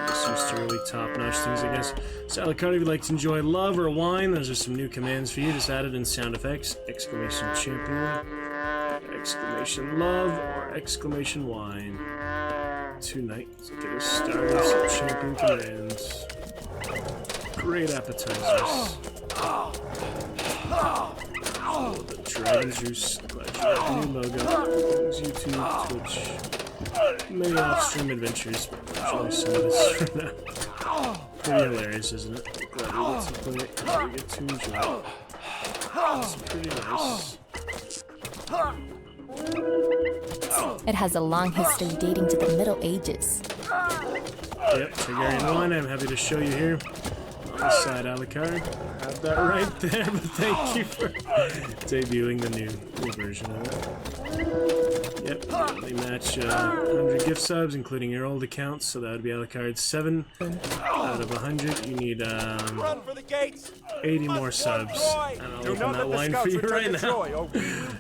Just used to really top-notch things, I guess. So, Alucard, if you'd like to enjoy love or wine, those are some new commands for you. Just added in sound effects. Exclamation champion, exclamation love, or exclamation wine. Tonight, let's get us started with some champion commands. Great appetizers. The Dragon's Roost. Glad you got the new logo. YouTube, Twitch. Many off-stream adventures, but enjoy some of this for now. Pretty hilarious, isn't it? Glad we get to play it. Glad we get to enjoy it. It's pretty nice. It has a long history dating to the Middle Ages. Yep, Targaryen wine, I'm happy to show you here. Nice side, Alucard. I have that right there, but thank you for debuting the new version of it. Yep, they match 100 gift subs, including your old accounts, so that would be Alucard 7 out of 100. You need 80 more subs, and I'll open that line for you right now.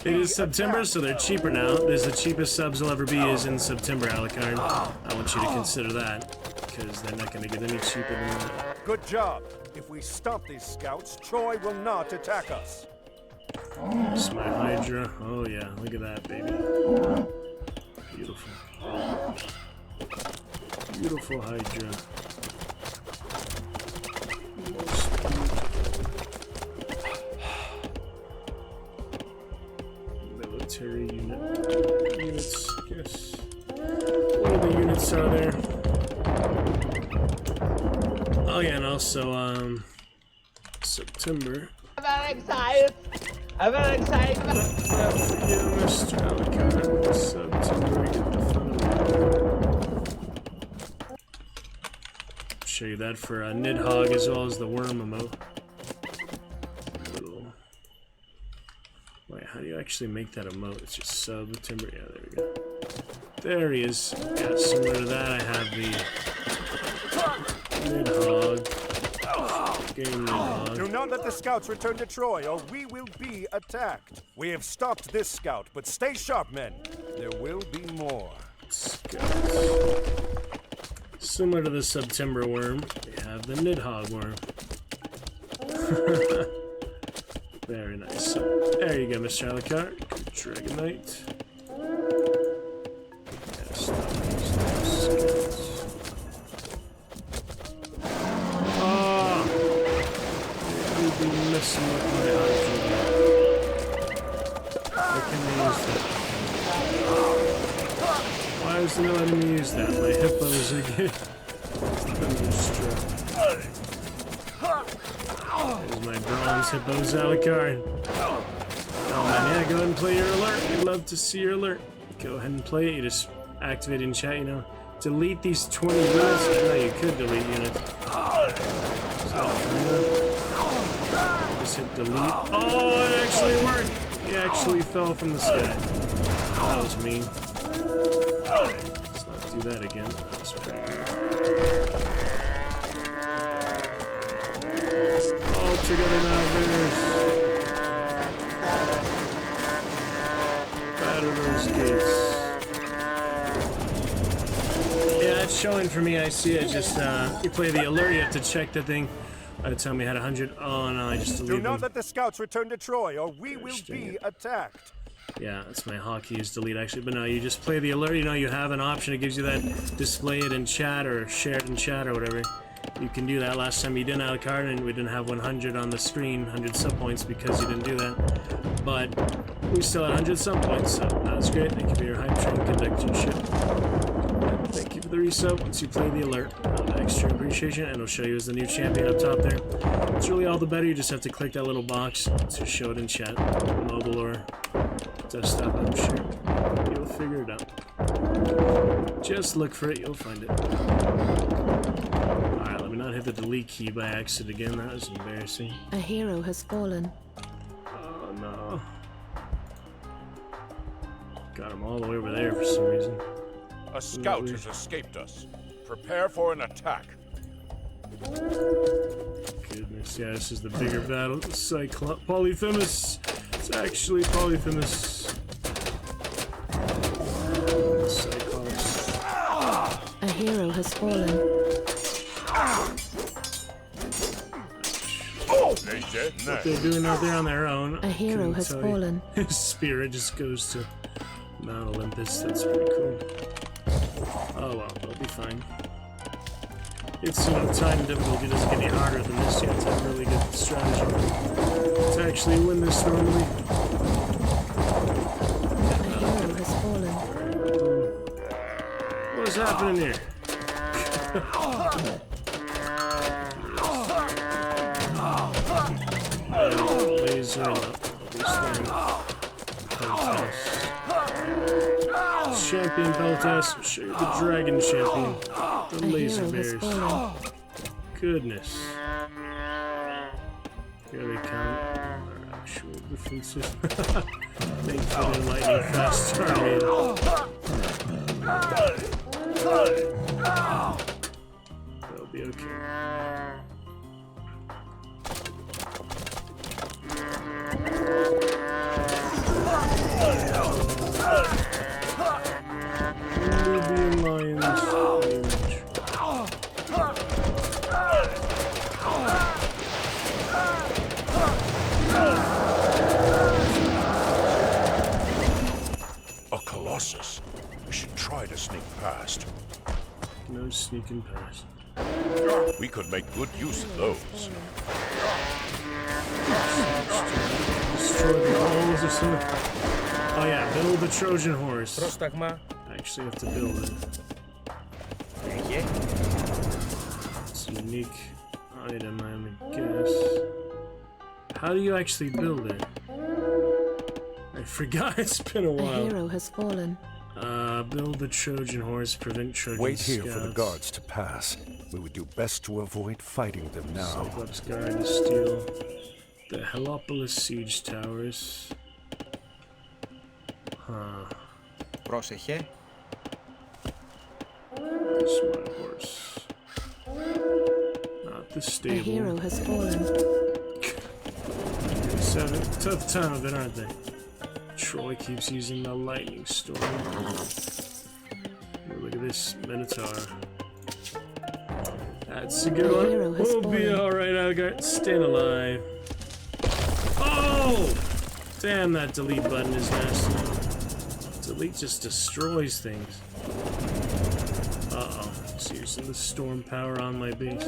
It is September, so they're cheaper now. There's the cheapest subs will ever be is in September, Alucard. I want you to consider that, because they're not going to get any cheaper than that. Good job. If we stop these scouts, Troy will not attack us. It's my Hydra. Oh yeah, look at that, baby. Beautiful. Beautiful Hydra. Military units, yes. What other units are there? Oh yeah, and also, September. I'm very excited. I'm very excited. Yeah, Mr. Alucard. September, get the fun of it. Show you that for Nidhogg as well as the worm emote. Little. Wait, how do you actually make that emote? It's just September. Yeah, there we go. There he is. Yeah, similar to that, I have the Nidhogg. Do not let the scouts return to Troy, or we will be attacked. We have stopped this scout, but stay sharp, men. There will be more. Scouts. Similar to the September worm, we have the Nidhogg worm. Very nice. So, there you go, Mr. Alucard. Good Dragon Knight. Messing with my Hydra. Why can they use that? Why is it not letting me use that? My hippos are good. There's my bronze hippos, Alucard. Oh man, yeah, go ahead and play your alert. We'd love to see your alert. Go ahead and play it. You just activate in chat, you know. Delete these 20 units. I know you could delete units. Just hit delete. Oh, it actually worked! He actually fell from the sky. That was mean. Let's not do that again. That's pretty good. All together now, Bears. Batter those gates. Yeah, it's showing for me. I see it. Just, you play the alert, you have to check the thing. By the time we had 100, oh no, I just deleted Do not let the scouts return to Troy, or we will be attacked. Yeah, that's my hotkey is delete actually, but no, you just play the alert. You know, you have an option. It gives you that display it in chat or share it in chat or whatever. You can do that. Last time you didn't have a card and we didn't have 100 on the screen, 100 sub points because you didn't do that. But we still had 100 sub points, so that was great. Thank you for your hype train, conduct your ship. Thank you for the resub. Once you play the alert, extra appreciation, and it'll show you as the new champion up top there. It's really all the better. You just have to click that little box to show it in chat, mobile or desktop. I'm sure you'll figure it out. Just look for it, you'll find it. All right, let me not hit the delete key by accident again. That was embarrassing. A hero has fallen. Oh no! Got him all the way over there for some reason. A scout has escaped us. Prepare for an attack. Goodness, yeah, this is the bigger battle. Cyclops, Polyphemus. It's actually Polyphemus. Cyclops. A hero has fallen. What they're doing out there on their own. A hero has fallen. His spirit just goes to Mount Olympus. That's pretty cool. Oh well, they'll be fine. It's, you know, time difficulty doesn't get any harder than this. You have to have a really good strategy to actually win this normally. A hero has fallen. What is happening here? Laser up. Champion Beltas, show you the dragon champion. The laser bears. Goodness. Here they come. Our actual defenses. Thankfully, they're lightning fast target. They'll be okay. Libyan lions. A colossus. We should try to sneak past. No sneaking past. We could make good use of those. Destroy the walls or something. Oh yeah, build the Trojan horse. Πρόσταγμα. I actually have to build it. It's a unique item, I guess. How do you actually build it? I forgot, it's been a A while. hero has fallen. Build the Trojan horse, prevent Trojan Wait here scouts. for the guards to pass. We would do best to avoid fighting them now. Cyclops guard to steal the Heliopolis siege towers. Huh. Πρόσεχε. Where's my horse? Not the A stable. hero has fallen. Tough time of it, aren't they? Troy keeps using the lightning storm. Look at this Minotaur. That's a good one. We'll be alright, Algart. Staying alive. Oh! Damn, that delete button is nasty. Delete just destroys things. Uh-oh. It's using the storm power on my base.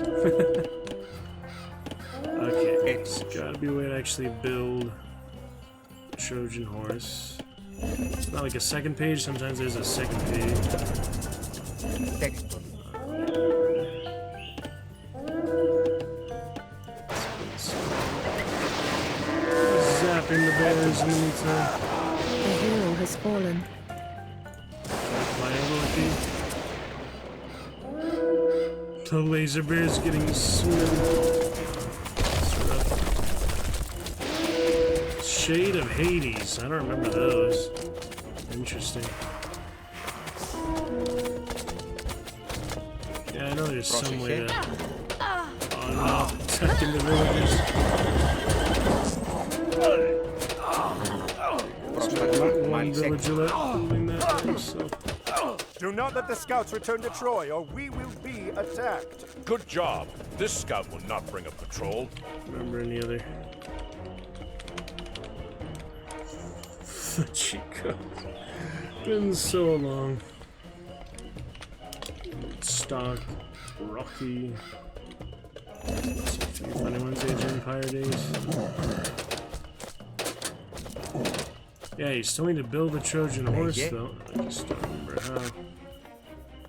Okay, there's gotta be a way to actually build a Trojan horse. It's not like a second page, sometimes there's a second page. Zapping the bears in the meantime. A hero has fallen. Fly over with you. The laser bear's getting smitten. Shade of Hades. I don't remember those. Interesting. Yeah, I know there's some way to... Oh no, attacking the villagers. One villager left holding that by himself. Do not let the scouts return to Troy, or we will be attacked. Good job. This scout will not bring a patrol. Remember any other? Chico. Been so long. Stock, Rocky. Funny ones, Age of Empire days. Yeah, you still need to build a Trojan horse, though. I just don't remember how.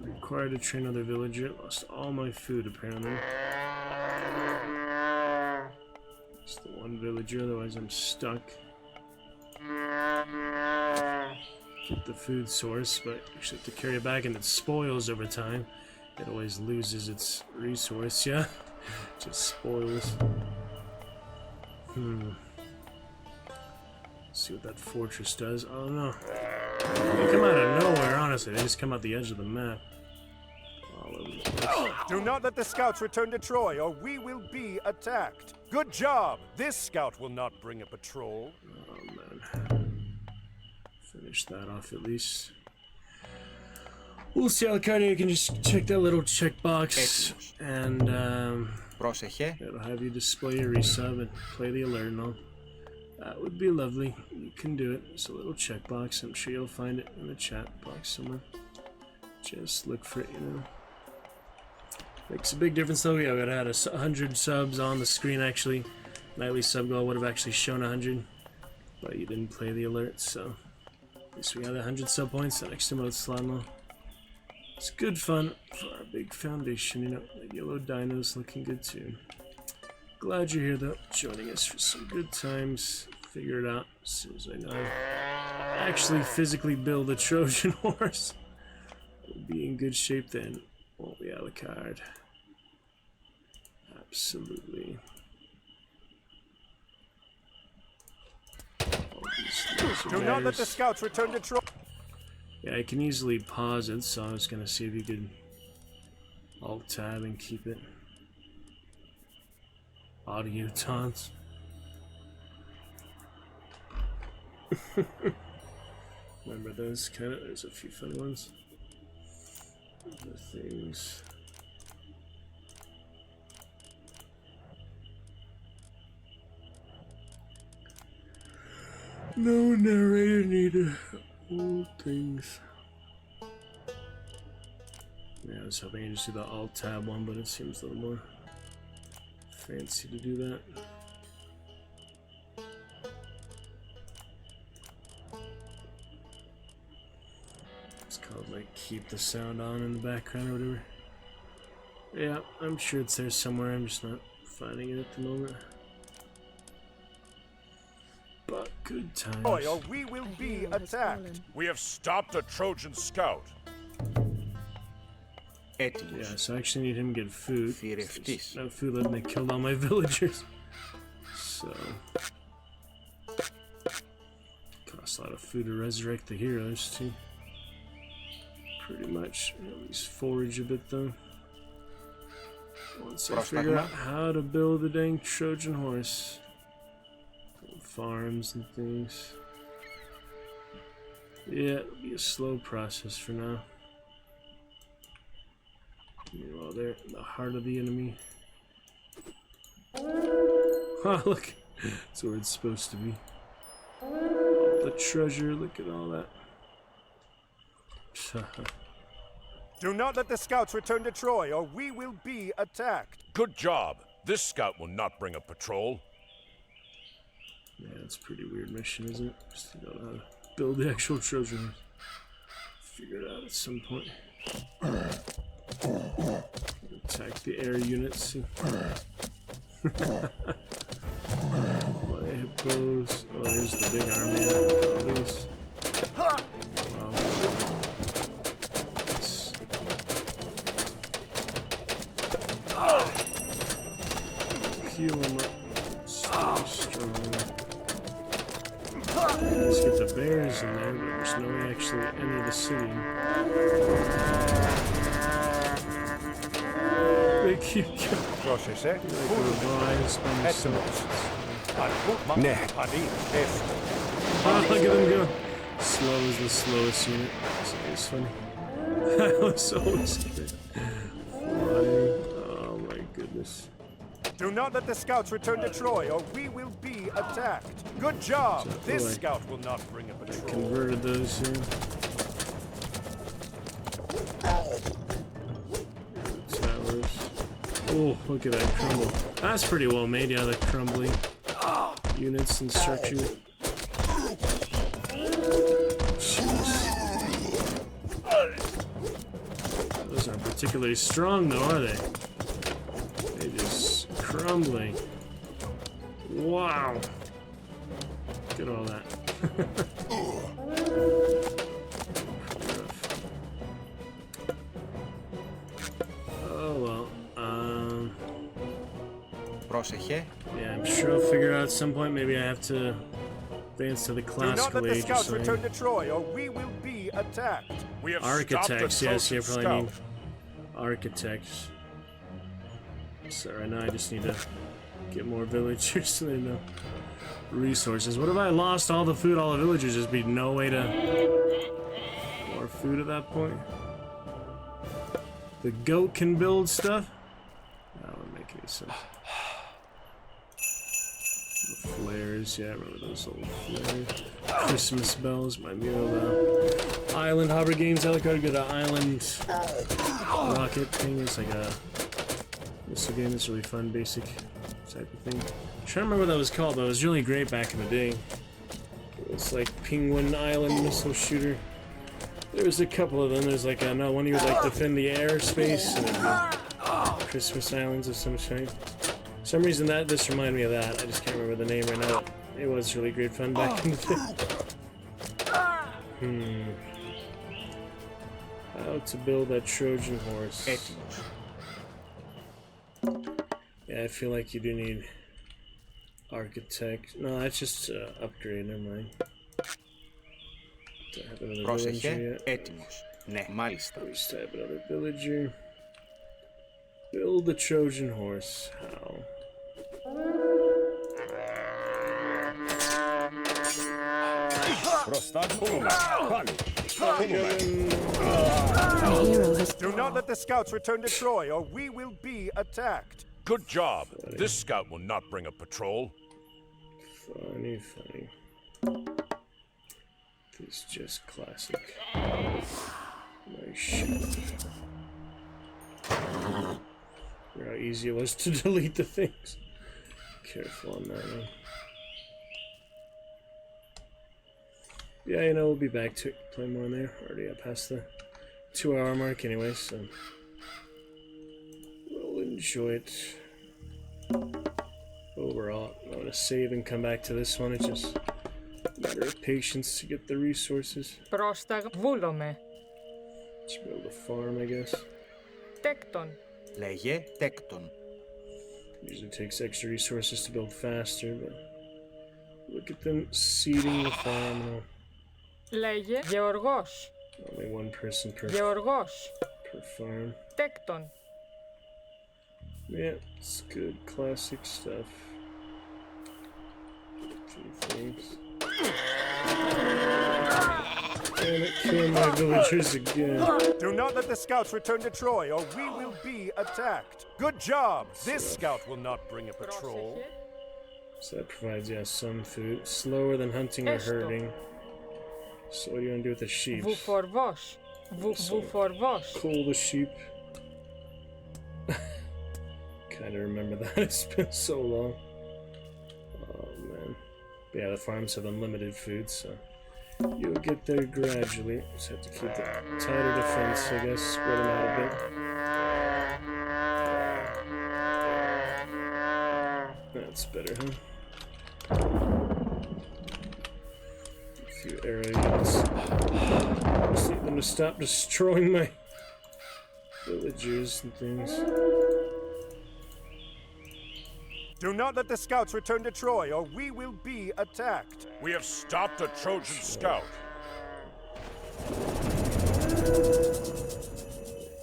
Required to train another villager. Lost all my food, apparently. It's the one villager, otherwise I'm stuck. Get the food source, but you actually have to carry it back and it spoils over time. It always loses its resource, yeah? Just spoils. Let's see what that fortress does. Oh no. They come out of nowhere, honestly. They just come out the edge of the map. All over the place. Do not let the scouts return to Troy, or we will be attacked. Good job. This scout will not bring a patrol. Oh man. Finish that off at least. We'll see, Alucardia, you can just check that little checkbox and it'll have you display your resub and play the alert and all. That would be lovely. You can do it. It's a little checkbox. I'm sure you'll find it in the chat box somewhere. Just look for it, you know. Makes a big difference though. Yeah, we had 100 subs on the screen actually. Nightly sub goal would have actually shown 100, but you didn't play the alert, so at least we got 100 sub points. That next to mode Slimo. It's good fun for our big foundation, you know. The yellow dino's looking good too. Glad you're here though, joining us for some good times. Figure it out as soon as I know. Actually physically build a Trojan horse. We'll be in good shape then, won't we, Alucard? Absolutely. Do not let the scouts return to Troy. Yeah, I can easily pause it, so I was gonna see if you could Alt-Tab and keep it. Audio taunts. Remember those kind of? There's a few fun ones. The things. No narrator needed. Old things. Yeah, I was hoping to just do the Alt-Tab one, but it seems a little more fancy to do that. It's called like keep the sound on in the background or whatever. Yeah, I'm sure it's there somewhere, I'm just not finding it at the moment. But good times. Or we will be attacked. We have stopped a Trojan scout. Yeah, so I actually need him to get food. There's no food left and they killed all my villagers. So costs a lot of food to resurrect the heroes too. Pretty much. At least forage a bit though. Once I figure out how to build a dang Trojan horse. Farms and things. Yeah, it'll be a slow process for now. Meanwhile, they're in the heart of the enemy. Oh, look! That's where it's supposed to be. All the treasure, look at all that. Do not let the scouts return to Troy, or we will be attacked. Good job. This scout will not bring a patrol. Yeah, it's a pretty weird mission, isn't it? Just to know how to build the actual Trojan. Figure it out at some point. Attack the air units. My hippos. Oh, there's the big army. All these. Wow. Heal them up. Stay strong. Let's get the bears in there, but there's no way actually enter the city. They keep going. Oh, look at them go. Slow is the slowest unit. It's funny. That was so stupid. Oh my goodness. Do not let the scouts return to Troy, or we will be attacked. Good job. This scout will not bring a patrol. Converted those here. Towers. Oh, look at that crumble. That's pretty well made, yeah, the crumbling units and structure. Jeez. Those aren't particularly strong though, are they? They just crumbling. Wow. Look at all that. Oh well. Yeah, I'm sure I'll figure out at some point. Maybe I have to advance to the classical age or something. Return to Troy, or we will be attacked. We have architects, yes, you probably need architects. So right now I just need to get more villagers so they know resources. What if I lost all the food, all the villagers? There'd be no way to more food at that point. The goat can build stuff? That wouldn't make any sense. The flares, yeah, I remember those old flares. Christmas bells, my of Island Hopper games. I like how to get an island rocket thing. It's like a missile game. It's really fun, basic type of thing. I'm trying to remember what that was called, but it was really great back in the day. It's like Penguin Island missile shooter. There was a couple of them. There's like no one you would like defend the airspace. And Christmas Islands of some kind. For some reason this reminded me of that. I just can't remember the name right now. It was really great fun back in the day. How to build a Trojan horse. Yeah, I feel like you do need architect. No, that's just upgrade. Never mind. Do I have another Πρόσεχε, villager yet? έτοιμος. Ναι, μάλιστα. We used to have another villager. Build the Trojan horse. How? Do not let the scouts return to Troy, or we will be attacked. Good job. This scout will not bring a patrol. Funny. This is just classic. Nice shit. How easy it was to delete the things. Careful on that one. Yeah, you know, we'll be back to play more in there. Already up past the 2-hour mark anyway, so we'll enjoy it. Overall, I'm gonna save and come back to this one. It's just a matter of patience to get the resources. Βούλομαι. Let's build a farm, I guess. Τέκτον. Λέγε τέκτον. Usually takes extra resources to build faster, but look at them seeding the farm now. Λέγε Γεωργός. Only one person per farm. Τέκτον. Yeah, it's good classic stuff. A few things. And it killed my villagers again. Do not let the scouts return to Troy, or we will be attacked. Good job. This scout will not bring a patrol. So that provides, yeah, some food. Slower than hunting or herding. So what do you want to do with the sheep? Βουφορβός. Βουφορβός. Cool the sheep. Kind of remember that. It's been so long. Oh man. But yeah, the farms have unlimited food, so you'll get there gradually. Just have to keep the tighter defense, I guess. Spread them out a bit. That's better, huh? A few arrow units. Just need them to stop destroying my villagers and things. Do not let the scouts return to Troy, or we will be attacked. We have stopped a Trojan scout.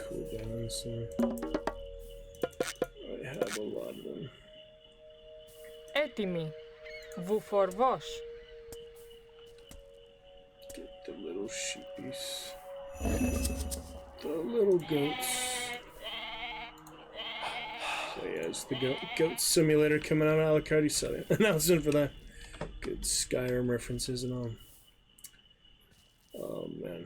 Cool down, so I have a lot of them. Έτοιμοι. Βουφορβός. Get the little sheepies. The little goats. So yeah, it's the goat simulator coming out of Alucard. So announcement for that. Good Skyrim references and all. Oh man.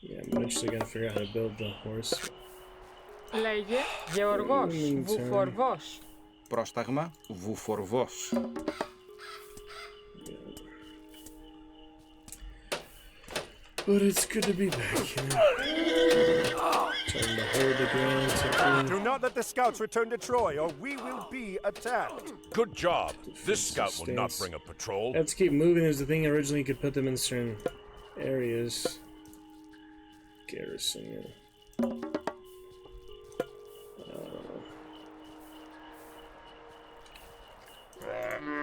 Yeah, I'm actually gonna figure out how to build the horse. Λέγε Γεωργός. Βουφορβός. Πρόσταγμα βουφορβός. But it's good to be back, you know. Trying to hold the ground. Do not let the scouts return to Troy, or we will be attacked. Good job. This scout will not bring a patrol. Let's keep moving. There's the thing. Originally, you could put them in certain areas. Garrison, yeah.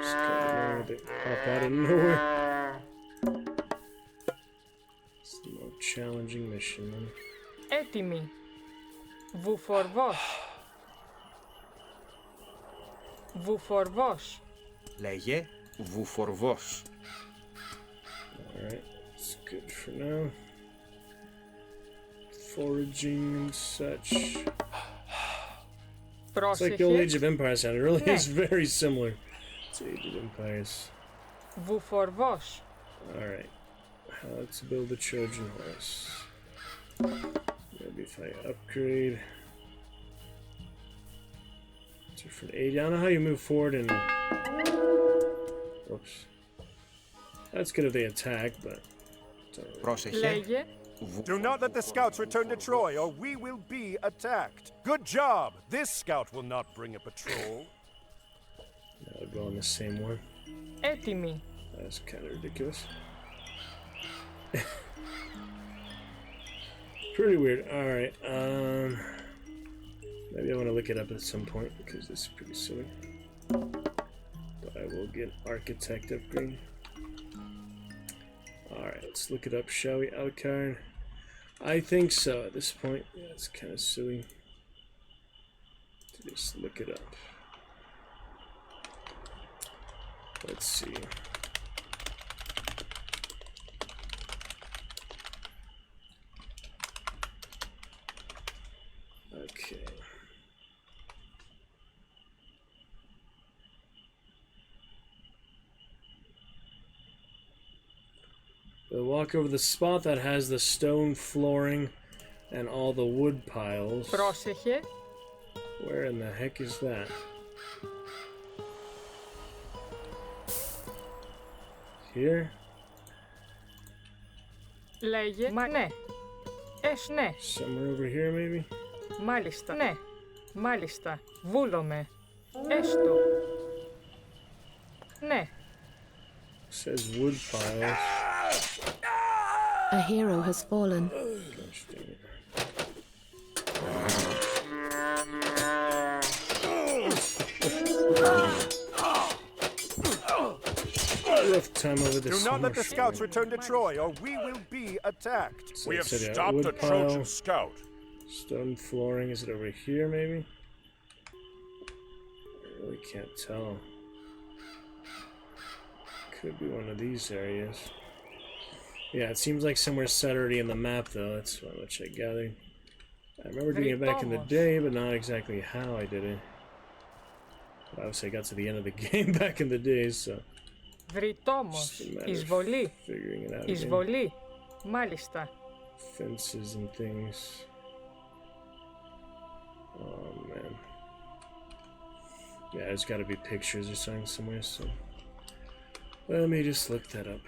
Just kind of know they pop out of nowhere. It's the more challenging mission, man. Έτοιμοι. Βουφορβός. Βουφορβός. Λέγε βουφορβός. Alright, it's good for now. Foraging and such. It's like the old Age of Empires sound. It really is very similar to Age of Empires. Βουφορβός. Alright, how to build a Trojan horse. Maybe if I upgrade different age. I don't know how you move forward and. Oops. That's good if they attack, but. Πρόσεχε. Do not let the scouts return to Troy, or we will be attacked. Good job. This scout will not bring a patrol. I'll go on the same one. Έτοιμοι. That's kind of ridiculous. Pretty weird. Alright, maybe I want to look it up at some point because this is pretty silly. But I will get Architect upgrade. Alright, let's look it up, shall we, Alucard? I think so at this point. Yeah, it's kind of silly to just look it up. Let's see. Okay. We'll walk over the spot that has the stone flooring and all the wood piles. Πρόσεχε. Where in the heck is that? Here? Λέγε. Μα ναι. Ναι. Somewhere over here, maybe? Μάλιστα. Ναι. Μάλιστα. Βούλομαι. Έστω. Ναι. Says wood piles. A hero has fallen. Gosh dang it. Rough time over this. Do not let the scouts return to Troy, or we will be attacked. We have stopped a Trojan scout. Stone flooring. Is it over here, maybe? I really can't tell. Could be one of these areas. Yeah, it seems like somewhere set already in the map, though. That's what I gathered. I remember doing it back in the day, but not exactly how I did it. But obviously, I got to the end of the game back in the day, so. Βρυτόμος. Εισβολή. Figuring it out. Εισβολή. Μάλιστα. Fences and things. Oh man. Yeah, there's got to be pictures or something somewhere. So let me just look that up.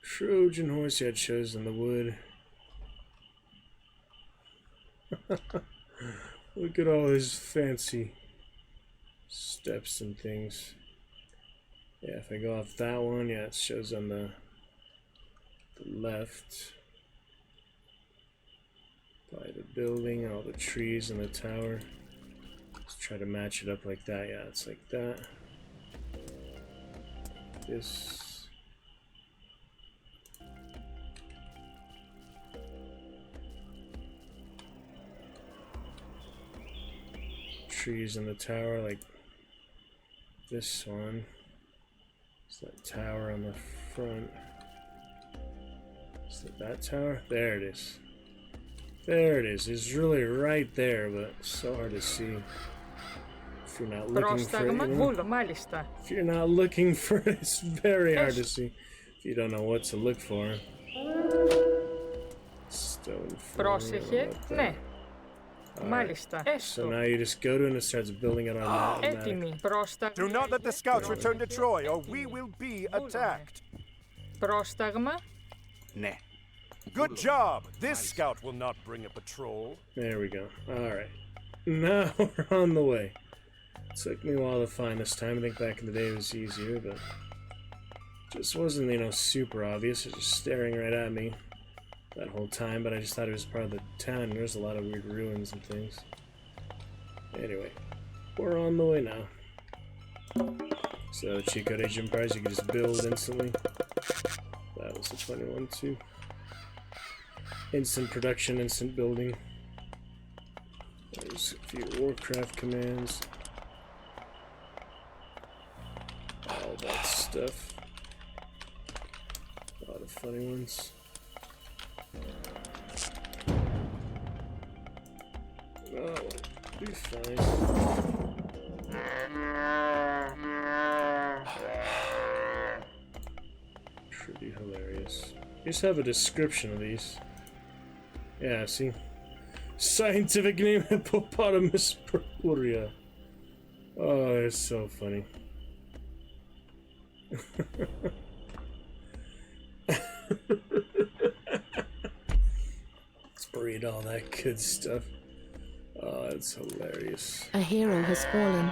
Trojan horse, yeah, it shows in the wood. Look at all his fancy steps and things. Yeah, if I go off that one, yeah, it shows on the left by the building and all the trees and the tower. Let's try to match it up like that. Yeah, it's like that. This. Trees in the tower, like this one. It's that tower on the front. Is that tower? There it is. There it is. It's really right there, but it's so hard to see if you're not looking for it. If you're not looking for it, it's very hard to see if you don't know what to look for. Stone Πρόσεχε, ναι. Μάλιστα. So now you just go to it and it starts building it on that. Έτοιμοι. Πρόσταγμα. Do not let the scouts return to Troy, or we will be attacked. Πρόσταγμα. Ναι. Good job. This scout will not bring a patrol. There we go. Alright. Now we're on the way. Took me a while to find this time. I think back in the day it was easier, but just wasn't, you know, super obvious. It was just staring right at me that whole time, but I just thought it was part of the town. There's a lot of weird ruins and things. Anyway, we're on the way now. So, cheat code Age of Empires, you can just build instantly. That was the 21 too. Instant production, instant building. There's a few Warcraft commands. All that stuff. A lot of funny ones. Oh, be fine. Pretty hilarious. You just have a description of these. Yeah, see? Scientific name Hippopotamus purpurea. Oh, they're so funny. Let's read all that good stuff. Oh, that's hilarious. A hero has fallen.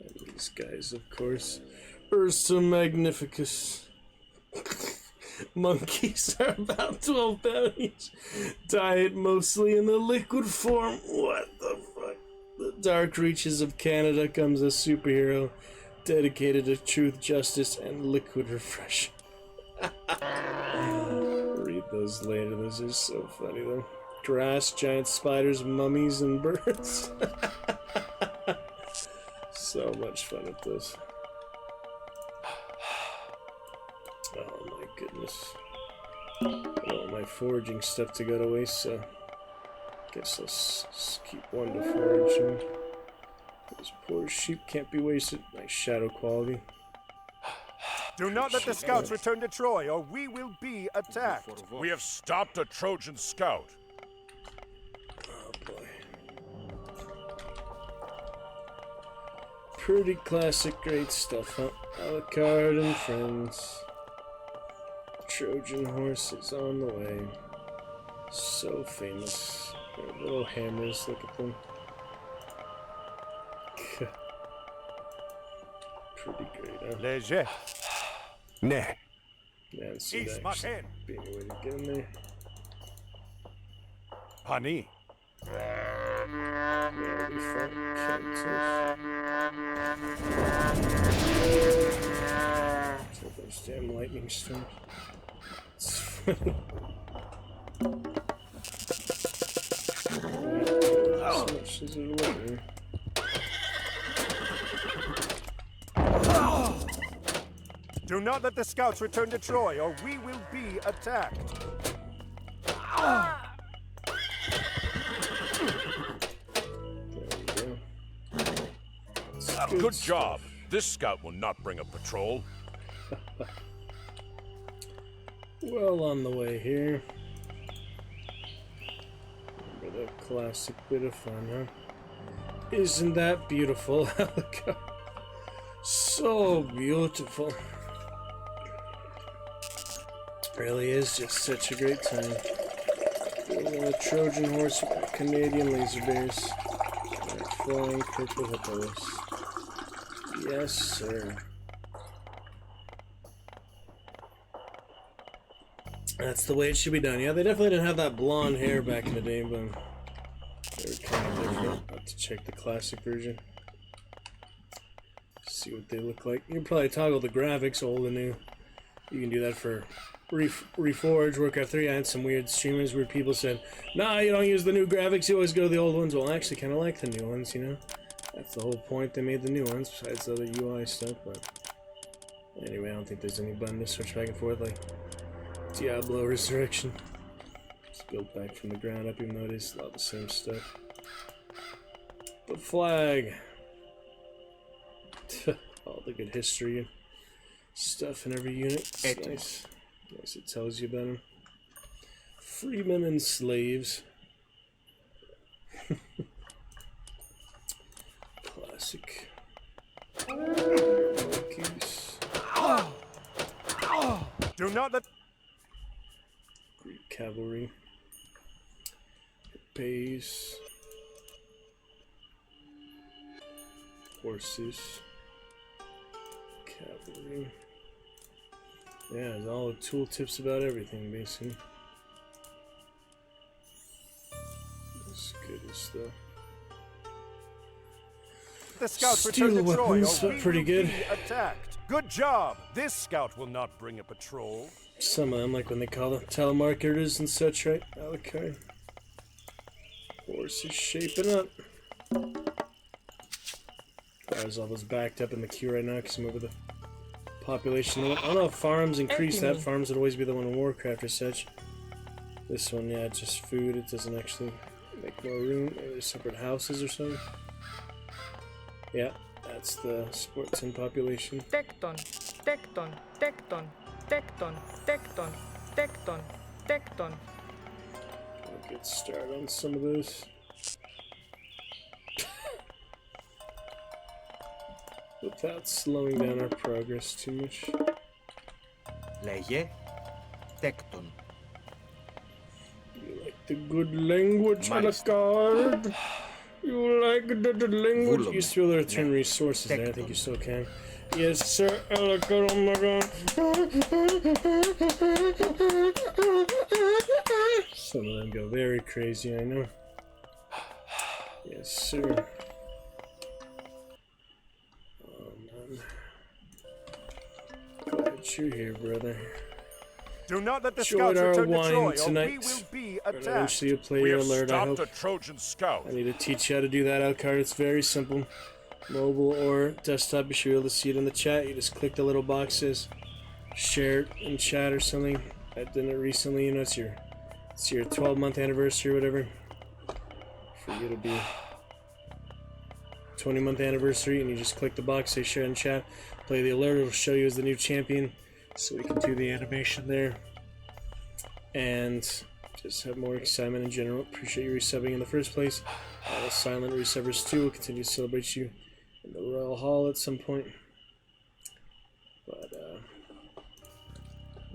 And these guys, of course. Ursa Magnificus. Monkeys are about 12 pounds. Diet mostly in the liquid form. What the fuck? the dark reaches of Canada comes a superhero dedicated to truth, justice, and liquid refreshment. Read those later. Those are so funny, though. Grass, giant spiders, mummies, and birds. So much fun with this. Oh my goodness. I don't want my foraging stuff to go to waste, so guess I'll keep one to forage. And those poor sheep can't be wasted. Nice shadow quality. Do not let the scouts return to Troy, or we will be attacked. We have stopped a Trojan scout. Oh boy. Pretty classic, great stuff, huh? Alucard and friends. Trojan horses on the way. So famous. Their little hammers, look at them. Pretty great, huh? Léger. Ne. Man, so that being a way to get in there. Honey. That'll be fun. So those damn lightning storms. It's funny. So much as it will. Do not let the scouts return to Troy, or we will be attacked. Good job. This scout will not bring a patrol. Well on the way here. Remember that classic bit of fun, huh? Isn't that beautiful? So beautiful. Really is just such a great time. Building a Trojan horse with Canadian laser bears and flying purple hippos. Yes, sir. That's the way it should be done. Yeah, they definitely didn't have that blonde hair back in the day, but they were kind of different. I'll have to check the classic version. See what they look like. You can probably toggle the graphics, old and new. You can do that for Reforge, Warcraft 3. I had some weird streamers where people said, nah, you don't use the new graphics, you always go to the old ones. Well, I actually kind of like the new ones, you know? That's the whole point they made the new ones, besides the other UI stuff, but anyway, I don't think there's any button to switch back and forth like Diablo Resurrection. It's built back from the ground up, even though it is a lot of the same stuff. The flag! All the good history and stuff in every unit. It's nice. Nice, it tells you about them. Freemen and slaves. Classic. Monkeys. Do not let Greek cavalry. Base. Horses. Cavalry. Yeah, there's all the tooltips about everything, basically. As good as stuff. the scouts Steel return to Troy, weapons, or we pretty will good. be attacked. Good job. This scout will not bring a patrol. Some of them, like when they call them telemarketers and such, right? Okay. Horse is shaping up. There's all those backed up in the queue right now because I'm over the population. I don't know if farms increase that. Farms would always be the one in Warcraft or such. This one, yeah, it's just food. It doesn't actually make more room. Maybe there's separate houses or something. Yeah, that's the sports and population. Tecton, tecton, tecton, tecton, tecton, tecton, tecton. I'll get started on some of those. Without slowing down our progress too much. Λέγε τέκτον. You like the good language, Alucard? You like the language? You used to be able to return resources there. I think you still can. Yes, sir, Alucard. Oh my god. Some of them go very crazy, I know. Yes, sir. you're here, brother. Do not let the Enjoyed scouts our return to wine Troy, or tonight. we will be And attacked. eventually you'll play We your have alert, I stopped hope. a Trojan scout. I need to teach you how to do that, Alucard. It's very simple. Mobile or desktop, you should be able to see it in the chat. You just click the little boxes, share it in chat or something. I did it recently, you know, it's your 12-month anniversary or whatever. For you to be 20-month anniversary, and you just click the box, say share in chat, play the alert, it'll show you as the new champion, so we can do the animation there. And just have more excitement in general. Appreciate you resubbing in the first place. All the silent resubbers too will continue to celebrate you in the Royal Hall at some point. But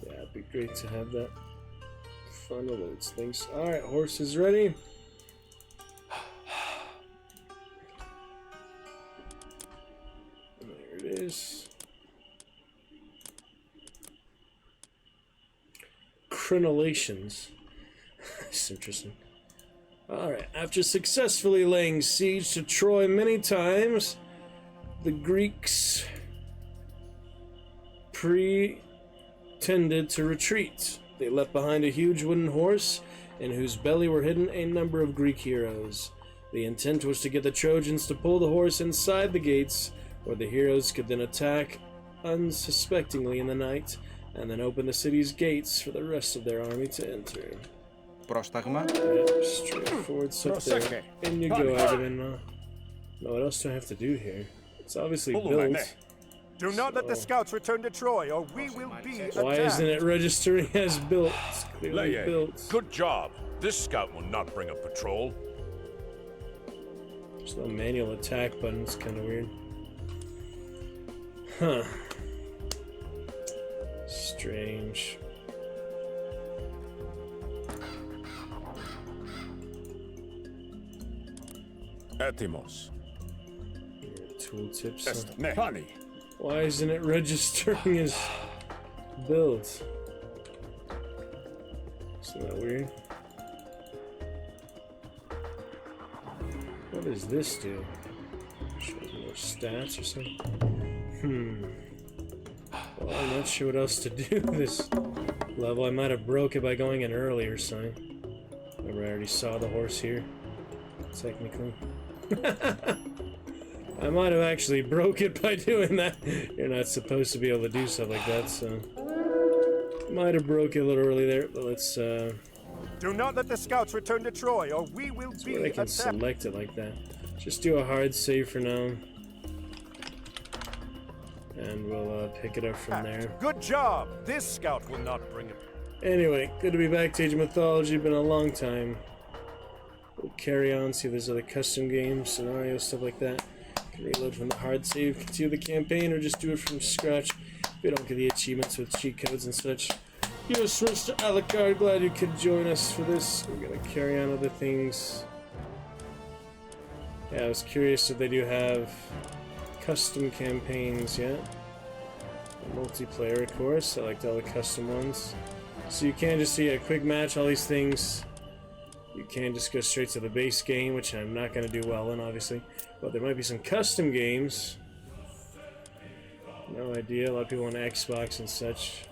yeah, it'd be great to have that fun with those things. Alright, horse is ready. There it is. Crenulations. That's interesting. Alright, after successfully laying siege to Troy many times, the Greeks pretended to retreat. They left behind a huge wooden horse, in whose belly were hidden a number of Greek heroes. The intent was to get the Trojans to pull the horse inside the gates, where the heroes could then attack unsuspectingly in the night, and then open the city's gates for the rest of their army to enter. Πρόσταγμα. Yep, straightforward stuff there. In you go, Agamemnon. Now what else do I have to do here? It's obviously built. Do not let the scouts return to Troy, or we will be attacked. Why isn't it registering as built? It's clearly Leye, built. good job. This scout will not bring a patrol. There's no manual attack button. It's kind of weird. Huh. Strange. Etimos. Tooltips. Honey. Why isn't it registering as built? Isn't that weird? What does this do? Shows more stats or something? Well, I'm not sure what else to do this level. I might have broke it by going in early or something. Remember, I already saw the horse here, technically. I might have actually broke it by doing that. You're not supposed to be able to do stuff like that, so... Might have broke it a little early there, but let's, Do not let the scouts return to Troy, or we will be I can attacked. select it like that. Just do a hard save for now. And we'll pick it up from there. Good job. This scout will not bring it. Anyway, good to be back to Age of Mythology. Been a long time. We'll carry on, see if there's other custom games, scenarios, stuff like that. Can reload from the hard save, continue the campaign, or just do it from scratch if we don't get the achievements with cheat codes and such. US Mr. Alucard, glad you could join us for this. We're gonna carry on other things. Yeah, I was curious if they do have custom campaigns yet. Multiplayer, of course. I liked all the custom ones. So you can't just see a quick match, all these things. You can just go straight to the base game, which I'm not going to do well in, obviously. But there might be some custom games. No idea. A lot of people on Xbox and such.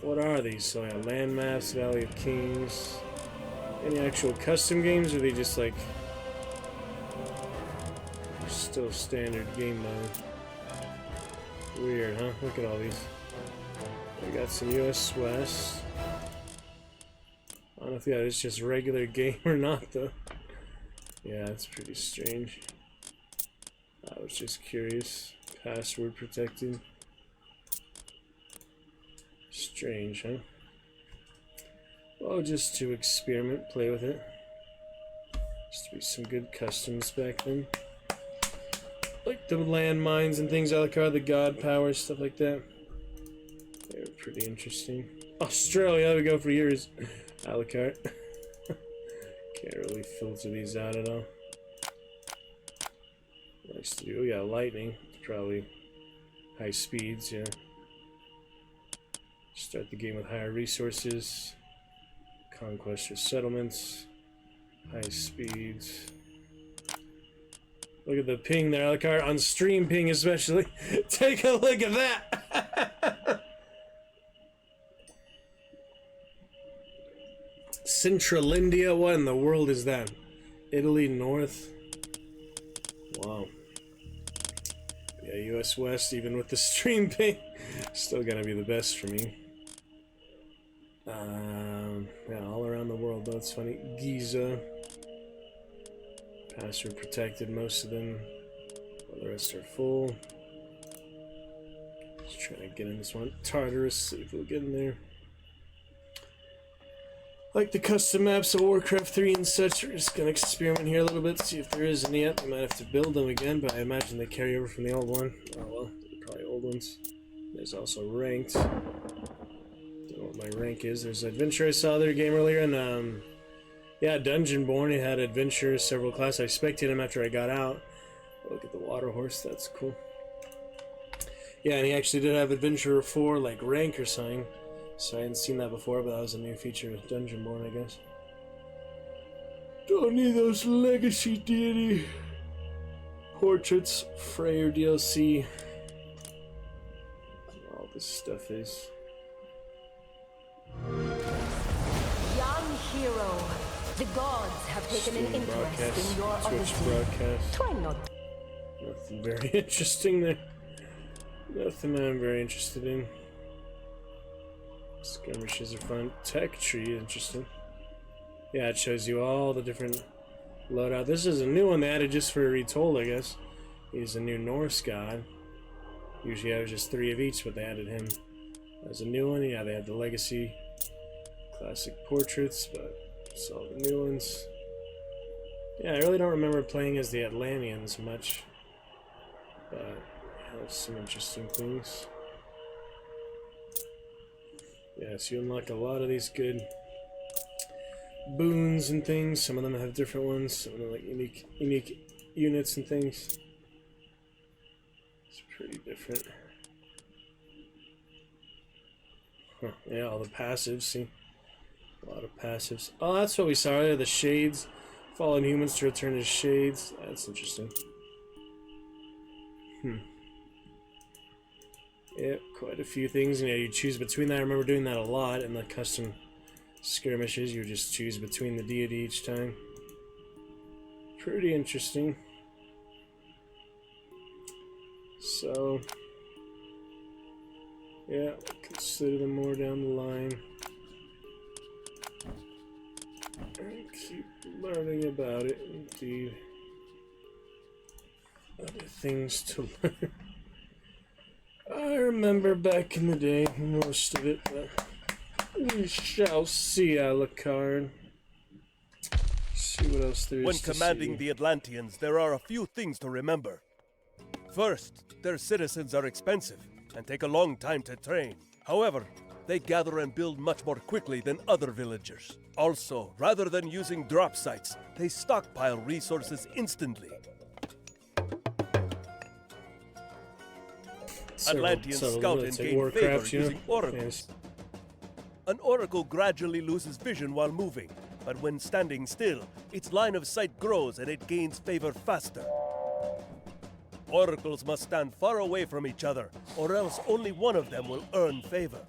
What are these? So, yeah, Land Maps, Valley of Kings. Any actual custom games, or are they just like still standard game mode? Weird, huh? Look at all these. We got some US West. I don't know if that is just regular game or not, though. Yeah, it's pretty strange. I was just curious. Password protected. Strange, huh? Well, just to experiment, play with it. Used to be some good customs back then. Like the landmines and things, Alucard, the god powers, stuff like that. They were pretty interesting. Australia, there we go for years. Alucard. Can't really filter these out at all. Nice to do. Oh, yeah, lightning. Probably high speeds, yeah. Start the game with higher resources. Conquest or settlements. High speeds. Look at the ping there, Alucard. On stream ping especially. Take a look at that! Centralindia? What in the world is that? Italy North? Wow. Yeah, US West, even with the stream ping, still gonna be the best for me. Yeah, all around the world, though, it's funny. Giza. Password protected, most of them. Well, the rest are full. Just trying to get in this one. Tartarus, see if we'll get in there. Like the custom maps of Warcraft 3 and such, we're just gonna experiment here a little bit, see if there is any yet. We might have to build them again, but I imagine they carry over from the old one. Oh well, they're probably old ones. There's also ranked. Don't know what my rank is. There's adventure I saw their game earlier, and yeah, Dungeonborn. He had adventure, several classes. I spectated him after I got out. Look at the water horse. That's cool. Yeah, and he actually did have adventure 4, like rank or something. So I hadn't seen that before, but that was a new feature of Dungeonborn, I guess. Don't need those legacy deity portraits. Freyr DLC. All this stuff is. Young hero, the gods have taken an interest in your Twitch odyssey. broadcast. Try not. Nothing very interesting there. Nothing I'm very interested in. Skirmishes are fun. Tech tree, interesting. Yeah, it shows you all the different loadout. This is a new one they added just for Retold, I guess. He's a new Norse god. Usually I was just 3 of each, but they added him as a new one. Yeah, they had the legacy classic portraits, but it's all the new ones. Yeah, I really don't remember playing as the Atlanteans much, but it has some interesting things. Yeah, so you unlock a lot of these good boons and things. Some of them have different ones. Some of them like unique units and things. It's pretty different. Huh, yeah, all the passives, see? A lot of passives. Oh, that's what we saw earlier, the shades. Fallen humans to return as shades. That's interesting. Yeah, quite a few things. You know, you choose between that. I remember doing that a lot in the custom skirmishes. You just choose between the deity each time. Pretty interesting. So, yeah, consider them more down the line. And keep learning about it, indeed. Other things to learn. I remember back in the day, most of it, but we shall see, Alucard. See what else there is When to commanding see. the Atlanteans, there are a few things to remember. First, their citizens are expensive and take a long time to train. However, they gather and build much more quickly than other villagers. Also, rather than using drop sites, they stockpile resources instantly. Atlanteans scout and gain favor using oracles. An oracle gradually loses vision while moving, but when standing still, its line of sight grows and it gains favor faster. Oracles must stand far away from each other, or else only one of them will earn favor.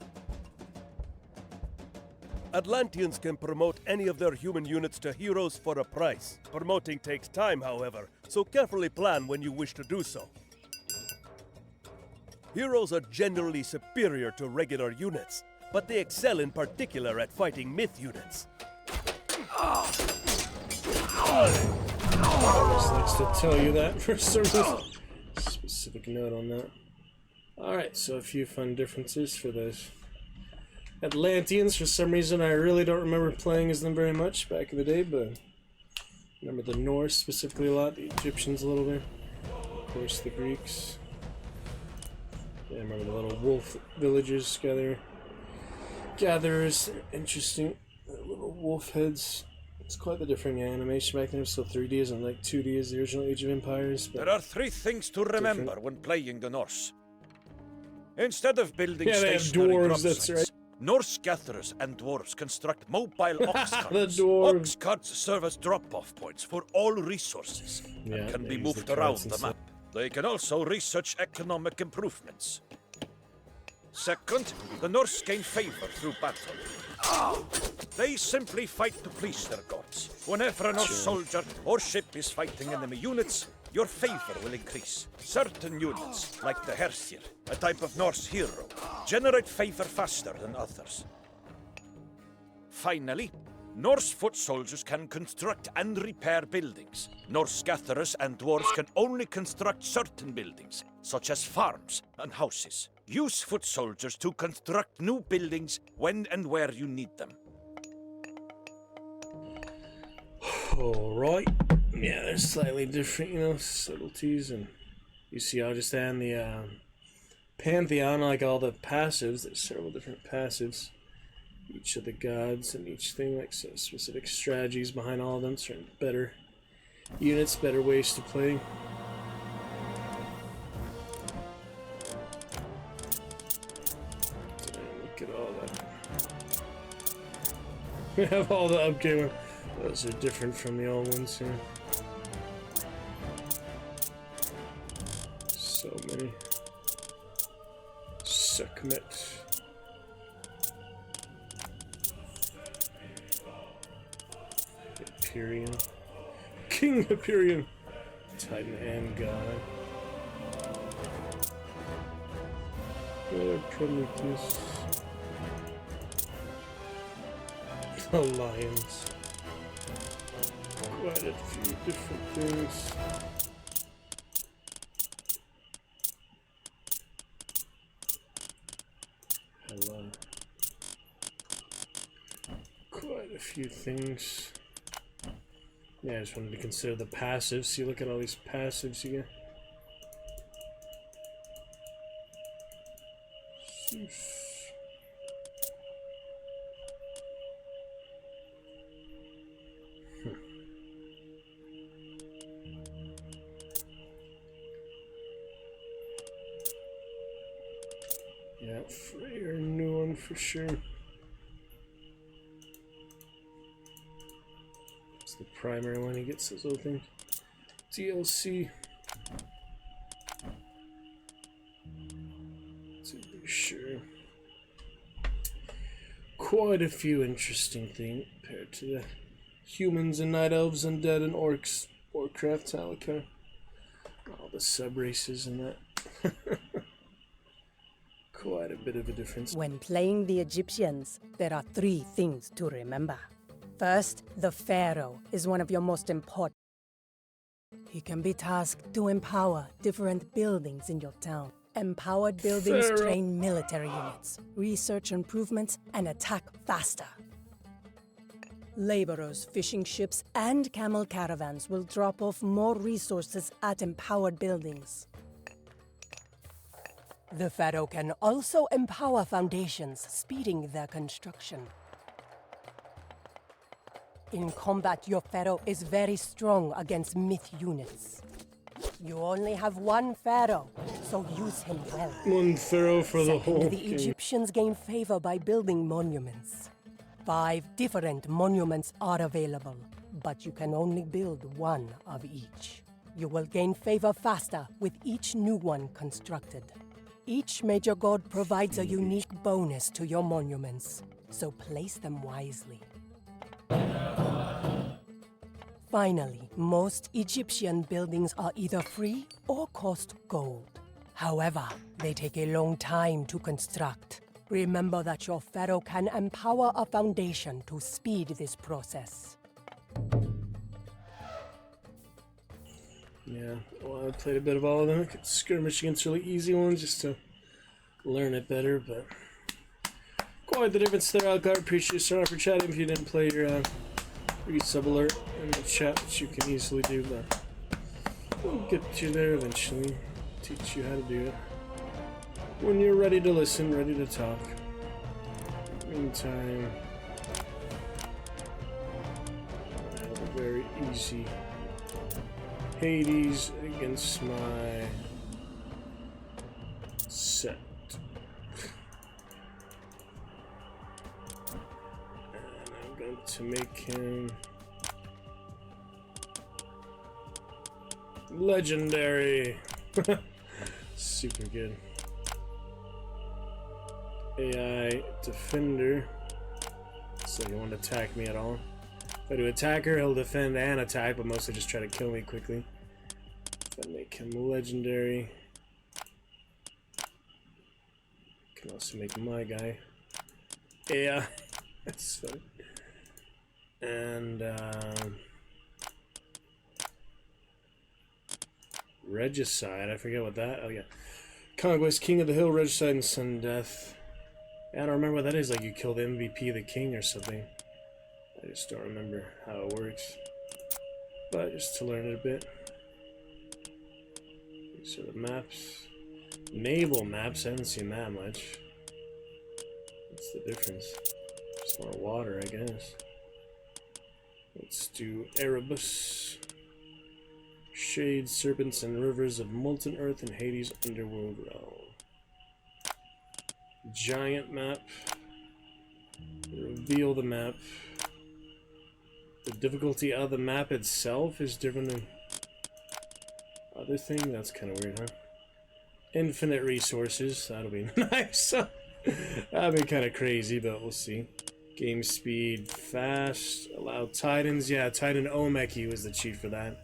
Atlanteans can promote any of their human units to heroes for a price. Promoting takes time, however, so carefully plan when you wish to do so. Heroes are generally superior to regular units, but they excel in particular at fighting myth units. Just likes to tell you that for some reason. Specific note on that. Alright, so a few fun differences for those Atlanteans. For some reason, I really don't remember playing as them very much back in the day, but I remember the Norse specifically a lot, the Egyptians a little bit, of course the Greeks. Yeah, I remember the little wolf villages, gatherers, interesting. The little wolf heads. It's quite the different animation back then. It was still 3D, isn't like 2D as the original Age of Empires. There are 3 things to remember when playing the Norse. Instead of building they have stationary dwarves, drop that's sites, right. Norse gatherers and dwarves construct mobile ox carts. The dwarves. Ox carts serve as drop-off points for all resources and can be moved around the map. They can also research economic improvements. Second, the Norse gain favor through battle. They simply fight to please their gods. Whenever a Norse soldier or ship is fighting enemy units, your favor will increase. Certain units, like the Hersir, a type of Norse hero, generate favor faster than others. Finally, Norse foot soldiers can construct and repair buildings. Norse gatherers and dwarves can only construct certain buildings, such as farms and houses. Use foot soldiers to construct new buildings when and where you need them. Alright. Yeah, they're slightly different, you know, subtleties, and you see I just add the Pantheon, like all the passives, there's several different passives. Each of the gods and each thing, like so specific strategies behind all of them, certain better units, better ways to play. Look at all that. We have all the upgraded. Those are different from the old ones here. So many. Sekhmet. Hyperion. King Hyperion. Titan and God. Prometheus. Alliance. Quite a few different things. Hello. Quite a few things. Yeah, I just wanted to consider the passives. See, look at all these passives you get. Yeah, Freyr, new one for sure. It's the primary one, he gets those little things. DLC. To be sure. Quite a few interesting things compared to the humans and night elves, undead and orcs, Warcraft, Talakar. All the sub-races and that. Quite a bit of a difference. When playing the Egyptians, there are 3 things to remember. First, the Pharaoh is one of your most important. He can be tasked to empower different buildings in your town. Empowered buildings train military units, research improvements, and attack faster. Laborers, fishing ships, and camel caravans will drop off more resources at empowered buildings. The Pharaoh can also empower foundations, speeding their construction. In combat, your Pharaoh is very strong against myth units. You only have one Pharaoh, so use him well. One Pharaoh for the whole The Egyptians gain favor by building monuments. 5 different monuments are available, but you can only build one of each. You will gain favor faster with each new one constructed. Each major god provides a unique bonus to your monuments, so place them wisely. Finally, most Egyptian buildings are either free or cost gold. However, they take a long time to construct. Remember that your Pharaoh can empower a foundation to speed this process. Yeah, well, I played a bit of all of them. I could skirmish against really easy ones just to learn it better, but quite the difference there, Algar. Appreciate you starting for chatting. If you didn't play your resub alert in the chat, which you can easily do, but we'll get you there eventually. Teach you how to do it. When you're ready to listen, ready to talk. Meantime, I have a very easy Hades against my set. And I'm going to make him legendary. Super good. AI defender. So he won't attack me at all. If I do attack her, he'll defend and attack, but mostly just try to kill me quickly. If I make him legendary, can also make my guy. Yeah, that's funny. And Regicide, I forget what that. Oh yeah, Conquest, King of the Hill, Regicide, and Sudden Death. I don't remember what that is. Like you kill the MVP, the king, or something. I just don't remember how it works. But just to learn it a bit. These are the maps. Naval maps. I haven't seen that much. What's the difference? Just more water, I guess. Let's do Erebus. Shades, serpents, and rivers of molten earth and Hades' underworld realm. Giant map. Reveal the map. The difficulty of the map itself is different than other thing. That's kind of weird, huh? Infinite resources. That'll be nice. That'll be kind of crazy, but we'll see. Game speed, fast, allow Titans. Yeah, Titan Omeki was the cheat for that.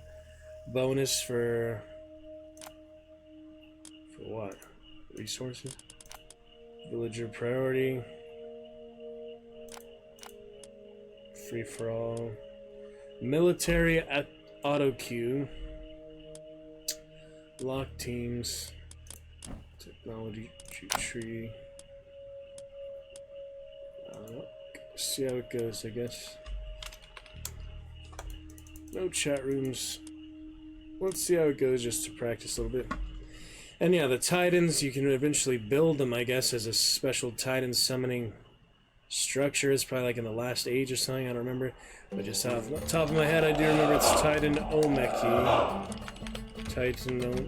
Bonus for what? Resources? Villager priority. Free for all. Military at auto queue. Lock teams. Technology tree. See how it goes, I guess. No chat rooms. Let's see how it goes just to practice a little bit. And yeah, the Titans, you can eventually build them, I guess, as a special Titan summoning structure. It's probably like in the last age or something, I don't remember. But just off the top of my head, I do remember it's Titan Omeki. Titan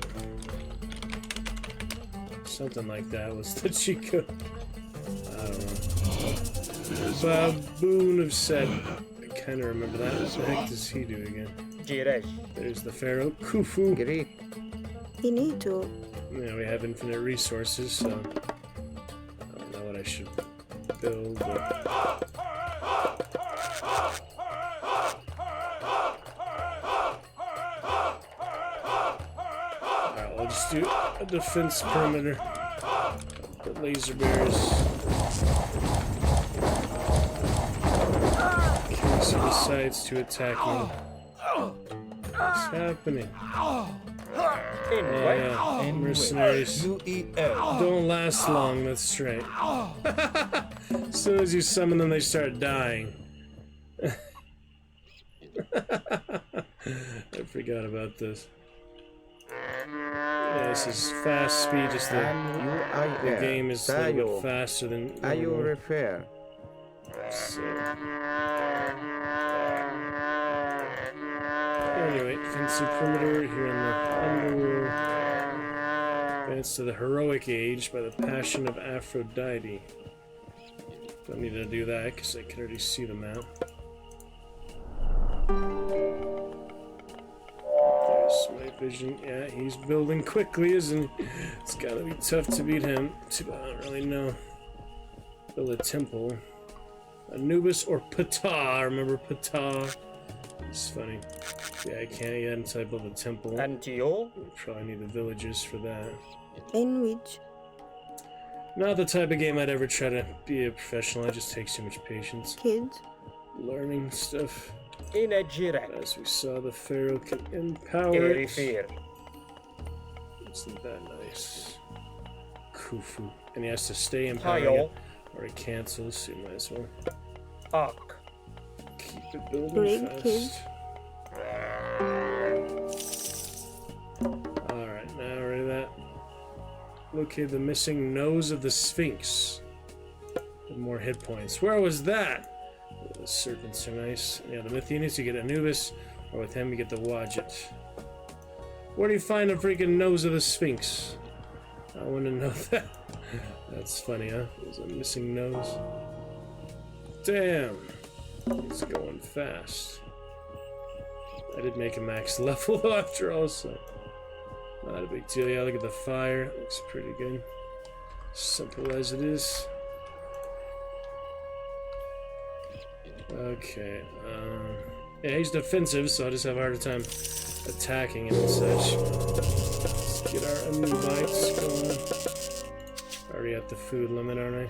something like that was the Chico. I don't know. Baboon of Set. I kind of remember that. What the heck does he do again? There's the Pharaoh. Khufu. Finito. Yeah, we have infinite resources, so I don't know what I should build. But... Alright, we'll just do a defense perimeter. The laser bears. So decides to attack me. What's happening? Yeah, mercenaries don't last long, that's right. As soon as you summon them, they start dying. I forgot about this. Yeah, this is fast speed, just the game is a little bit faster than normal. So. Anyway, fancy perimeter here in the underworld. Advance to the heroic age by the passion of Aphrodite. Don't need to do that because I can already see the map. There's my vision. Yeah, he's building quickly, isn't he? It's gotta be tough to beat him. I don't really know. Build a temple. Anubis or Ptah. Remember Ptah? It's funny. Yeah, I can't yet until I build a temple. Antio? Probably need the villagers for that. In which? Not the type of game I'd ever try to be a professional. It just takes too much patience. Kids? Learning stuff. In a Jirek. As we saw, the Pharaoh can empower it. Fear. Isn't that nice? Khufu. And he has to stay empowered. Or he cancels, so you might as well. Ark. Keep it building fast. Alright, now we're at that. Locate the missing nose of the Sphinx. With more hit points. Where was that? Oh, the serpents are nice. Yeah, the Mythonians, you get Anubis, or with him you get the Wadjet. Where do you find the freaking nose of the Sphinx? I want to know that. That's funny, huh? There's a missing nose. Damn. It's going fast. I did make a max level though after all, so not a big deal. Yeah, look at the fire. Looks pretty good. Simple as it is. Okay, yeah, he's defensive, so I just have a harder time attacking him and such. Let's get our bites going. Already at the food limit, aren't I?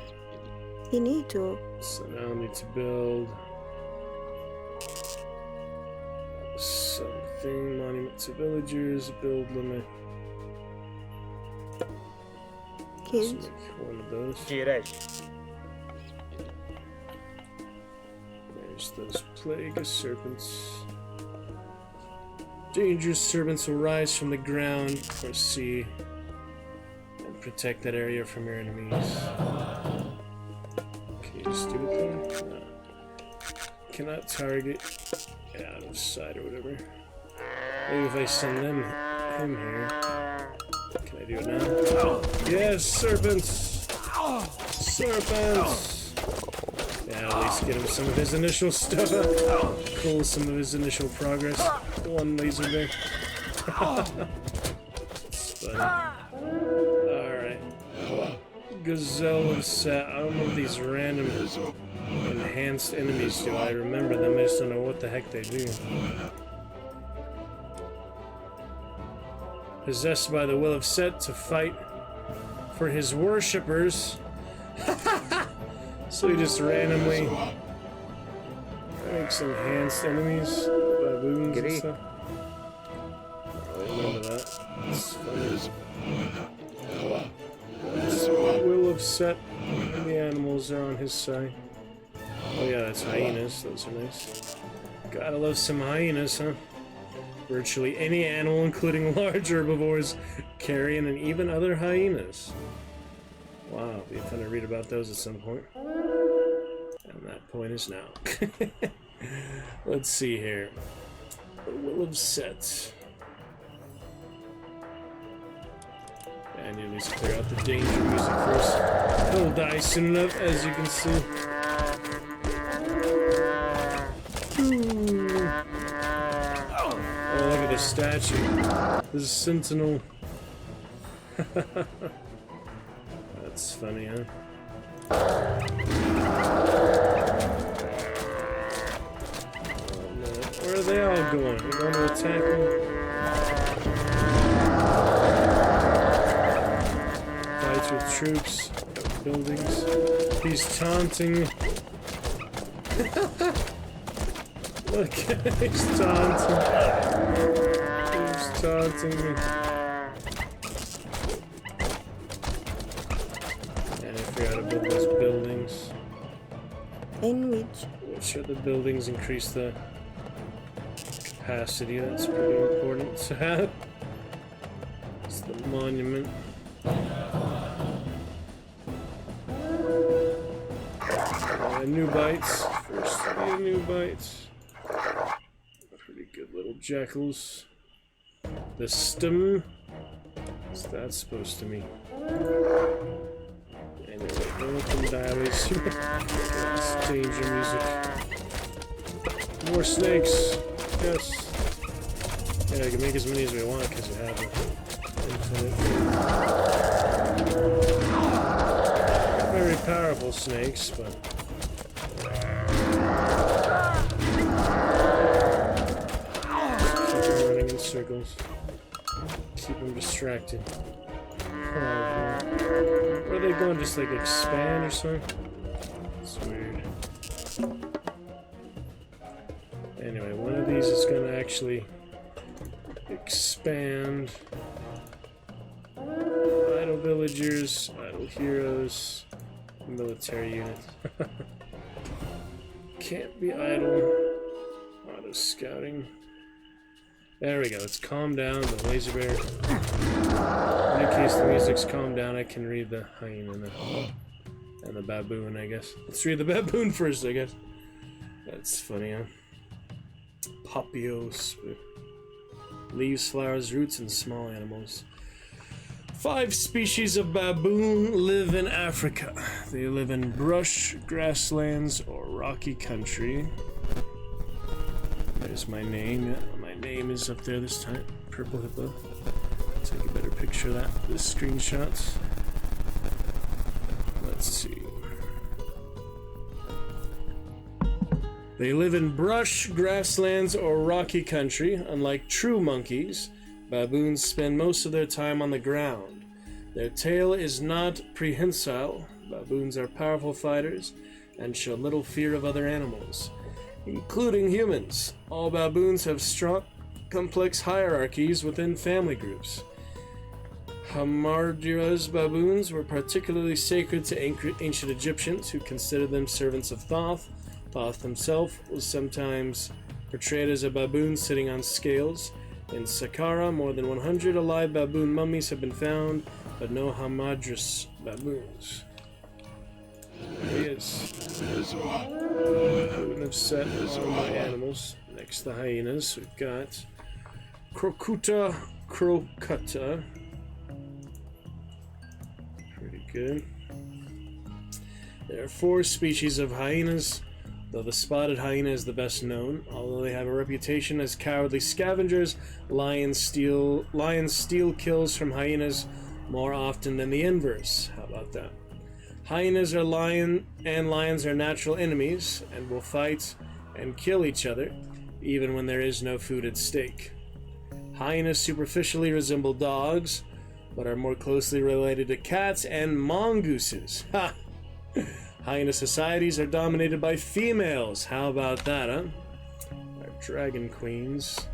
You need to. So now I need to build something. Monument to villagers, build limit. Kids. Let's make one of those. There's those plague of serpents. Dangerous serpents will rise from the ground or sea and protect that area from your enemies. Okay, just do it then. No. Cannot target out of sight or whatever. Maybe if I send him here. Can I do it now? Yes, serpents! Serpents! Yeah, at least get him some of his initial stuff. Pull some of his initial progress. One laser there. That's funny. Alright. Gazelle of Sat. I don't know what these random enhanced enemies do. I remember them, I just don't know what the heck they do. Possessed by the will of Set to fight for his worshippers. So he just randomly makes enhanced enemies, baboons and stuff. I remember that. It's funny. Will of Set, and the animals are on his side. Oh yeah, that's hyenas. Those are nice. Gotta love some hyenas, huh? Virtually any animal, including large herbivores, carrion, and even other hyenas. Wow, it'll be fun to read about those at some point. And that point is now. Let's see here. The Will of Set. And you at least clear out the danger music first. He'll die soon enough, as you can see. Oh, look at this statue. This is Sentinel. That's funny, huh? Oh, no. Where are they all going? They're going to attack me? Fights with troops, buildings. He's taunting me. Look, he's taunting. He's taunting me. Those buildings. In which? Which are the buildings increase the capacity? That's pretty important to have. It's the monument. New bites. First to be a new bites. Pretty good little jackals. The stem. What's that supposed to mean? Anyway, don't let them die, please. That's danger music. More snakes! Yes! Yeah, we can make as many as we want because we have infinite. Very powerful snakes, but. Keep them running in circles. Keep them distracted. Where are they going? Just like expand or something? It's weird. Anyway, one of these is going to actually expand. Idle villagers, idle heroes, military unit. Can't be idle. Auto scouting. There we go, let's calm down the laser bear. In case the music's calmed down, I can read the hyena and the baboon, I guess. Let's read the baboon first, I guess. That's funny, huh? Papios. Leaves, flowers, roots, and small animals. 5 species of baboon live in Africa. They live in brush, grasslands, or rocky country. There's my name. Yeah, my name is up there this time. Purple hippo. Take a better picture of that. This screenshot. Let's see. They live in brush, grasslands, or rocky country. Unlike true monkeys, baboons spend most of their time on the ground. Their tail is not prehensile. Baboons are powerful fighters and show little fear of other animals, including humans. All baboons have strong, complex hierarchies within family groups. Hamadryas baboons were particularly sacred to ancient Egyptians, who considered them servants of Thoth. Thoth himself was sometimes portrayed as a baboon sitting on scales. In Saqqara, more than 100 alive baboon mummies have been found, but no Hamadryas baboons. There he is. Baboon of Set on my animals. Next, the hyenas. We've got Crocuta crocata. Pretty good. There are 4 species of hyenas, though the spotted hyena is the best known. Although they have a reputation as cowardly scavengers, lions steal kills from hyenas more often than the inverse. How about that? Hyenas are lions are natural enemies and will fight and kill each other, even when there is no food at stake. Hyenas superficially resemble dogs, but are more closely related to cats and mongooses. Ha! Hyena societies are dominated by females. How about that, huh? Our dragon queens,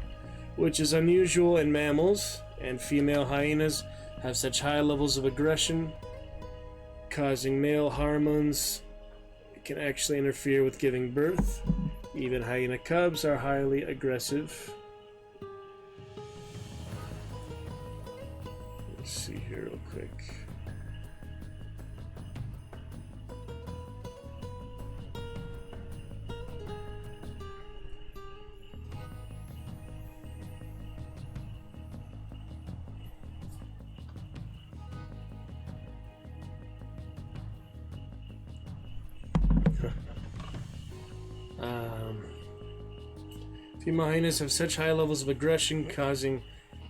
which is unusual in mammals, and female hyenas have such high levels of aggression, causing male hormones that can actually interfere with giving birth. Even hyena cubs are highly aggressive. Let's see here real quick. Female hyenas have such high levels of aggression, causing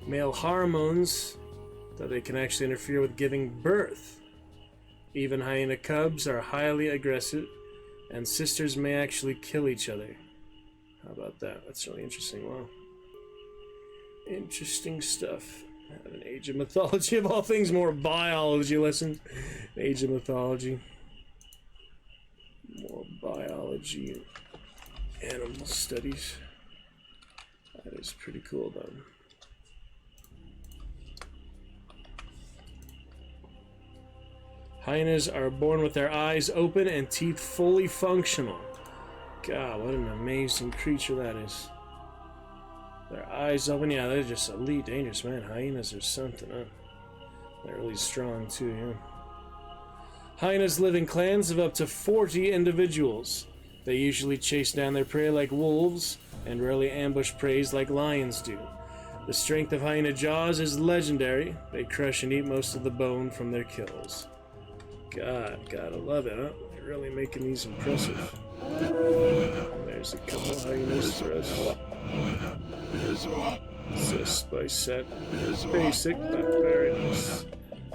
male hormones that they can actually interfere with giving birth. Even hyena cubs are highly aggressive, and sisters may actually kill each other. How about that? That's really interesting. Wow. Interesting stuff. I have an Age of Mythology, of all things, more biology lessons. Age of Mythology. More biology and animal studies. That is pretty cool, though. Hyenas are born with their eyes open and teeth fully functional. God, what an amazing creature that is. Their eyes open, yeah, they're just elite dangerous, man. Hyenas are something, huh? They're really strong, too, yeah. Hyenas live in clans of up to 40 individuals. They usually chase down their prey like wolves, and rarely ambush prey like lions do. The strength of hyena jaws is legendary. They crush and eat most of the bone from their kills. God, gotta love it, huh? They're really making these impressive. There's a couple hyenas for us. Assist by set. Basic, but very nice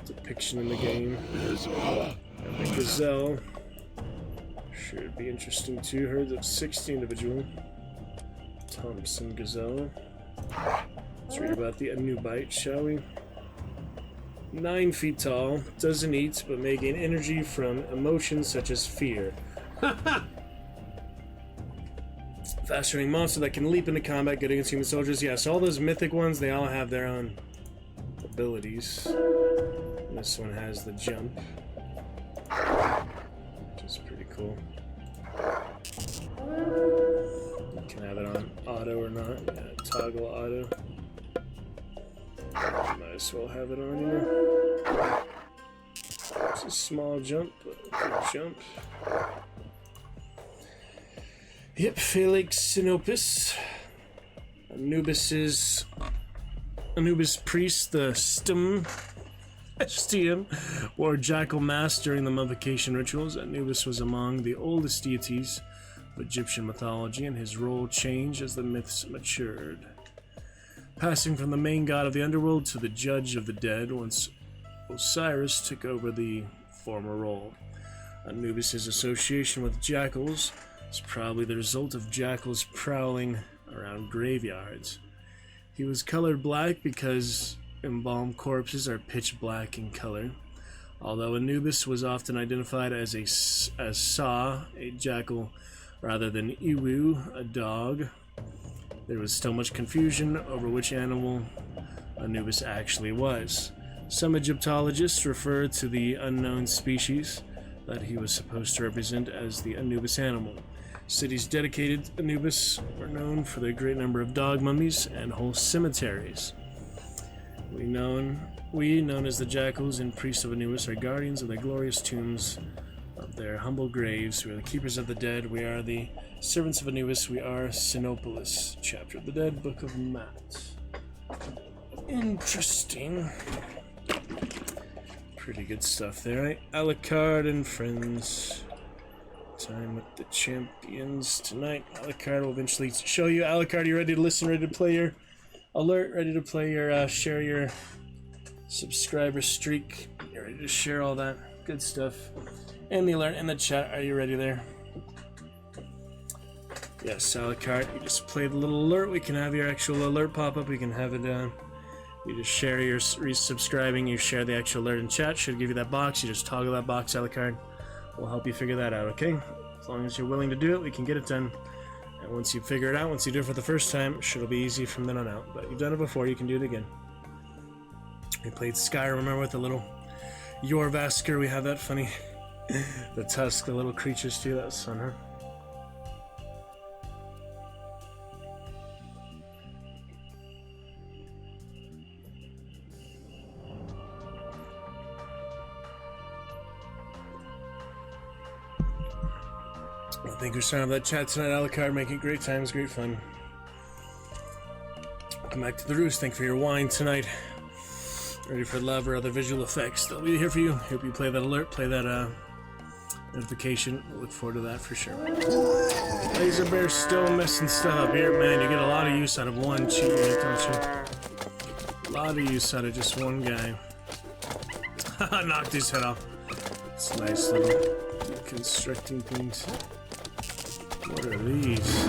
depiction in the game. And the gazelle. Sure, it'd be interesting too. Herds of 60 individual. Thompson gazelle. Let's read about the Anubite, shall we? 9 feet tall, doesn't eat, but may gain energy from emotions such as fear. Fast-running monster that can leap into combat, good against human soldiers. Yes, all those mythic ones, they all have their own abilities. This one has the jump, which is pretty cool. You can have it on auto or not. Yeah, toggle auto. Might as well have it on here. It's a small jump, but a good jump. Yep, Felix Sinopus. Anubis priest, the STM, wore jackal masks during the mummification rituals. Anubis was among the oldest deities of Egyptian mythology, and his role changed as the myths matured, passing from the main god of the underworld to the judge of the dead once Osiris took over the former role. Anubis' association with jackals It's probably the result of jackals prowling around graveyards. He was colored black because embalmed corpses are pitch black in color. Although Anubis was often identified as Sa, a jackal, rather than Iwu, a dog, there was still much confusion over which animal Anubis actually was. Some Egyptologists refer to the unknown species that he was supposed to represent as the Anubis animal. Cities dedicated to Anubis were known for their great number of dog mummies and whole cemeteries. We, known as the jackals and priests of Anubis, are guardians of the glorious tombs of their humble graves. We are the keepers of the dead. We are the servants of Anubis. We are Sinopolis. Chapter of the Dead, Book of Matt. Interesting. Pretty good stuff there, right? Alucard and friends. Time with the champions tonight. Alucard will eventually show you. Alucard, you ready to listen? Ready to play your alert? Ready to play your share your subscriber streak? You ready to share all that good stuff? And the alert in the chat. Are you ready there? Yes, Alucard. You just play the little alert. We can have your actual alert pop up. We can have it. You just share your resubscribing. You share the actual alert in chat. Should give you that box. You just toggle that box, Alucard. We'll help you figure that out, okay? As long as you're willing to do it, we can get it done. And once you figure it out, once you do it for the first time, it'll be easy from then on out. But you've done it before, you can do it again. We played Skyrim, remember, with the little Yorvasker? We have that funny, the tusk, the little creatures too. That was fun, huh? Well, thank you for starting up that chat tonight, Alucard. Making great times, great fun. Welcome back to the Roost. Thank you for your wine tonight. Ready for love or other visual effects. They'll be here for you. Hope you play that alert, play that notification. We'll look forward to that for sure. Laser Bear's still messing stuff up here, man. You get a lot of use out of one cheat, don't you? A lot of use out of just one guy. Knocked his head off. It's nice little constructing things. What are these?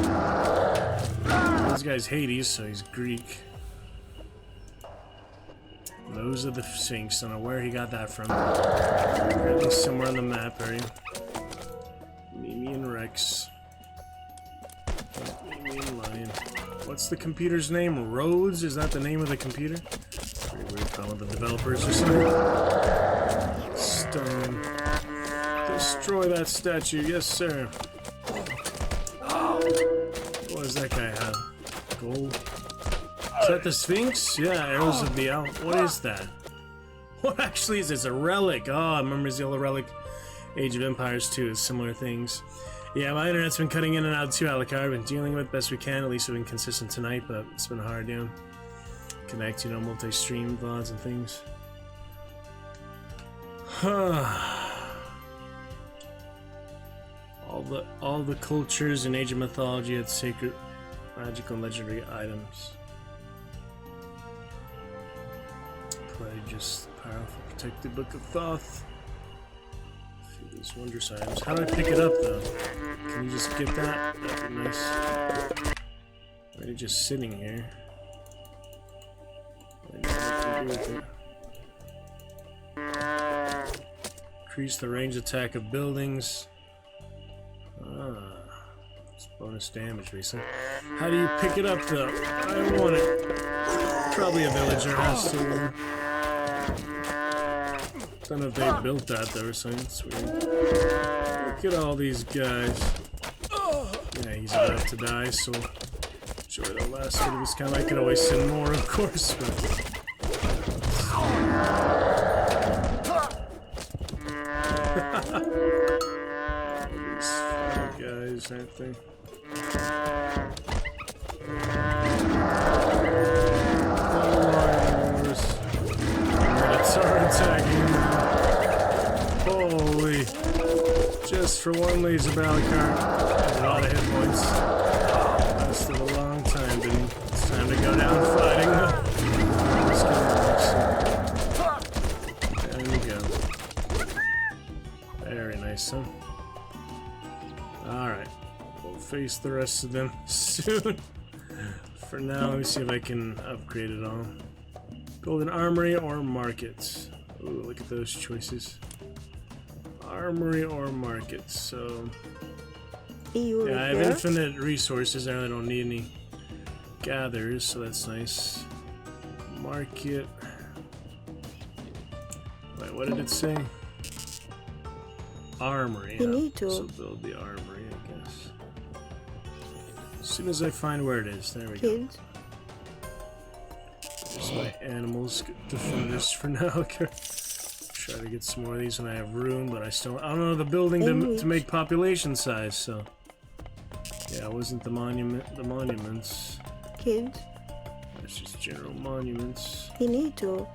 Those guys Hades, so he's Greek. Those are the Sphinx. I don't know where he got that from. Apparently somewhere on the map area. Mimi and Rex. Mimi and Lion. What's the computer's name? Rhodes? Is that the name of the computer? Pretty weird calling the developers or something. Stone. Destroy that statue. Yes, sir. What does that guy have? Gold? Is that the Sphinx? Yeah, Arrows of the Owl. What is that? What actually is this? A relic. Oh, I remember the old relic. Age of Empires 2 is similar things. Yeah, my internet's been cutting in and out too, Alucard. Been dealing with it best we can. At least we've been consistent tonight, but it's been hard, you know. Connect, you know, multi-stream VODs and things. All the cultures in Age of Mythology had sacred, magical, and legendary items. Just powerful, protected Book of Thoth. Few these wondrous items. How do I pick it up, though? Can you just get that? That'd be nice. Or just sitting here. I don't know what to do with it. Increase the range attack of buildings. It's bonus damage, recently. How do you pick it up, though? I want it. Probably a villager has to. Don't know if they built that though or something. It's weird. Look at all these guys. Yeah, he's about to die, so enjoy the last bit of his kind. I could always send more, of course, but these guys, aren't they? Are attacking. Holy. Just for one laser Alucard. A lot of hit points. Lasted a long time, didn't he? It's time to go down fighting now. There we go. Very nice, son. Alright. increase the rest of them soon. For now, let me see if I can upgrade it all. Golden Armory or Market. Ooh, look at those choices. Armory or Market, so... Yeah, I have infinite resources. I really don't need any gathers, so that's nice. Market... Wait, what did it say? Armory. You need to. So build the armory, I guess. As soon as I find where it is, there we go. There's my animals, defenders for now. Try to get some more of these when I have room, but I don't know the building to make population size, so yeah, it wasn't the monuments. Kids. It's just general monuments. You need to.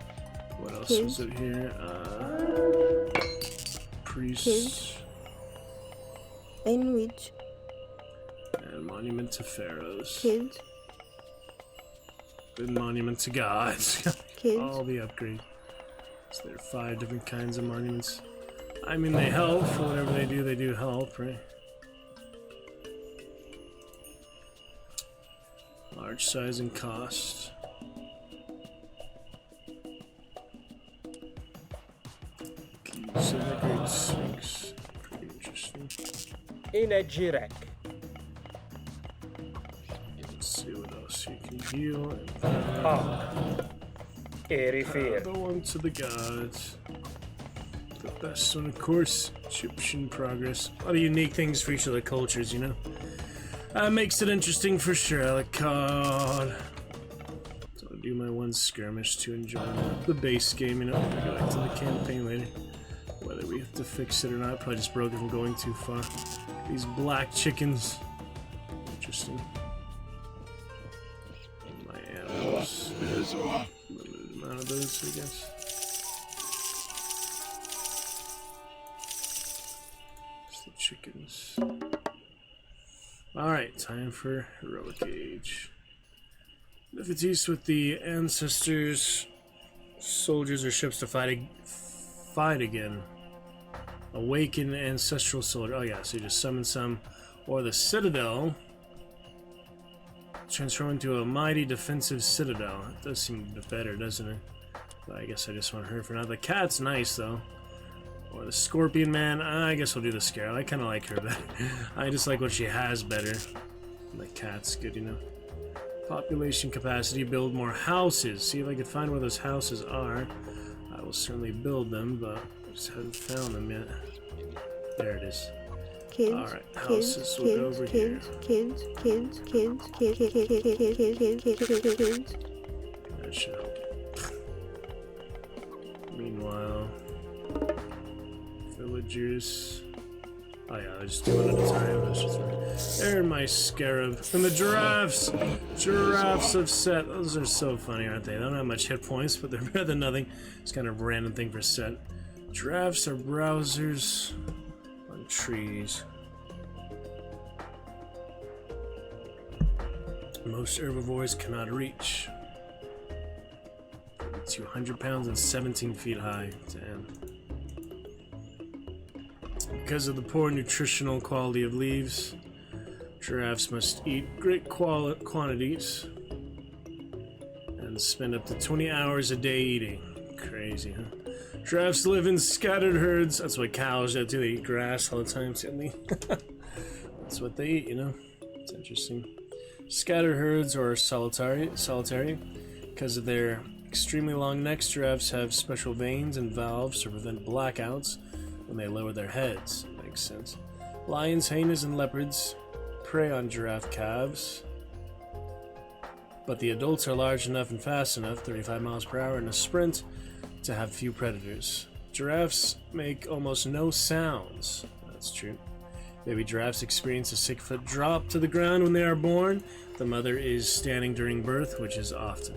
What else was it here? Priests. In which? And monument to pharaohs. Kids. Good monument to gods. Kids. All the upgrade. So there are 5 different kinds of monuments. I mean, they help. For whatever they do help, right? Large size and cost. Keys of the Great Sphinx. Pretty interesting. In a Jirek. Let's see what else you can heal. Airy fear. The one to the gods. The best one, of course, Egyptian progress. A lot of unique things for each of the cultures, you know? That makes it interesting for sure. I like COD. So I'll do my one skirmish to enjoy the base game, you know? I'll go back to the campaign later. Whether we have to fix it or not, probably just broke it from going too far. These black chickens. Interesting. And my animals. Limited amount of those, I guess. Just the chickens. Alright, time for Heroic Age. Difficulties with the ancestors, soldiers, or ships to fight again. Awaken ancestral soldier. Oh yeah, so you just summon some. Or the Citadel. Transform into a mighty defensive citadel. It does seem a bit better, doesn't it? But I guess I just want her for now. The cat's nice, though. Or the Scorpion Man. I guess we'll do the Scarab. I kind of like her better. I just like what she has better. The cat's good, you know. Population capacity. Build more houses. See if I can find where those houses are. I will certainly build them, but I just haven't found them yet. There it is. Alright, houses will go over here. Kids. That should help. Meanwhile, villagers. Oh yeah, I just do one at a time. That's just right. There, my scarab. And the giraffes! Giraffes of Set. Those are so funny, aren't they? They don't have much hit points, but they're better than nothing. It's kind of a random thing for Set. Giraffes are browsers on trees. Most herbivores cannot reach. 200 pounds and 17 feet high. Damn. Because of the poor nutritional quality of leaves, giraffes must eat great quantities and spend up to 20 hours a day eating. Crazy, huh? Giraffes live in scattered herds. That's what cows do too. They eat grass all the time, certainly. That's what they eat, you know? It's interesting. Scattered herds or solitary. Because of their extremely long necks, giraffes have special veins and valves to prevent blackouts when they lower their heads. Makes sense. Lions, hyenas, and leopards prey on giraffe calves, but the adults are large enough and fast enough, 35 miles per hour in a sprint, to have few predators. Giraffes make almost no sounds. That's true. Baby giraffes experience a 6-foot drop to the ground when they are born. The mother is standing during birth, which is often.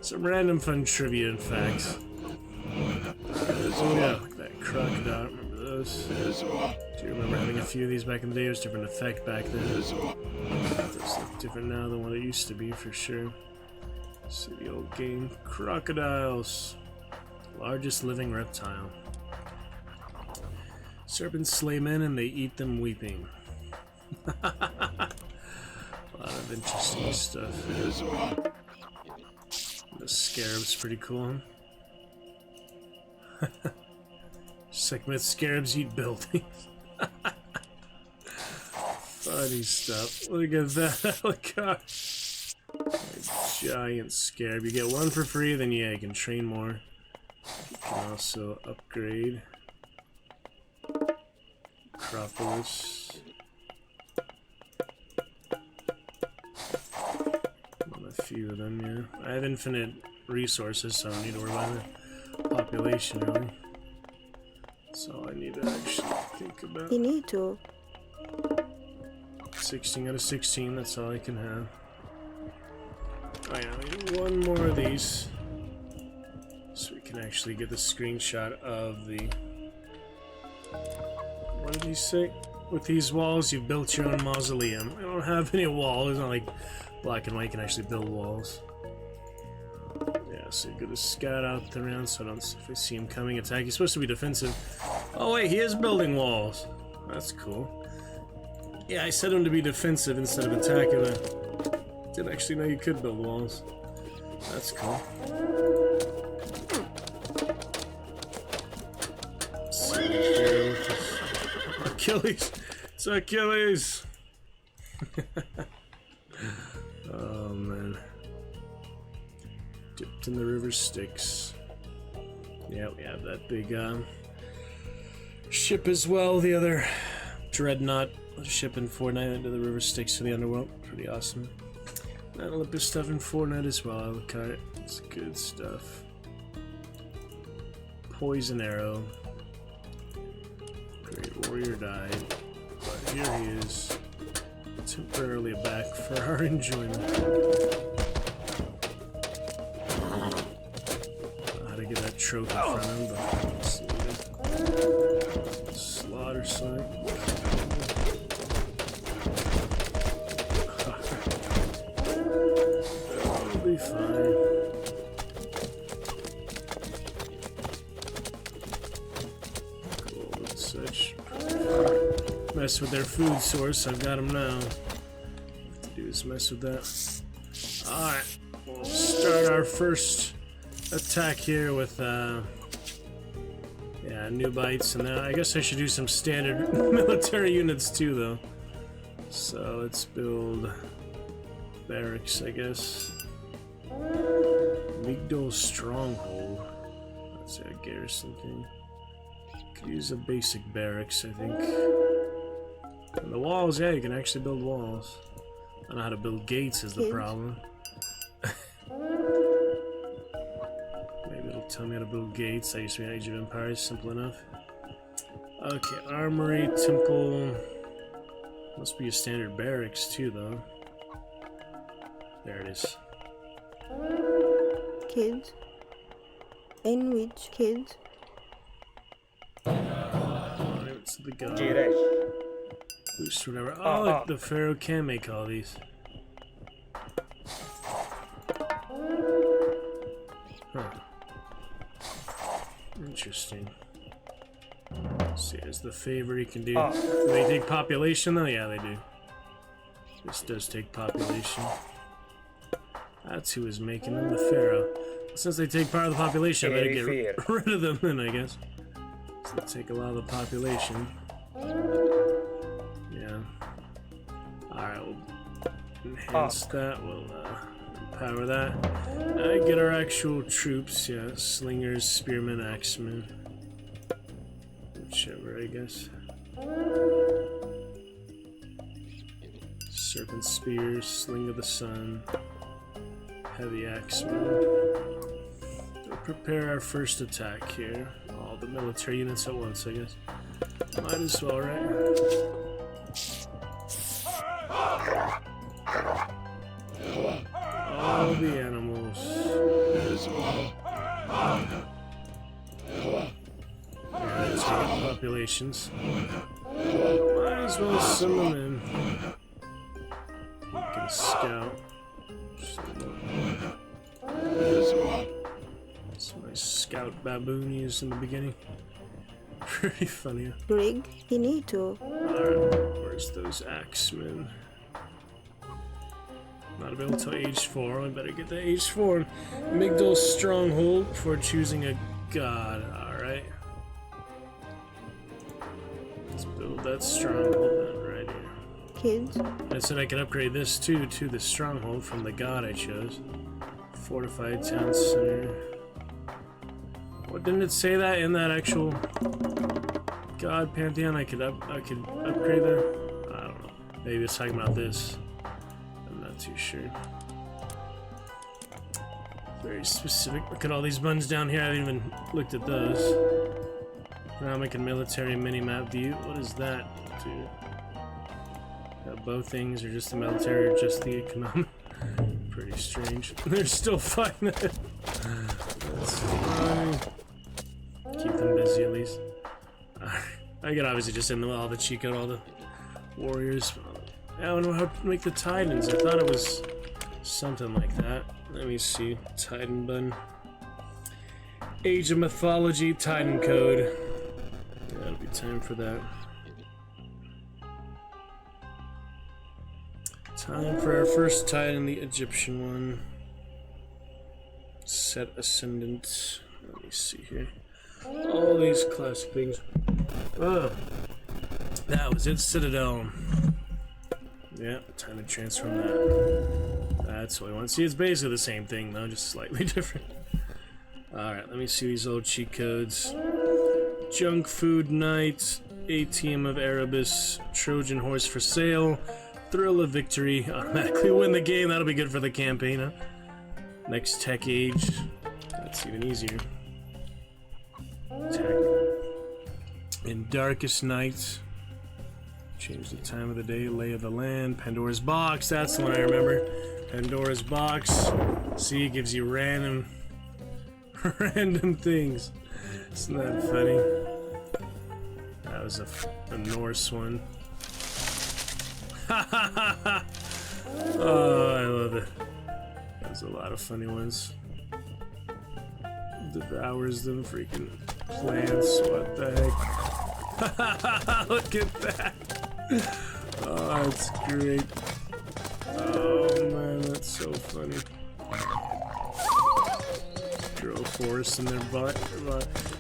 Some random fun trivia and facts. Oh yeah, like that crocodile. Remember those? Do you remember having a few of these back in the day? It was a different effect back then. It's different now than what it used to be, for sure. See the old game. Crocodiles. Largest living reptile. Serpents slay men and they eat them weeping. A lot of interesting stuff. The scarab's pretty cool. Just like with scarabs eat buildings. Funny stuff. Look at that. Look at a giant scarab. You get one for free, then yeah, you can train more. You can also upgrade. Acropolis. A few of them, yeah. I have infinite resources, so I don't need to worry about the population, really. That's all I need to actually think about. You need to. 16 out of 16, that's all I can have. Oh yeah, I need one more of these. So we can actually get the screenshot of the... What did he say? With these walls, you've built your own mausoleum. I don't have any walls. It's not like Black and White can actually build walls. Yeah, so you're gonna scout out the round so I don't, if I see him coming, attack. He's supposed to be defensive. Oh wait, he is building walls. That's cool. Yeah, I set him to be defensive instead of attacking. I didn't actually know you could build walls. That's cool. Let's see here with this. Achilles! It's Achilles! Oh man. Dipped in the river Styx. Yeah, we have that big ship as well. The other dreadnought ship in Fortnite into the river Styx for the underworld. Pretty awesome. That Olympus stuff in Fortnite as well. I look at it. It's good stuff. Poison arrow. Great warrior died. But here he is. Temporarily back for our enjoyment. How to get that trophy from him, but let's see. Slaughter site. It'll be fine. Gold and such. Mess with their food source. I've got them now. What to do is mess with that. Alright, we'll start our first attack here with yeah, new bites, and then I guess I should do some standard military units too, though. So let's build barracks, I guess. Migdol Stronghold. That's a garrison thing. Could use a basic barracks, I think. And the walls, yeah, you can actually build walls. I don't know how to build gates is the problem. Maybe it'll tell me how to build gates. I used to be Age of Empires, simple enough. Okay, armory, temple. Must be a standard barracks too, though. There it is. Kids. In which kids? It's the god. Boost whatever. Oh, look, the Pharaoh can make all these. Huh. Interesting. Let's see, as the favor he can do. Do they take population though? Yeah, they do. This does take population. That's who is making them, the Pharaoh. Since they take part of the population, I better get rid of them then, I guess. So they take a lot of the population. Yeah. Alright, we'll enhance that. We'll empower that. Get our actual troops, yeah. Slingers, spearmen, axemen. Whichever, I guess. Serpent spears, sling of the sun. Heavy axemen. We'll prepare our first attack here. All the military units at once, I guess. Might as well, right? All the animals. Alright, let's get populations. Might as well send them in. You can scout. It's my scout baboon used in the beginning. Pretty funny. Brig, you need to. Alright, we're Where's those axemen? Not available till age 4. I better get the age 4. Migdal's stronghold before choosing a god. Alright. Let's build that stronghold then right here. Kids. I said I could upgrade this too to the stronghold from the god I chose. Fortified town center. What didn't it say that in that actual god pantheon? I could upgrade there. I don't know. Maybe it's talking about this. I'm not too sure. Very specific. Look at all these buttons down here. I haven't even looked at those. Economic and military mini-map view. What is that, dude? Both things, or just the military, or just the economic? Pretty strange. They're still fighting it. That's funny. Keep them busy at least. I could obviously just end all the cheat code, all the warriors. I don't know how to make the Titans. I thought it was something like that. Let me see. Titan button. Age of Mythology Titan code. That'll be time for that. Time for our first Titan, the Egyptian one. Set Ascendant. Let me see here. All these classic things. Oh, that was it. Citadel. Yeah, time to transform that. That's what I want. See, it's basically the same thing though, just slightly different. Alright, let me see these old cheat codes. Junk Food Night, ATM of Erebus, Trojan Horse for sale, Thrill of Victory, automatically win the game. That'll be good for the campaign, huh? Next Tech Age, that's even easier. Tech. In Darkest Night, change the time of the day, Lay of the Land, Pandora's Box, that's the one I remember. Pandora's Box, see, it gives you random things. Isn't that funny? That was a Norse one. Oh, I love it. There's a lot of funny ones. Devours them freaking plants. What the heck? Look at that. Oh, that's great. Oh man, that's so funny. Grow forests in their butt.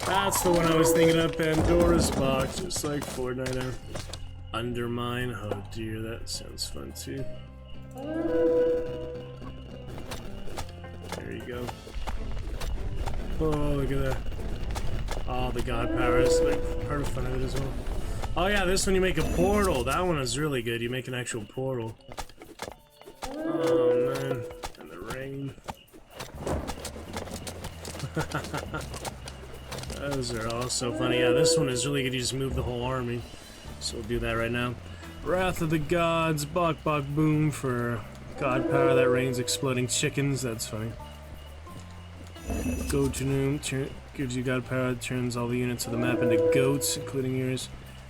That's the one I was thinking of. Pandora's Box, just like Fortnite. Undermine. Oh dear, that sounds fun too. There you go. Oh, look at that. Oh, the god power is like part of fun of it as well. Oh yeah, this one you make a portal. That one is really good. You make an actual portal. Oh man, and the rain. Those are all so funny. Yeah, this one is really good. You just move the whole army. So we'll do that right now. Wrath of the Gods, Bok Bok Boom for god power that rains exploding chickens. That's funny. Goatanoom gives you god power that turns all the units of the map into goats, including yours.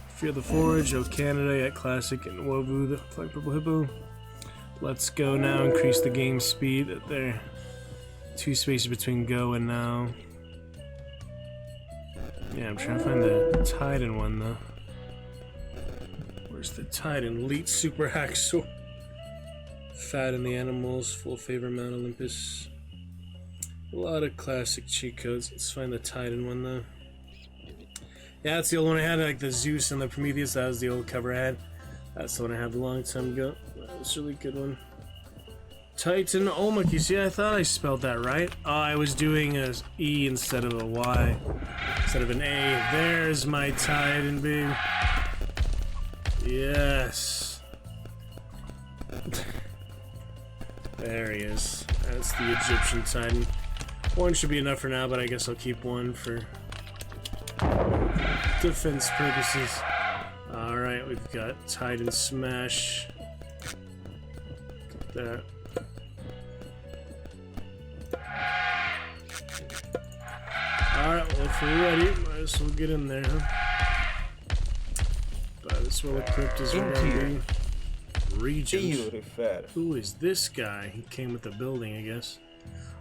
Fear the Forge, O Canada at Classic, and Wovu the Flag Purple Hippo. Let's go now. Increase the game speed. There. 2 spaces between go and now. Yeah, I'm trying to find the Titan one though. Where's the Titan? Elite Super Hacksaw. Fat in the Animals, Full Favor Mount Olympus. A lot of classic cheat codes. Let's find the Titan one though. Yeah, that's the old one I had, like the Zeus and the Prometheus. That was the old cover I had. That's the one I had a long time ago. That was a really good one. Titan Olmec. You see, I thought I spelled that right. Oh, I was doing a E instead of a Y. Instead of an A. There's my Titan, babe. Yes. There he is. That's the Egyptian Titan. One should be enough for now, but I guess I'll keep one for defense purposes. Alright, we've got Titan Smash. Got that. Alright, well, if we're ready, might as well get in there, huh? About as well equipped as we're gonna be. Regent. Who is this guy? He came with the building, I guess.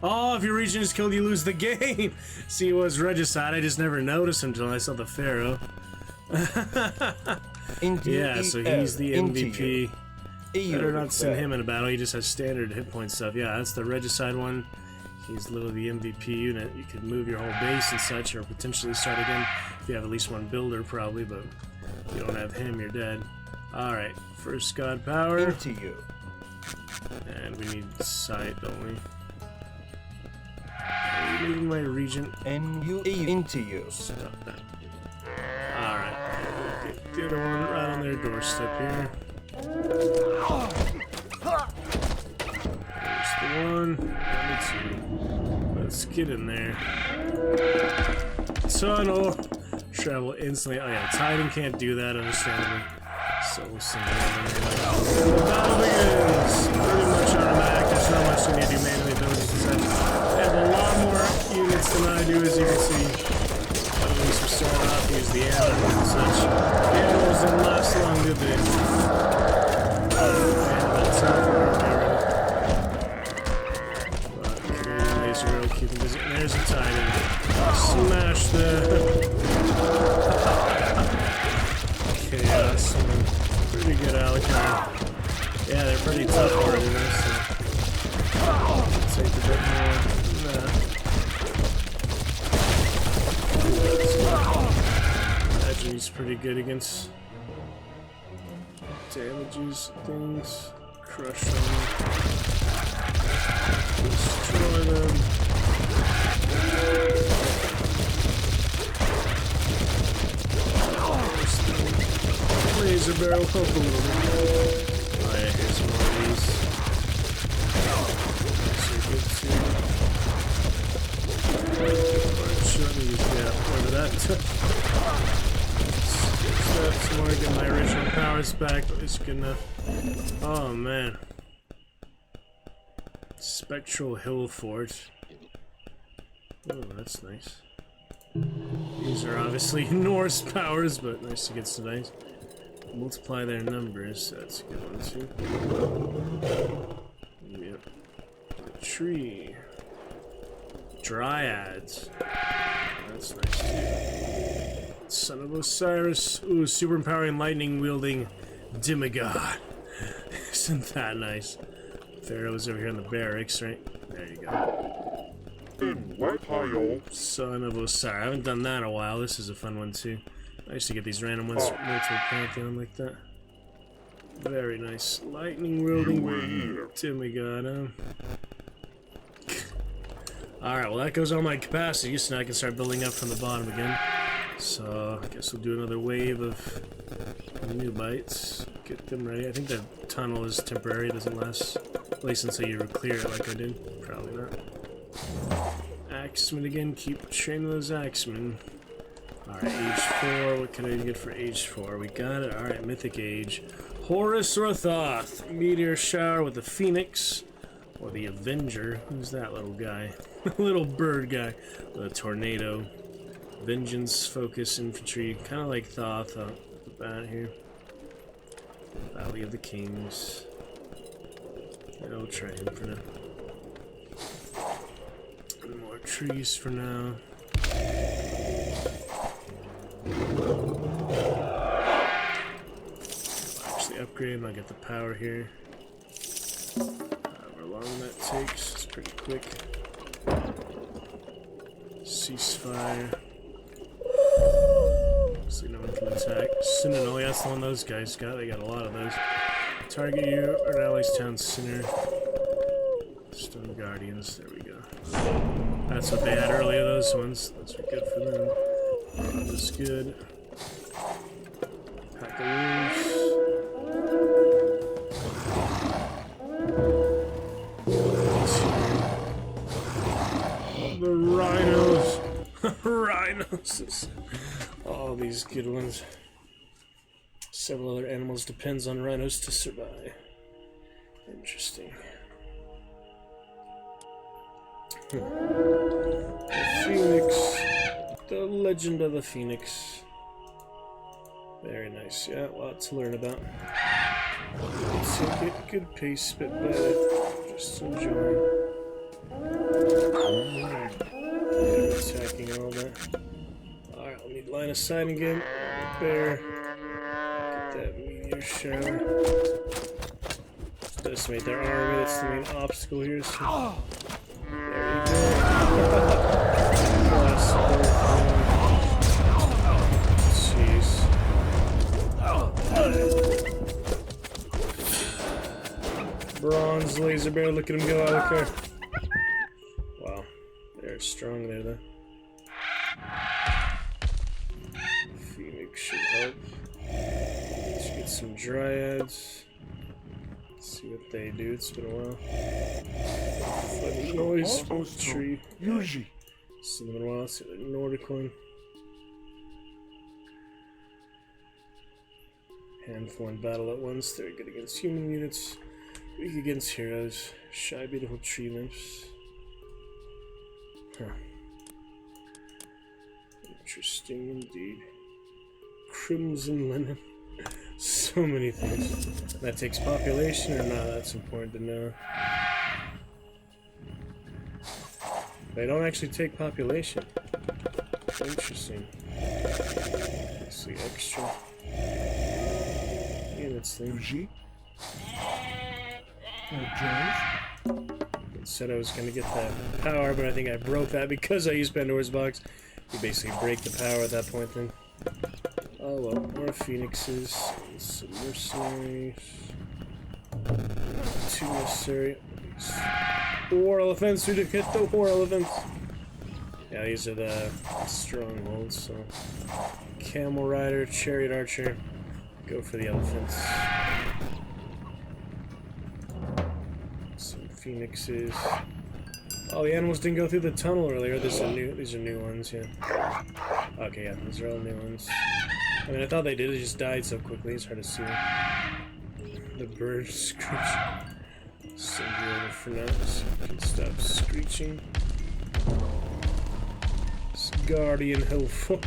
Oh, if your regent is killed, you lose the game! See, it was regicide. I just never noticed until I saw the pharaoh. Yeah, so he's the MVP. Better not send him in a battle, he just has standard hit point stuff. Yeah, that's the regicide one. He's literally the MVP unit. You can move your whole base and such, or potentially start again if you have at least one builder, probably, but if you don't have him, you're dead. Alright, first god power. Into you. And we need sight, don't we? We need my regent. Into you. Stop that. Alright. Get the other one right on their doorstep here. There's the one. And the two. Let's get in there. Tunnel. Travel instantly. Oh yeah, Titan can't do that, understandably. So we'll send it over here. The battle begins! Pretty much automatic. There's not much you need to do manually abilities and such. They have a lot more units than I do, as you can see. But at least we're starting off to use the animals and such. The animals didn't last long, did they? That's how but Canadian laser will keep them busy. And there's a Titan. Smash the chaos. Pretty good Alucard. Yeah, they're pretty tough already, so take a bit more. Imagine he's pretty good against damages things. Crush them. Destroy them. Laser barrel up a little bit. Oh yeah, here's more of these. That's more, get my original powers back, but it's good enough. Oh man. Spectral Hill Fort. Oh, that's nice. These are obviously Norse powers, but nice to get some nice. Multiply their numbers, that's a good one too. Yep. The tree. Dryads. That's nice too. Son of Osiris. Ooh, super empowering lightning wielding demigod. Isn't that nice? Pharaoh's over here in the barracks, right? There you go. Son of Osiris. I haven't done that in a while. This is a fun one too. I used to get these random ones from multiple Pantheon like that. Very nice. Lightning wielding demigod. Alright, well that goes on my capacity, so now I can start building up from the bottom again. So I guess we'll do another wave of new bites. Get them ready. I think the tunnel is temporary, it doesn't last at least until you clear it like I did. Probably not. Axemen again, keep training those axemen. Alright, age 4, what can I get for age 4? We got it, alright, mythic age. Horus Rothoth, meteor shower with the phoenix, or the Avenger. Who's that little guy? Little bird guy with a tornado. Vengeance, focus, infantry, kind of like Thoth at the bat here. Valley of the Kings. Yeah, we'll try him for now. More trees for now. Actually upgrade, I'll get the power here. However long that takes, it's pretty quick. Ceasefire. So no one can attack. Sinnoh, oh yeah, that's the one those guys got. They got a lot of those. Target you or allies town center. Stone Guardians, there we go. That's what they had earlier, those ones. Those are good for them. That was good. Pack of wolves. The rhinos. Rhinos. All these good ones. Several other animals depends on rhinos to survive. Interesting. The Phoenix. The Legend of the Phoenix. Very nice. Yeah, a lot to learn about. Take it, good pace, bit bad. Just enjoy. Yeah, attacking and all that. Alright, I'll need line of sight again. Bear. Get that meteor shower. Just decimate their army, that's the main obstacle here. So. There you go. Jeez. Bronze laser bear, look at him go, Alucard. Wow, they're strong there though. Phoenix should help. Let's get some dryads. Let's see what they do, it's been a while. Funny noise from the tree. Yuji. It's been a while, let's see the Nordic one. Handful in battle at once, they're good against human units. Weak against heroes. Shy, beautiful tree nymphs. Huh. Interesting indeed. Crimson linen. So many things. That takes population or not? That's important to know. They don't actually take population. Interesting. Let's see, extra. Units thing. It said I was going to get that power, but I think I broke that because I used Pandora's box. You basically break the power at that point then. Oh well, more phoenixes, some mercenaries. Too necessary. War elephants, who to hit the war elephants? Yeah, these are the strongholds, so. Camel rider, chariot archer. Go for the elephants. Some phoenixes. Oh, the animals didn't go through the tunnel earlier. These are new ones, yeah. Okay, yeah, these are all new ones. I mean, I thought they did. It just died so quickly. It's hard to see. The bird screech. Send you over for now, so you can stop screeching. It's Guardian Hillful.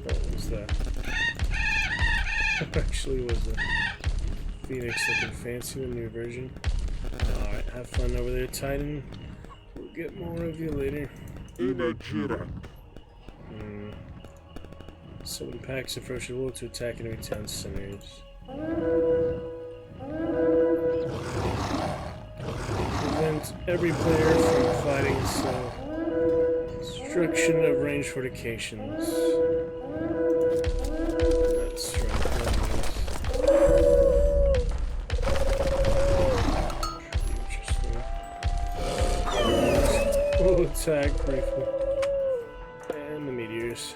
What was that? Actually, was the Phoenix looking fancy, the new version. Alright, have fun over there, Titan. We'll get more of you later. Summon packs of Frozen Wolf to attack enemy town centers. Prevent every player from fighting, so destruction of range fortifications. That's right. We'll attack briefly. And the meteors.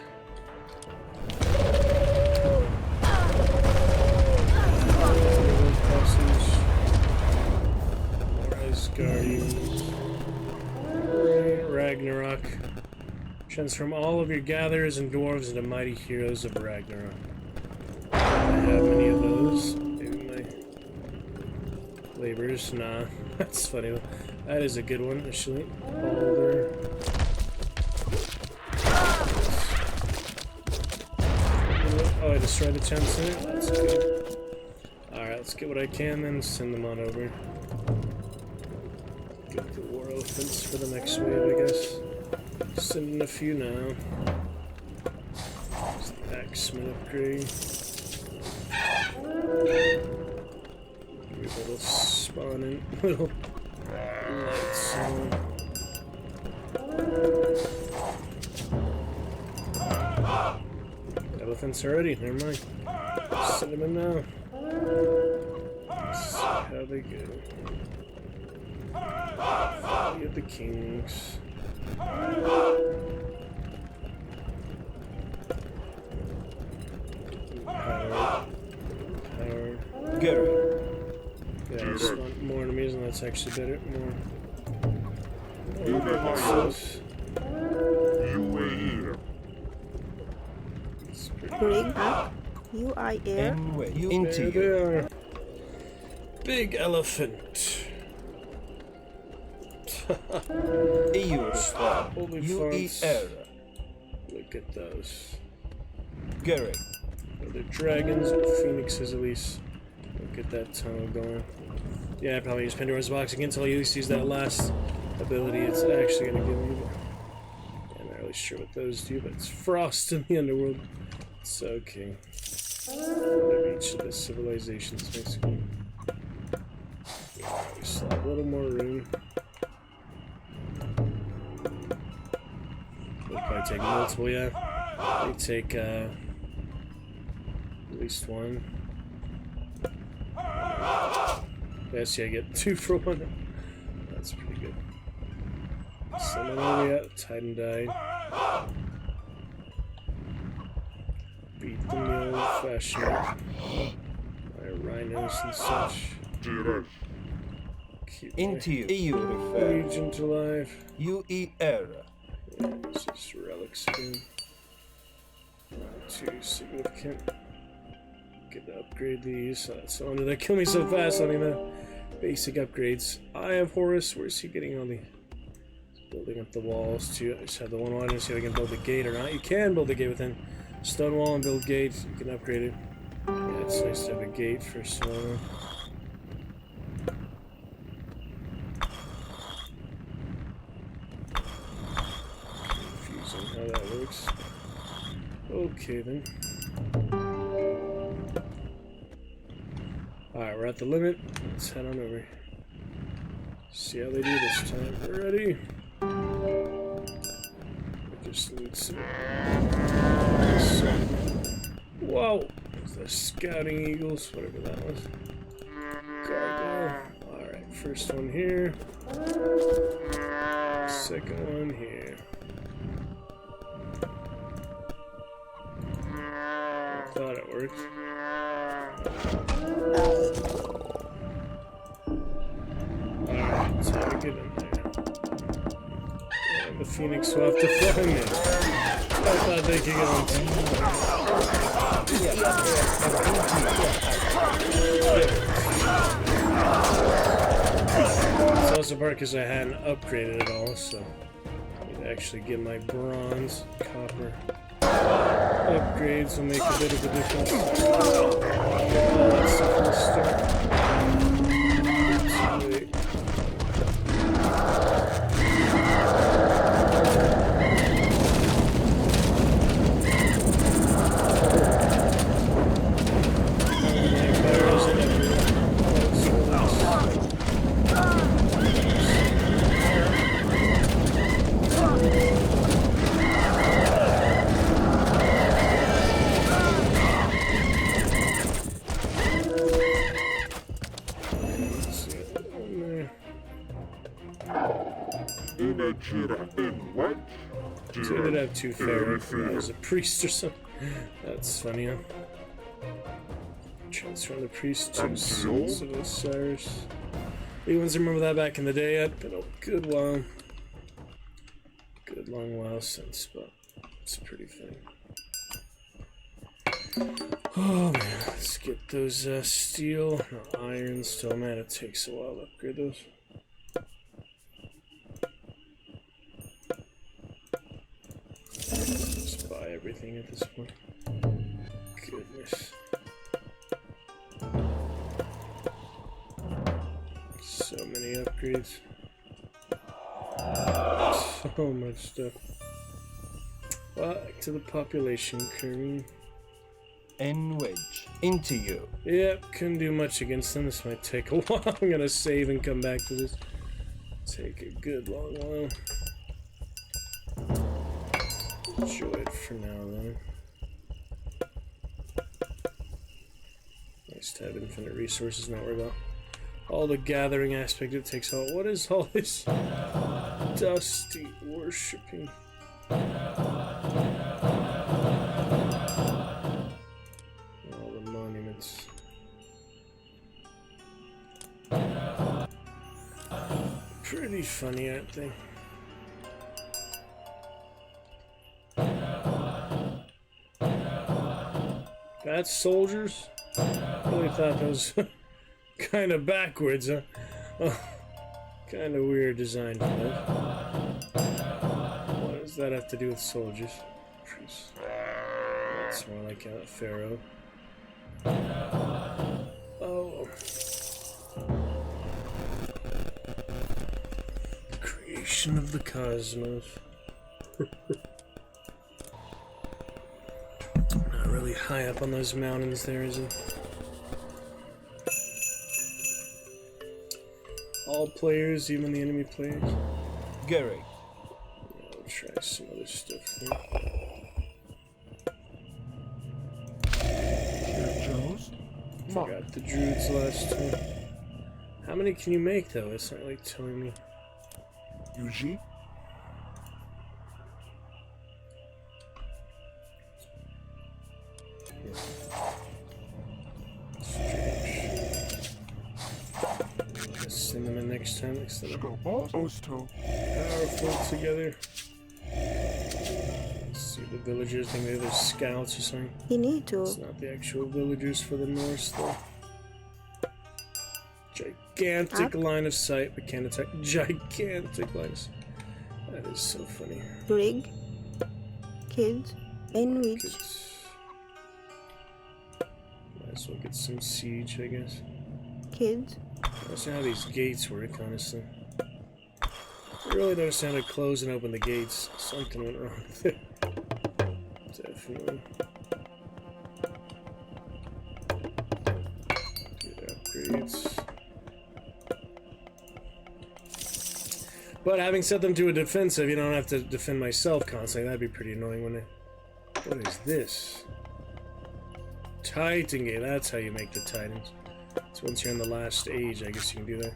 Guardians. Ragnarok. Transform all of your gatherers and dwarves into mighty heroes of Ragnarok. I have many of those. Maybe my laborers. Nah, that's funny. That is a good one, actually. Boulder. Oh, I destroyed the town center? That's good. Alright, let's get what I can then, send them on over. Get the war elephants for the next wave, I guess. Sending a few now. There's the axeman upgrade. Give me a little spawning, little lights on. Elephants already, never mind. Send them in now. Let's see how they go. Get the kings. Power. Gary. Yeah, I just want more enemies, and that's actually better. More boxes. Bring up. You are here. There they are. Big elephant. Holy farts. Look at those. Gary. They're dragons or phoenixes at least. Look at that tunnel going. Yeah, I probably use Pandora's box again until I at least use that last ability it's actually gonna give me. I'm not really sure what those do, but it's frost in the underworld. It's okay. Of each of the civilizations, basically. We still have a little more room. We'll probably take multiple, yeah. They take at least one. Yes, yeah, get 2 for 1. That's pretty good. Someone over yet. Titan died. Beat them the old-fashioned by rhinos and such. Keep Into you. EU Regent alive. UE era. Yeah, this is relic skin. Not too significant. Get to upgrade these. That's the one that kill me so fast on the basic upgrades. I have Horus. Where's he getting all the building up the walls too? I just have the one wall to see if I can build a gate or not. You can build a gate within stone wall and build gates. You can upgrade it. Yeah, it's nice to have a gate first of all. Confusing how that works. Okay then. Alright, we're at the limit. Let's head on over. See how they do this time. We're ready. We just need some. Whoa! The scouting eagles, whatever that was. Gargoyle. Alright, first one here. Second one here. I thought it worked. Alright, so we get in there. And the Phoenix will have to fly in. I thought they could get on It's also part because I hadn't upgraded it all, so I need to actually get my bronze, copper upgrades will make a bit of a difference. All that stuff will start. So I did have 2 pharaoh as a priest or something. That's funny, huh? Transferring the priest to sons of Osiris. Anyone remember that back in the day? It's been a good while. Good long while since, but it's pretty funny. Oh man, let's get those steel, no, iron still. Man, it takes a while to upgrade those. Just buy everything at this point. Goodness. So many upgrades. So much stuff. Back to the population curve. N wedge. Into you. Yep, couldn't do much against them. This might take a while. I'm gonna save and come back to this. Take a good long while. Enjoy it for now, though. Nice to have infinite resources, not worry about all the gathering aspect it takes out. What is all this dusty worshipping? All the monuments. Pretty funny, aren't they? That's soldiers? I really thought that was kind of backwards, huh? Oh, kind of weird design for that. What does that have to do with soldiers? That's more like a pharaoh. Oh. Creation of the cosmos. Not really high up on those mountains there, is it? All players, even the enemy players? Gary. I'll try some other stuff there. Forgot the druids last time. How many can you make though? It's not like telling me. Yuji? Let's send them in next time. Next time. Powerful together. Let's see the villagers. Think they're the scouts or something. You need to. It's not the actual villagers for the Norse though. Gigantic line of sight, but can't attack. Gigantic line of sight. That is so funny. Brig. Kids. Enrich. Might as well get some siege, I guess. Kids. I don't understand how these gates work, honestly. I really don't understand how to close and open the gates. Something went wrong there. Definitely. Good upgrades. But having set them to a defensive, you don't have to defend myself constantly. That'd be pretty annoying, wouldn't it? What is this? Titan gate. That's how you make the Titans. So once you're in the last age, I guess you can do that.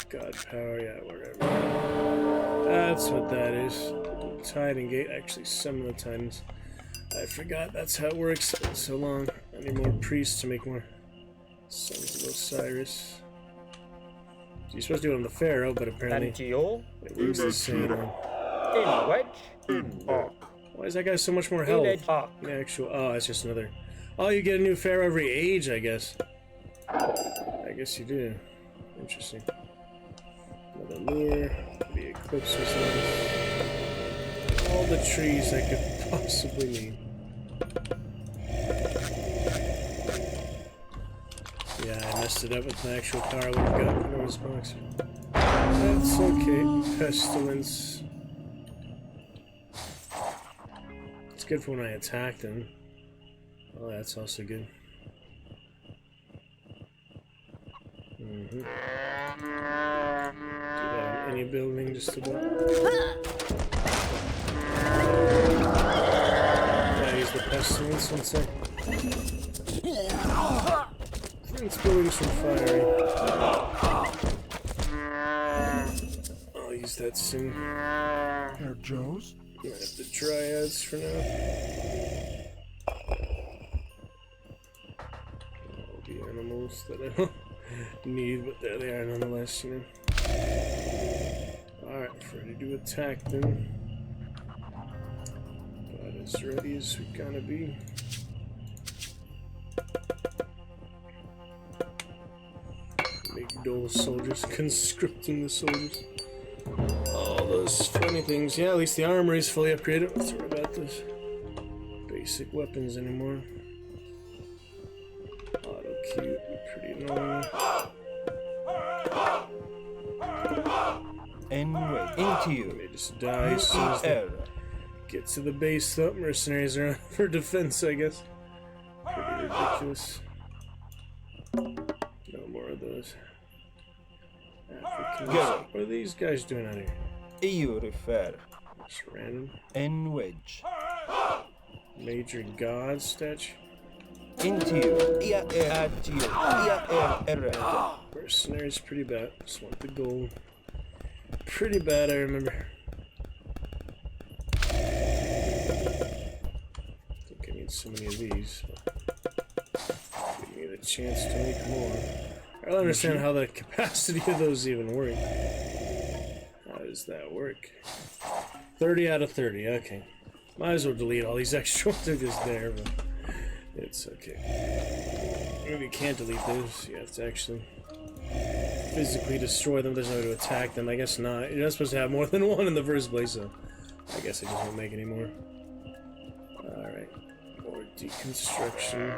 God power, yeah, whatever. That's what that is. Titan gate. Actually, some of the Titans. I forgot that's how it works. It's been so long. I need more priests to make more Sons of Osiris. You're supposed to do it on the Pharaoh, but apparently it works the same one. Why is that guy so much more health? The actual. Oh, it's just another. Oh, you get a new Pharaoh every age, I guess. I guess you do. Interesting. Another lure. The eclipse was nice. All the trees I could possibly need. Yeah, I messed it up with my actual power. I would have got from this box. That's okay. Pestilence. It's good for when I attack them. Oh, that's also good. Do that on any building, just about. Yeah, use the pestilence one sec. It's buildings from fiery. I'll use that soon. Herr Joe's? Might have the dryads for now. All the animals that I don't need, but there they are nonetheless, you know. Alright, ready to attack them. About as ready as we're gonna be. Big dull soldiers, conscripting the soldiers. All those funny things. Yeah, at least the armory is fully upgraded. Let's worry about those basic weapons anymore. Auto cute, pretty annoying. Anyway, into you. They just die as soon as they get to the base. Though mercenaries are for defense, I guess. Pretty ridiculous. No more of those. Africans. What are these guys doing out here? EU refer. Just random. N wedge. Major god statue. Into you. Add to you. Mercenaries pretty bad. Just want the gold. Pretty bad, I remember. I think I need so many of these. Give me the chance to make more. I don't understand how the capacity of those even work. How does that work? 30 out of 30, okay. Might as well delete all these extra ones, they're just there, but it's okay. Maybe you can't delete those, you have to actually physically destroy them. There's no way to attack them. I guess not. You're not supposed to have more than one in the first place, so I guess I just won't make any more. Alright. More deconstruction.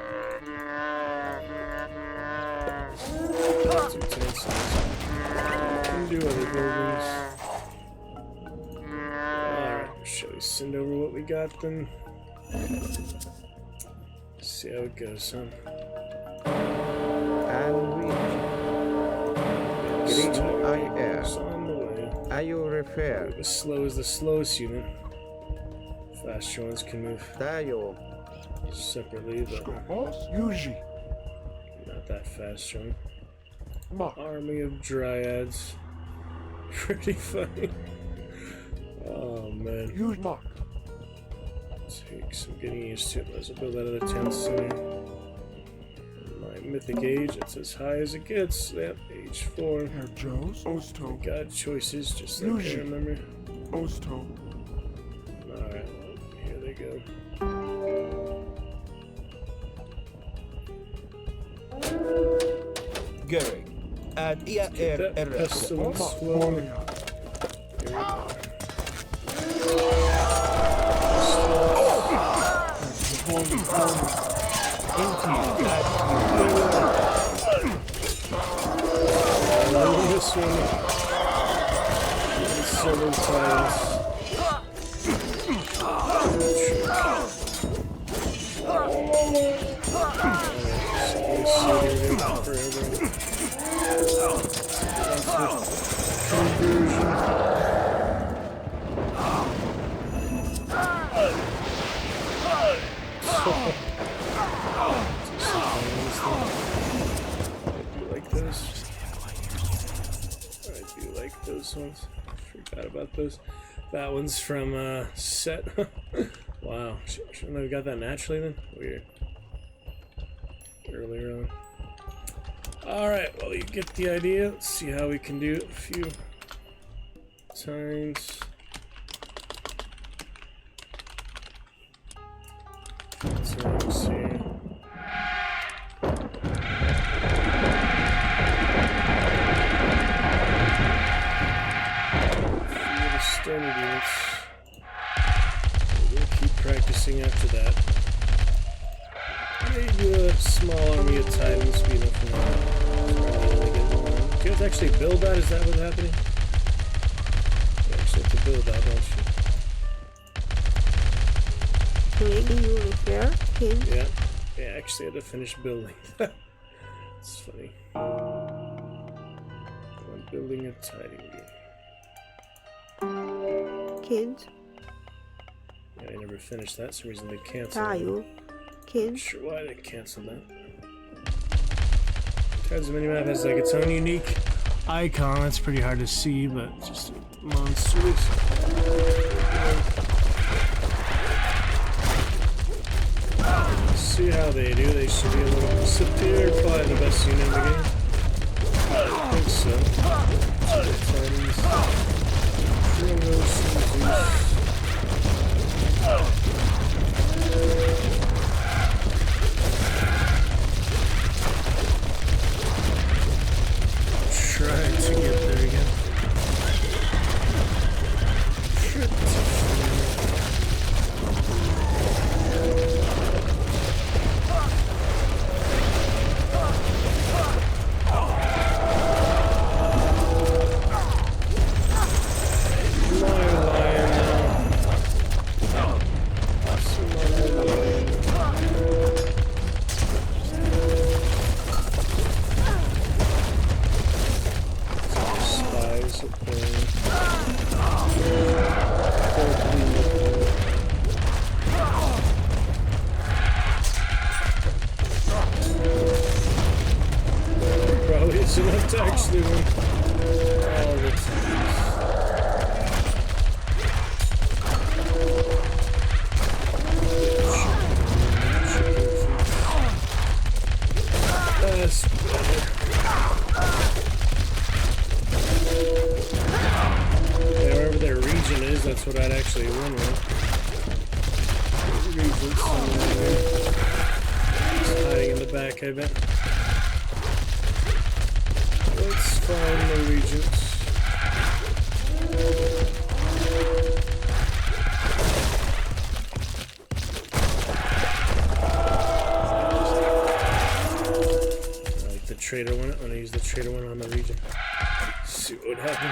Can do other buildings. Alright, shall we send over what we got then? See how it goes, huh? And reach. Green I air. It's on the way. Are you repair? The slow is the slowest unit. Faster ones can move separately, but not that fast, John. Army of Dryads. Pretty funny. Oh man. Takes some getting used to. Let's build out of the 10th center. My mythic age, it's as high as it gets. Yep, age 4. We got choices, just like I remember. Alright, here they go. Going. And Pestilence flowing. Here we go. This one. Several times. Those ones. Forgot about those. That one's from set. Wow. Shouldn't have got that naturally then? Weird. Earlier on. Alright, well you get the idea. Let's see how we can do it a few times. Times here. Standard units. We'll keep practicing after that. Maybe a small army of Titans be enough for now. Do you have to actually build that? Is that what's happening? You actually have to build that, don't you? Maybe you repair, kid? Yeah. Yeah, I actually had to finish building. It's funny. I'm building a Titan game. Kids. Yeah, I never finished that. Some reason they canceled Tayo. Kids. Not sure why they canceled that. Tides Minimap has like its own unique icon. That's pretty hard to see, but just monstrous. See how they do. They should be a little superior. Probably the best unit in the game. I think so. Titans. Trying to get there again. Shit. Enough to actually win all the times. That's better. Yeah, wherever their region is, that's what I'd actually win with. Region somewhere. Just hiding in the back, I bet. Let's find the regions. I like the trader one. I'm gonna use the trader one on the region. See what would happen.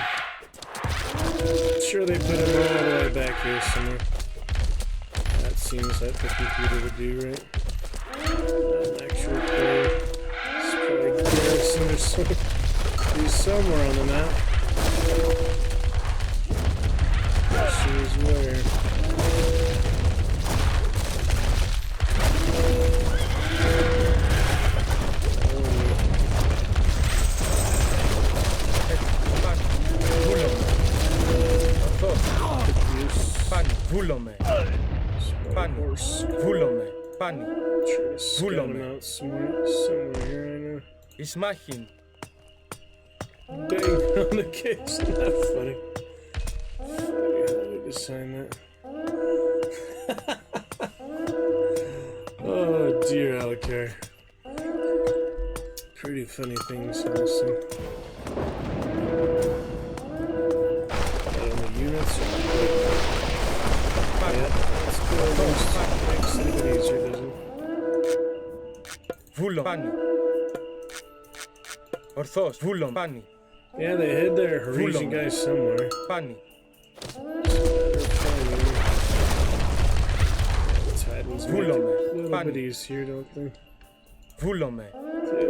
Sure, they put him all the way back here somewhere. That seems like the computer would do, right? real quick. It's probably garrison or something. He's somewhere on the map. Question is where. Βούλομαι. Πάνι. Βούλομαι. Πάνι. Βούλομαι. Εις μάχην. Bang on the case. Isn't that funny? Funny how they design that. Oh dear, Alcar. Pretty funny things, honestly. And the units are good. Yeah, that's good. Makes it a bit easier, doesn't it? Βούλο. Πάνι. Ορθώς. Βούλο. Πάνι. Yeah, they hid their Harisian guys somewhere. Πάνι. The Titans make it a little bit easier, don't they? Βούλομαι.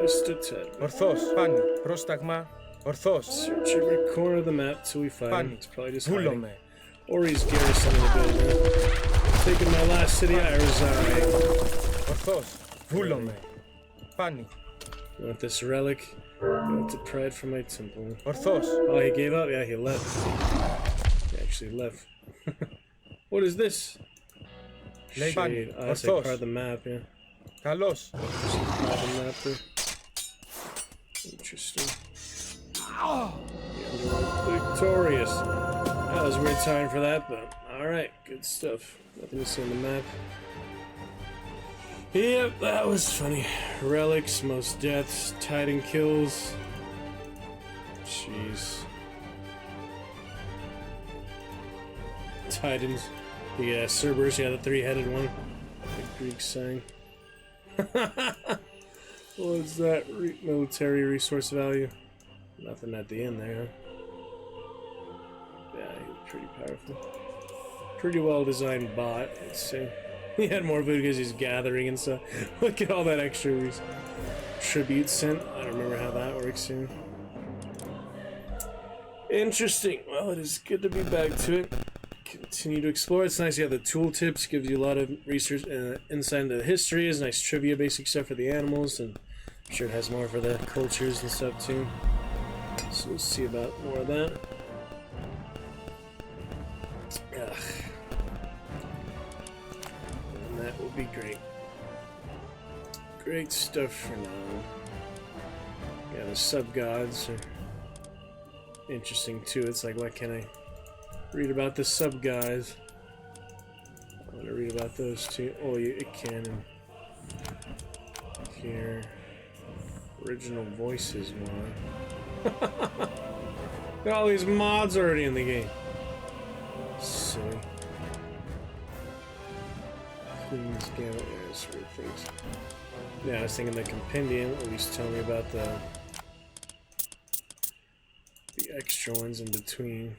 Just a tad. Ορθώς. Πάνι. Πρόσταγμα. Ορθώς. Search every corner of the map till we find him. Πάνι. It's probably just Βούλομαι. hiding. Or he's garrisoning the building. Taking my last city, I resign. Ορθώς. Βούλομαι. Πάνι. You want this relic? You want the pride from my temple? Ορθώς. Oh, he gave up? Yeah, he left. He actually left. What is this? Λέει πάνι. Shade. Oh, that's like Ορθώς. part of the map, yeah. Καλώς. Part of the map there. Interesting. Victorious. That was a weird time for that, but alright, good stuff. Nothing to see on the map. Yep, that was funny. Relics, most deaths, Titan kills. Jeez. Titans. Yeah, Cerberus, yeah, the three-headed one. The Greek sign. What's that? Military resource value? Nothing at the end there, huh? Yeah, he was pretty powerful. Pretty well-designed bot, let's say. He had more food because he's gathering and stuff. Look at all that extra tribute sent. I don't remember how that works soon. Interesting. Well, it is good to be back to it. Continue to explore. It's nice you have the tooltips. Gives you a lot of research insight into the history. It's nice trivia, basic stuff for the animals, and I'm sure it has more for the cultures and stuff too. So we'll see about more of that. Ugh. That will be great. Great stuff for now. Yeah, the sub-gods are interesting too. It's like, what can I read about the sub-guys? I want to read about those too. Oh, it can. Here. Original voices one. Look at all these mods already in the game. Silly. Queen's Gambit, yeah, that's weird things. Yeah, I was thinking the compendium at least tell me about the extra ones in between.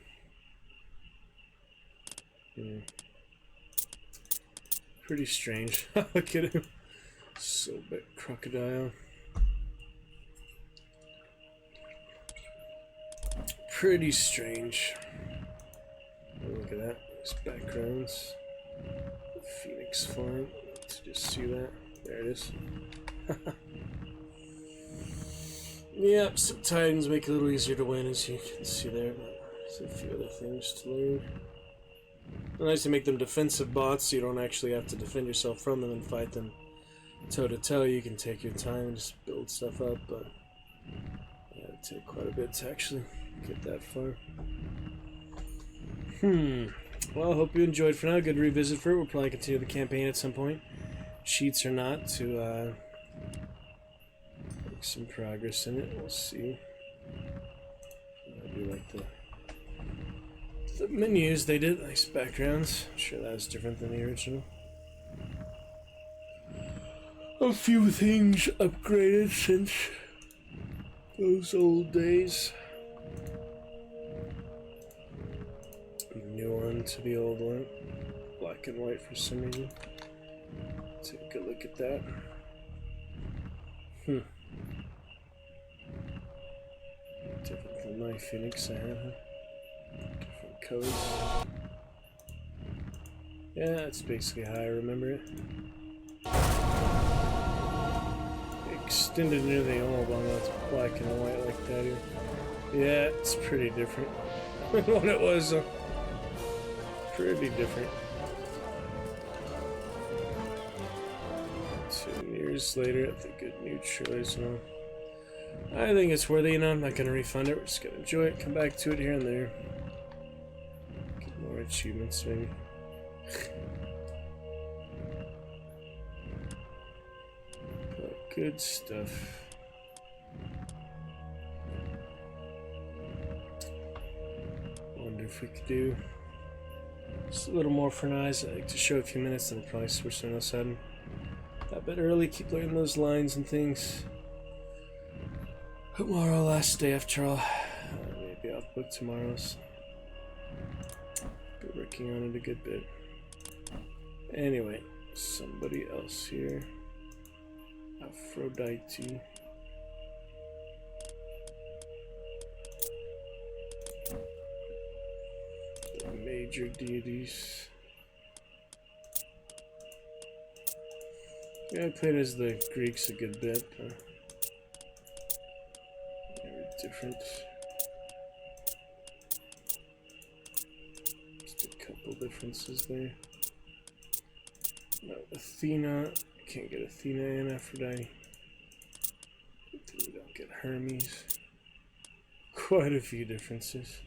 Pretty strange. Look at him. So big crocodile. Pretty strange. Look at that. These backgrounds. Phoenix flying. Let's just see that. There it is. Yep, some Titans make it a little easier to win, as you can see there, but there's a few other things to learn. It's nice to make them defensive bots so you don't actually have to defend yourself from them and fight them toe to toe. You can take your time and just build stuff up, but yeah, it'd take quite a bit to actually get that far. Well, I hope you enjoyed for now. Good revisit for it. We'll probably continue the campaign at some point. Cheats or not, to make some progress in it. We'll see. I do like the menus they did. Nice backgrounds. I'm sure that was different than the original. A few things upgraded since those old days. New one to the old one. Black and white for some reason. Take a look at that. Different than my Phoenix I had, huh? Different colors. Yeah, it's basically how I remember it. Extended near the old one, it's black and white like that here. Yeah, it's pretty different than what it was. Pretty different. 2 years later, I think a new choice. No, I think it's worthy. You know, I'm not gonna refund it. We're just gonna enjoy it. Come back to it here and there. Get more achievements, maybe. But good stuff. Wonder if we could do just a little more for nice. I'd like to show a few minutes, and I'll probably switch something else out a bit early. Keep learning those lines and things. Tomorrow, last day after all. Maybe I'll book tomorrow's. Be working on it a good bit. Anyway, somebody else here. Aphrodite. The major deities. Yeah, I played as the Greeks a good bit. They were different. Just a couple differences there. No, Athena. Can't get Athena and Aphrodite. We don't get Hermes. Quite a few differences.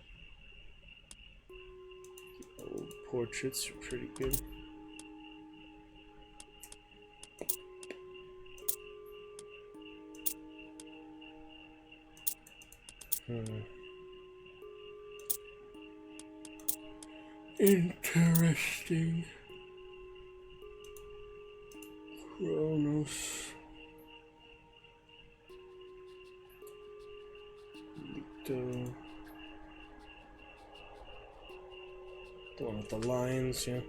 The old portraits are pretty good. Interesting. Kronos. Leto. The one with the lions, yeah.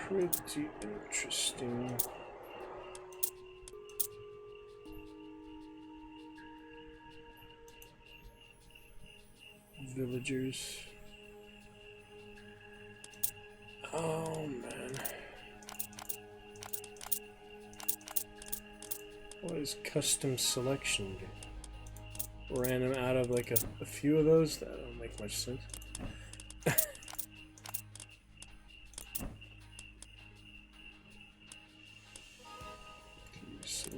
Pretty interesting. Villagers. Oh man. What is custom selection do? Random out of like a few of those? That don't make much sense.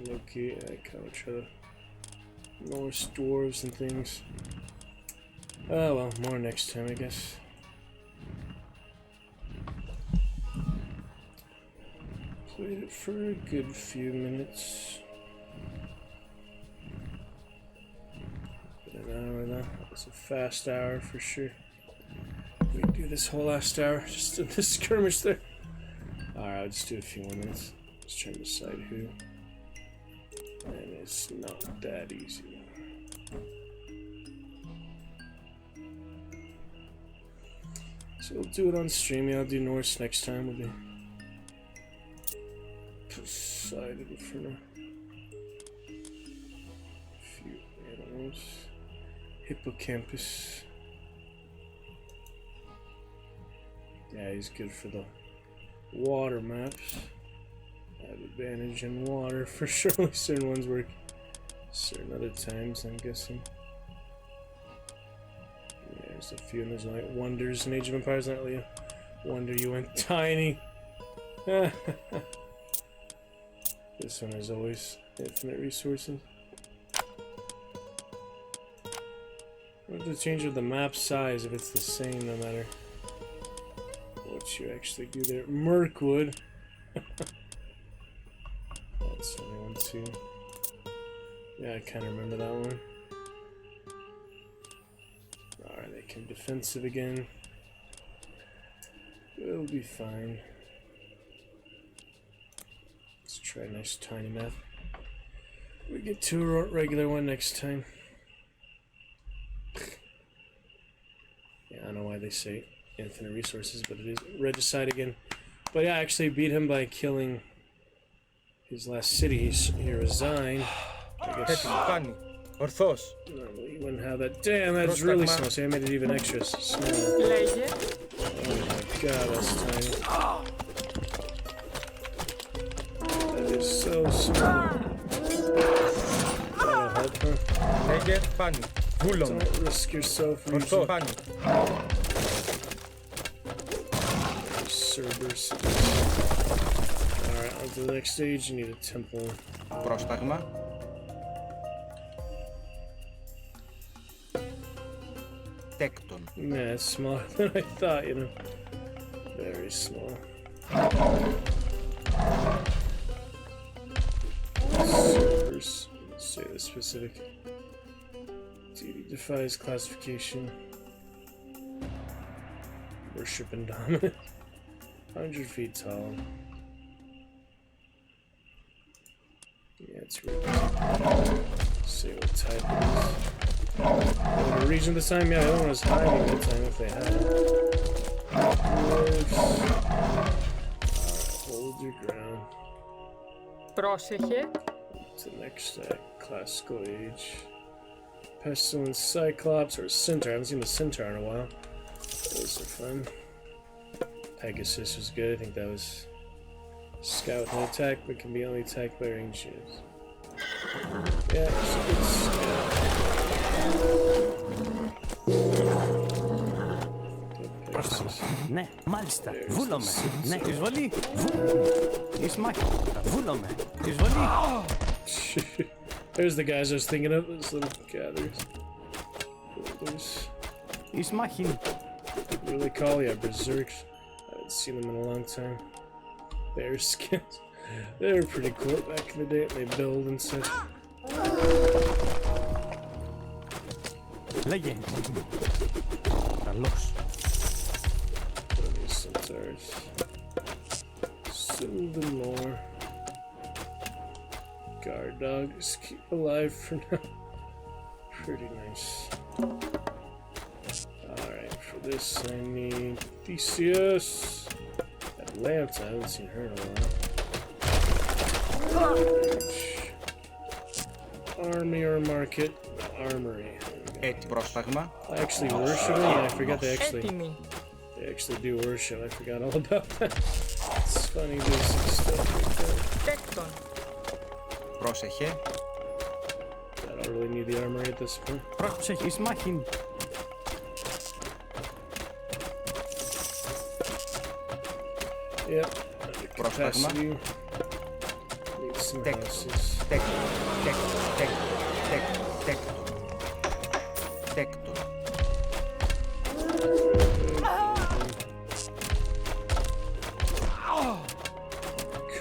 Locate, I kind of try to Norse dwarves and things. Oh well, more next time I guess. Played it for a good few minutes. An hour though. That was a fast hour for sure. We do this whole last hour just in this skirmish there. Alright, I'll just do a few more minutes. Just trying to decide who. And it's not that easy. So we'll do it on stream. Yeah, I'll do Norse next time. We'll do Poseidon for now. A few animals. Hippocampus. Yeah, he's good for the water maps. I have advantage in water for sure. Certain ones work certain other times, I'm guessing. Yeah, there's a few, and there's like wonders in Age of Empires, not really a wonder you went tiny. This one is always infinite resources. What the change of the map size if it's the same no matter what you actually do there? Mirkwood. That's only one too. Yeah, I kind of remember that one. Alright, they can defensive again. We'll be fine. Let's try a nice tiny map. We get to a regular one next time. Yeah, I know why they say infinite resources, but it is regicide again. But yeah, I actually beat him by killing his last city. He resigned. I guess normally you wouldn't have that. Damn, that's really small. See, I made it even extra small. Oh my god, that's tiny. That is so small. That'll help her. Don't risk yourself. Cerberus. Alright, on to the next stage. You need a temple. Πρόσταγμα. Tecton. Yeah, it's smaller than I thought, you know. Very small. Cerberus. Let's say the specific. Deity defies classification. Worship and dominant. 100 feet tall. Yeah, it's really good. See what type it is. Oh, the region this time? Yeah, the other one was hiding that time if they had it. Alright, hold your ground. Πρόσεχε. To the next classical age. Pestilence, Cyclops, or Centaur. I haven't seen the Centaur in a while. Those are fun. Pegasus was good. I think that was scout and attack, but can be only attacked by ranged units. Yeah, it's a good scout. Pegasus. Ναι, μάλιστα. Βούλομαι. Ναι, εισβολή. Ισμάχη. Βούλομαι. Εισβολή. There's the guys I was thinking of, those little gatherers. Ισμάχη. Really call, yeah, berserks. I haven't seen them in a long time. Bear skins. They were pretty cool back in the day. They build and such. Λέγε. Καλώς. Centaurs. Sylvan lore. Guard dogs keep alive for now. Pretty nice. Alright, for this I need Theseus. Atlanta, I haven't seen her in a while. Army or market? Armory. I actually worship them. I forgot they actually do worship. I forgot all about that. It's funny, there's some stuff like that. Πρόσεχε. I don't really need the armory at this point. Πρόσεχε, Ισμάχη. Yep. Capacity. Need some houses.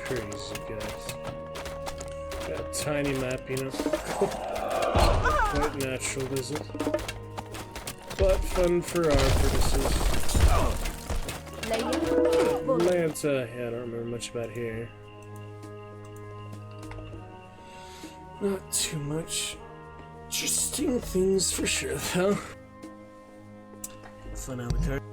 Crazy guys. Got a tiny map, you know. Quite natural, is it? But fun for our purposes. Atlanta. Yeah, I don't remember much about here. Not too much interesting things for sure, though. Fun out of the card.